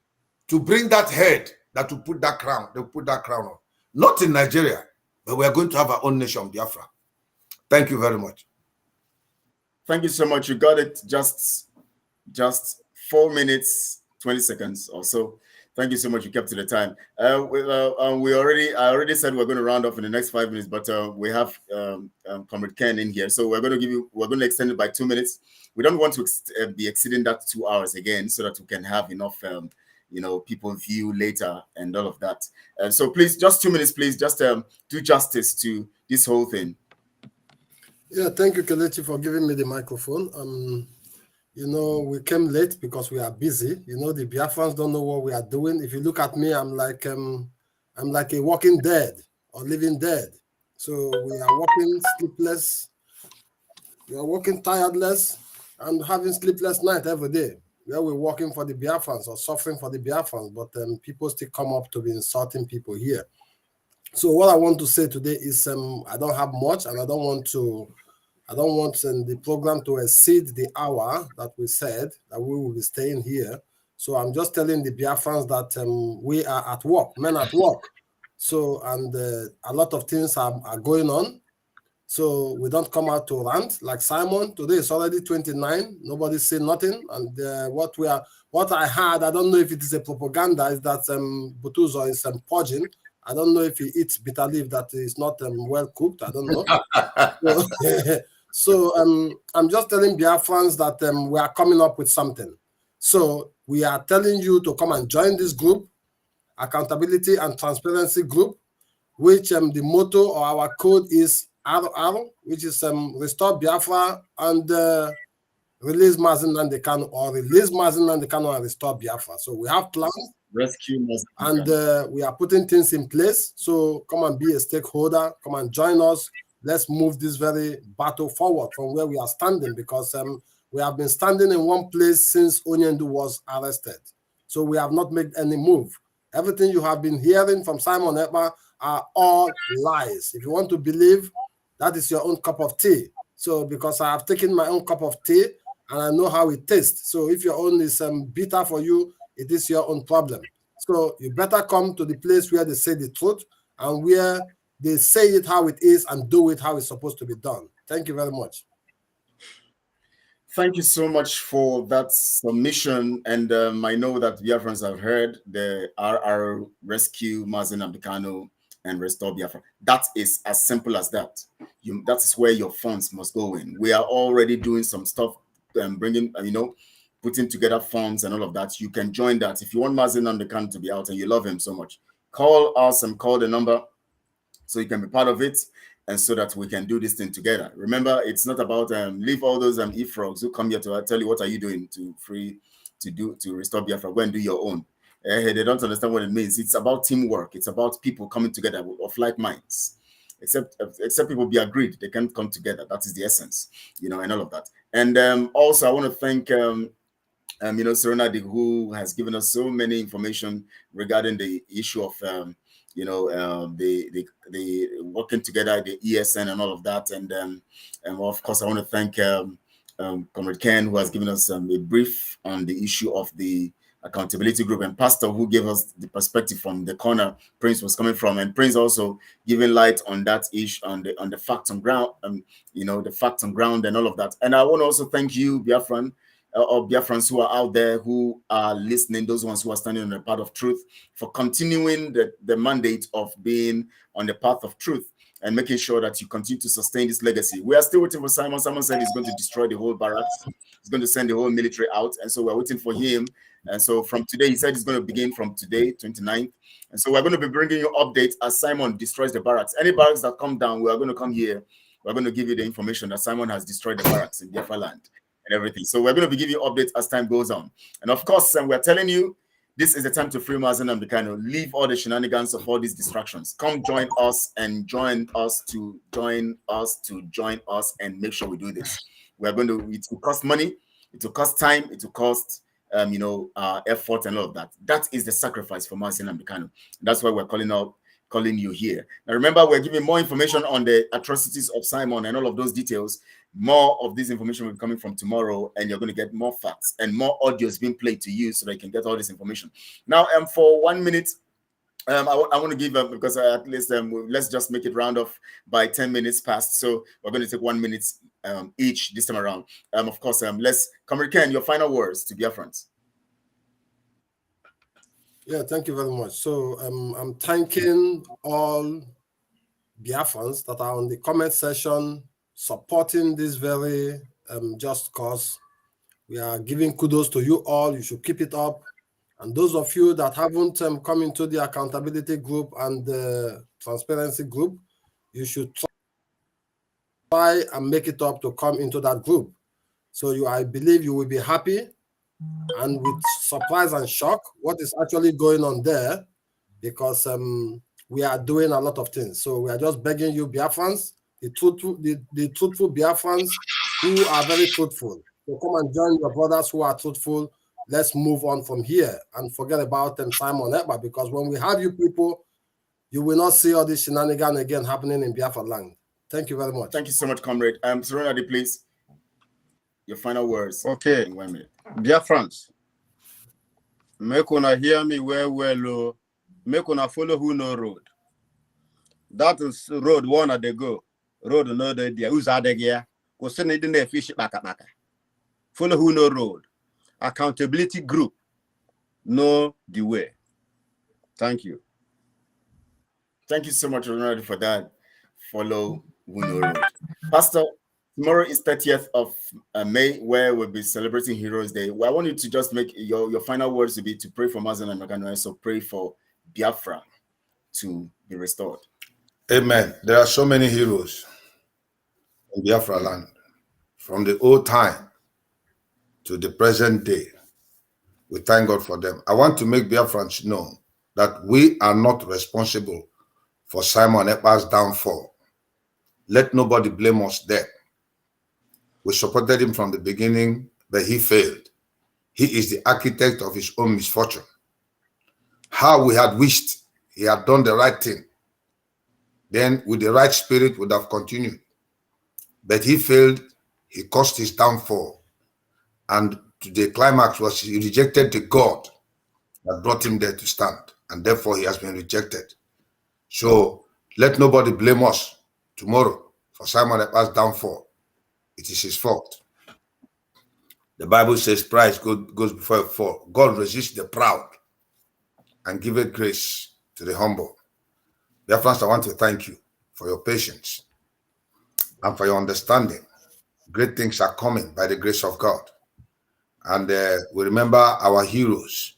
to bring that head that will put that crown, they'll put that crown on. Not in Nigeria, but we are going to have our own nation, Biafra. Thank you very much. Thank you so much. You got it just 4 minutes, 20 seconds or so. Thank you so much. You kept to the time. I already said we're going to round off in the next 5 minutes, but we have Comrade Ken in here, so we're going to extend it by 2 minutes. We don't want to be exceeding that 2 hours again, so that we can have enough, people view later and all of that. So please, just 2 minutes, please, just do justice to this whole thing. Yeah, thank you, Kelechi, for giving me the microphone. We came late because we are busy. The Biafrans don't know what we are doing. If you look at me, I'm like a walking dead or living dead. So we are walking sleepless. We are walking tireless and having sleepless night every day. We're working for the Biafrans or suffering for the Biafrans, but people still come up to be insulting people here. So what I want to say today is I don't have much, and I don't want the program to exceed the hour that we said that we will be staying here. So I'm just telling the Biafrans that we are at work, men at work. So, and a lot of things are going on. So we don't come out to rant like Simon. Today is already 29. Nobody said nothing. And what I heard, I don't know if it is a propaganda, is that Butuzo is purging. I don't know if he eats bitter leaf that is not well cooked. I don't know. So I'm just telling Biafrans that we are coming up with something. So we are telling you to come and join this group, Accountability and Transparency Group, which the motto or our code is RR, which is Restore Biafra and Release Mazi Nnamdi Kanu, or Release Mazi Nnamdi Kanu and Restore Biafra. So we have plans. Rescue Mazi and we are putting things in place. So come and be a stakeholder. Come and join us. Let's move this very battle forward from where we are standing, because we have been standing in one place since Onyendu was arrested. So we have not made any move. Everything you have been hearing from Simon Ekpa are all lies. If you want to believe, that is your own cup of tea. So because I have taken my own cup of tea and I know how it tastes. So if your own is bitter for you, it is your own problem. So you better come to the place where they say the truth and where they say it how it is and do it how it's supposed to be done. Thank you very much. Thank you so much for that submission. And I know that Biafrans have heard the RR Rescue Mazi Nnamdi Kanu and Restore Biafra. That is as simple as that. That is where your funds must go in. We are already doing some stuff, bringing, putting together funds and all of that. You can join that. If you want Mazi Nnamdi Kanu to be out and you love him so much, call us and call the number so you can be part of it, and so that we can do this thing together. Remember, it's not about leave all those e-frogs who come here to tell you what are you doing to restore Biafra. Go and do your own. They don't understand what it means. It's about teamwork. It's about people coming together of like minds. Except people be agreed, they can come together. That is the essence, and all of that. And also, I want to thank Serena, who has given us so many information regarding the issue of the working together, the ESN and all of that. And of course, I want to thank Comrade Ken, who has given us a brief on the issue of the accountability group, and Pastor, who gave us the perspective from the corner Prince was coming from, and Prince also giving light on that issue, on the facts on ground, the facts on ground and all of that. And I want to also thank you, Biafran, or Biafrans who are out there, who are listening, those ones who are standing on the path of truth, for continuing the mandate of being on the path of truth and making sure that you continue to sustain this legacy. We are still waiting for Simon. Simon said he's going to destroy the whole barracks. He's going to send the whole military out. And so we're waiting for him. And so from today, he said he's going to begin from today, 29th. And so we're going to be bringing you updates as Simon destroys the barracks. Any barracks that come down, we are going to come here. We're going to give you the information that Simon has destroyed the barracks in Biafra land and everything. So we're going to be giving you updates as time goes on. And of course, we're telling you this is the time to free Mazen and Bikano. Leave all the shenanigans of all these distractions. Come join us and join us and make sure we do this. We are going to, it will cost money, it will cost time, it will cost effort and all of that. That is the sacrifice for Mazen and Bikano. That's why we're calling you here. Now remember, we're giving more information on the atrocities of Simon and all of those details. More of this information will be coming from tomorrow, and you're going to get more facts and more audios being played to you so that you can get all this information. Now, for 1 minute, I want to give because at least let's just make it round off by 10 minutes past. So we're going to take 1 minute each this time around. Of course, let's come, Ken, your final words to Biafrans. Yeah, thank you very much. So I'm thanking all Biafrans that are on the comment section supporting this very just cause. We are giving kudos to you all. You should keep it up. And those of you that haven't come into the accountability group and the transparency group, you should try and make it up to come into that group. So I believe you will be happy and with surprise and shock what is actually going on there, because we are doing a lot of things. So we are just begging you, Biafrans, the truthful Biafrans who are very truthful, so come and join your brothers who are truthful. Let's move on from here and forget about Simon Ekpa, because when we have you people, you will not see all this shenanigan again happening in Biafra land. Thank you very much. Thank you so much, comrade. Serenity, please. Your final words. Okay. In 1 minute. Biafrans, make una hear me well, make una follow who no road. That is road one at the go. Road no the idea. Who's out there? Because they didn't fish back. Follow who no road. Accountability group. Know the way. Thank you. Thank you so much, Ronald, for that. Follow who no road. Pastor, tomorrow is 30th of May, where we'll be celebrating Heroes Day. Well, I want you to just make your final words to be to pray for Mazen and Magano, so pray for Biafra to be restored. Amen. There are so many heroes in Biafra land, from the old time to the present day. We thank God for them. I want to make Biafrans know that we are not responsible for Simon Ekpa's downfall. Let nobody blame us there. We supported him from the beginning, but he failed. He is the architect of his own misfortune. How we had wished he had done the right thing, then with the right spirit would have continued. But he failed, he caused his downfall. And to the climax was he rejected the God that brought him there to stand. And therefore he has been rejected. So let nobody blame us tomorrow for Simon Ekpa's downfall. It is his fault. The Bible says pride goes before a fall. God resists the proud and giveth grace to the humble. Therefore, I want to thank you for your patience and for your understanding. Great things are coming by the grace of God. And we remember our heroes.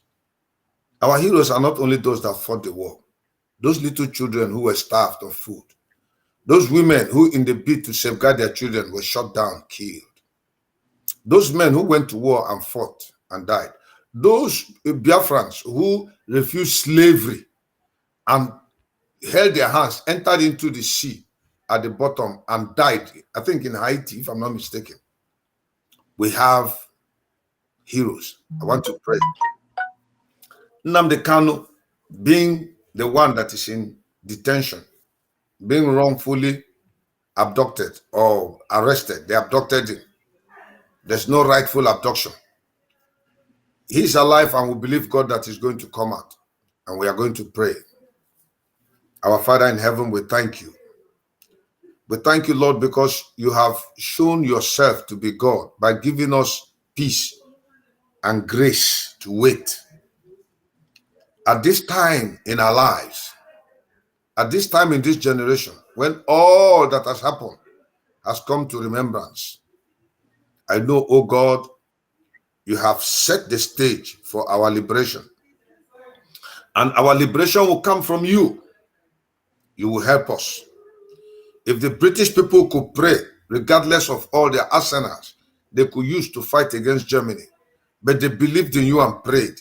Our heroes are not only those that fought the war, those little children who were starved of food, those women who in the bid to safeguard their children were shot down, killed, those men who went to war and fought and died, those Biafrans who refused slavery and held their hands, entered into the sea at the bottom and died, I think in Haiti, if I'm not mistaken. We have heroes. I want to pray. Nnamdi Kanu, being the one that is in detention, being wrongfully abducted or arrested, they abducted him. There's no rightful abduction. He's alive and we believe God that he's going to come out. And we are going to pray. Our Father in heaven, we thank you. We thank you, Lord, because you have shown yourself to be God by giving us peace and grace to wait. At this time in our lives, at this time in this generation, when all that has happened has come to remembrance, I know, oh God, you have set the stage for our liberation. And our liberation will come from you. You will help us. If the British people could pray, regardless of all their arsenals they could use to fight against Germany, but they believed in you and prayed,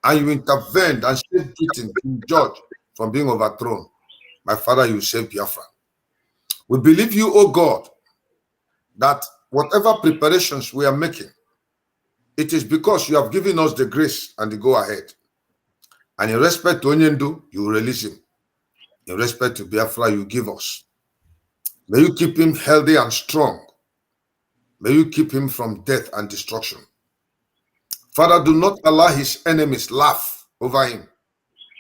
and you intervened and saved Britain, King George, from being overthrown. My Father, you saved Biafra. We believe you, O God, that whatever preparations we are making, it is because you have given us the grace and the go-ahead. And in respect to Onyendu, you will release him. In respect to Biafra, you give us. May you keep him healthy and strong. May you keep him from death and destruction. Father, do not allow his enemies laugh over him,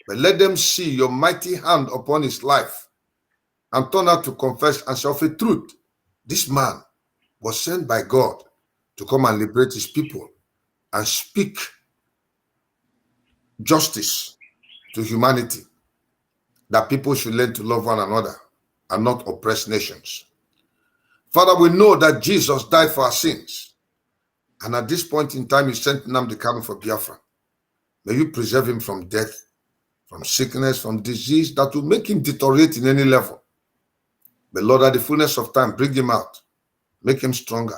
but let them see your mighty hand upon his life and turn out to confess and say of a truth, this man was sent by God to come and liberate his people and speak justice to humanity, that people should learn to love one another and not oppress nations. Father, we know that Jesus died for our sins. And at this point in time, you sent Nnamdi Kanu for Biafra. May you preserve him from death, from sickness, from disease that will make him deteriorate in any level. But Lord, at the fullness of time, bring him out, make him stronger,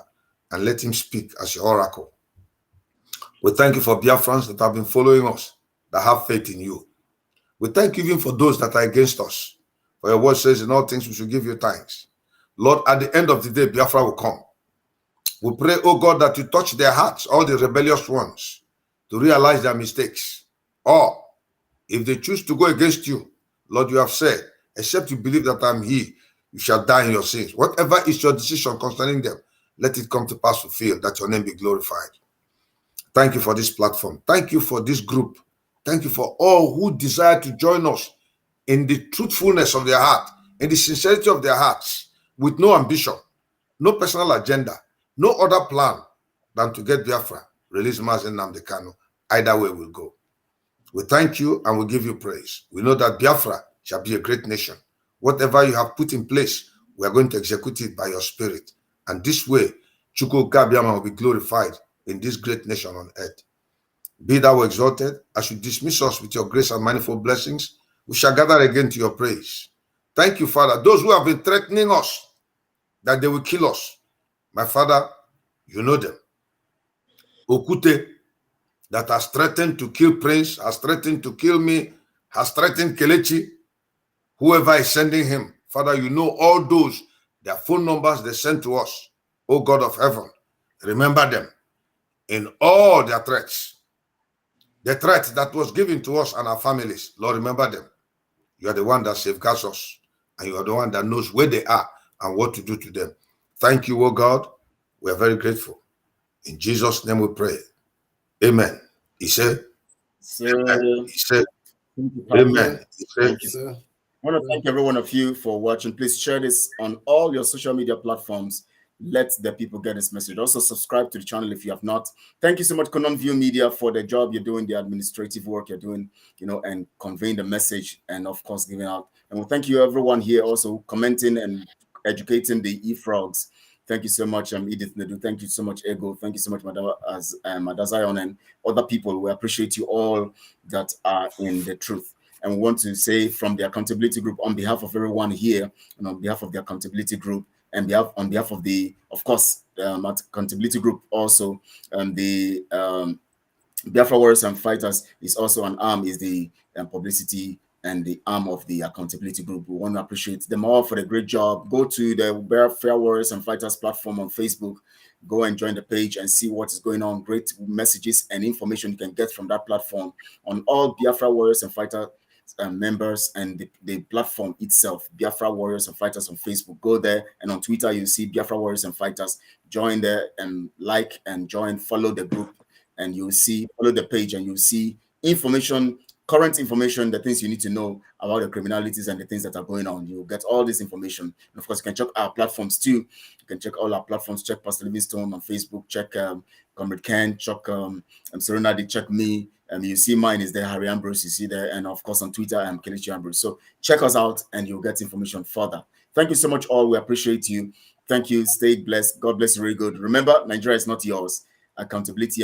and let him speak as your oracle. We thank you for Biafrans that have been following us, that have faith in you. We thank you even for those that are against us. For your word says in all things we should give you thanks. Lord, at the end of the day, Biafra will come. We pray, oh God, that you touch their hearts, all the rebellious ones, to realize their mistakes. Or, if they choose to go against you, Lord, you have said, except you believe that I'm He, you shall die in your sins. Whatever is your decision concerning them, let it come to pass fulfilled, that your name be glorified. Thank you for this platform. Thank you for this group. Thank you for all who desire to join us in the truthfulness of their heart, in the sincerity of their hearts, with no ambition, no personal agenda, no other plan than to get Biafra, release Mazi Nnamdi Kanu. Either way we'll go. We thank you and we give you praise. We know that Biafra shall be a great nation. Whatever you have put in place, we are going to execute it by your spirit. And this way, Chukwu Gabiama will be glorified in this great nation on earth. Be thou exalted. As you dismiss us with your grace and manifold blessings, we shall gather again to your praise. Thank you, Father. Those who have been threatening us that they will kill us, my Father, you know them. Okute, that has threatened to kill Prince, has threatened to kill me, has threatened Kelechi, whoever is sending him. Father, you know all those, their phone numbers they sent to us. O God of heaven, remember them in all their threats. The threat that was given to us and our families, Lord, remember them. You are the one that safeguards us, and you are the one that knows where they are and what to do to them. Thank you, O God. We are very grateful. In Jesus' name we pray. Amen. He said, Amen. He said, Amen. He said, Thank you. I want to thank every one of you for watching. Please share this on all your social media platforms. Let the people get this message. Also subscribe to the channel if you have not. Thank you so much, Konon View Media, for the job you're doing, the administrative work you're doing, you know, and conveying the message and of course giving out. And we thank you everyone here also commenting and educating the e-frogs. Thank you so much, Edith Nedu. Thank you so much, Ego. Thank you so much, Madazion, and other people. We appreciate you all that are in the truth. And we want to say from the accountability group, on behalf of everyone here, and on behalf of the accountability group, and on behalf of the, of course, accountability group also, the Biafra Warriors and Fighters is also an arm, is the publicity and the arm of the accountability group. We want to appreciate them all for the great job. Go to the Biafra Warriors and Fighters platform on Facebook. Go and join the page and see what is going on. Great messages and information you can get from that platform on all Biafra Warriors and Fighters members and the platform itself, Biafra Warriors and Fighters on Facebook. Go there, and on Twitter you see Biafra Warriors and Fighters. Join there and like and join, follow the group, and you'll see, follow the page, and you'll see information, current information, the things you need to know about the criminalities and the things that are going on. You'll get all this information. And of course, you can check our platforms too. You can check all our platforms. Check Pastor Livingstone on Facebook. Check Comrade Ken. Check Serenadi. Check me. You see mine is there, Harry Ambrose. You see there, and of course on Twitter, I'm Kelechi Ambrose. So check us out, and you'll get information further. Thank you so much, all. We appreciate you. Thank you. Stay blessed. God bless you. Very good. Remember, Nigeria is not yours. Accountability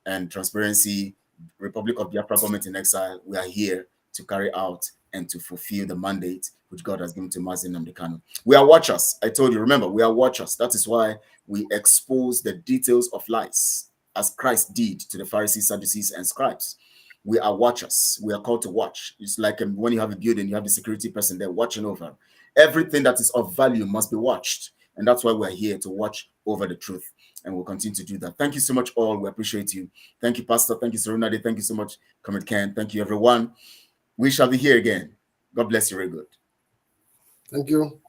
and transparency. Republic of Biafra government in exile. We are here to carry out and to fulfill the mandate which God has given to Mazi Nnamdi Kanu. We are watchers. I told you, remember, we are watchers. That is why we expose the details of lies, as Christ did to the Pharisees, Sadducees, and scribes. We are watchers. We are called to watch. It's like when you have a building, you have the security person there watching over. Everything that is of value must be watched. And that's why we're here, to watch over the truth. And we'll continue to do that. Thank you so much, all. We appreciate you. Thank you, Pastor. Thank you, Serunade. Thank you so much, Comrade Ken. Thank you, everyone. We shall be here again. God bless you very good. Thank you.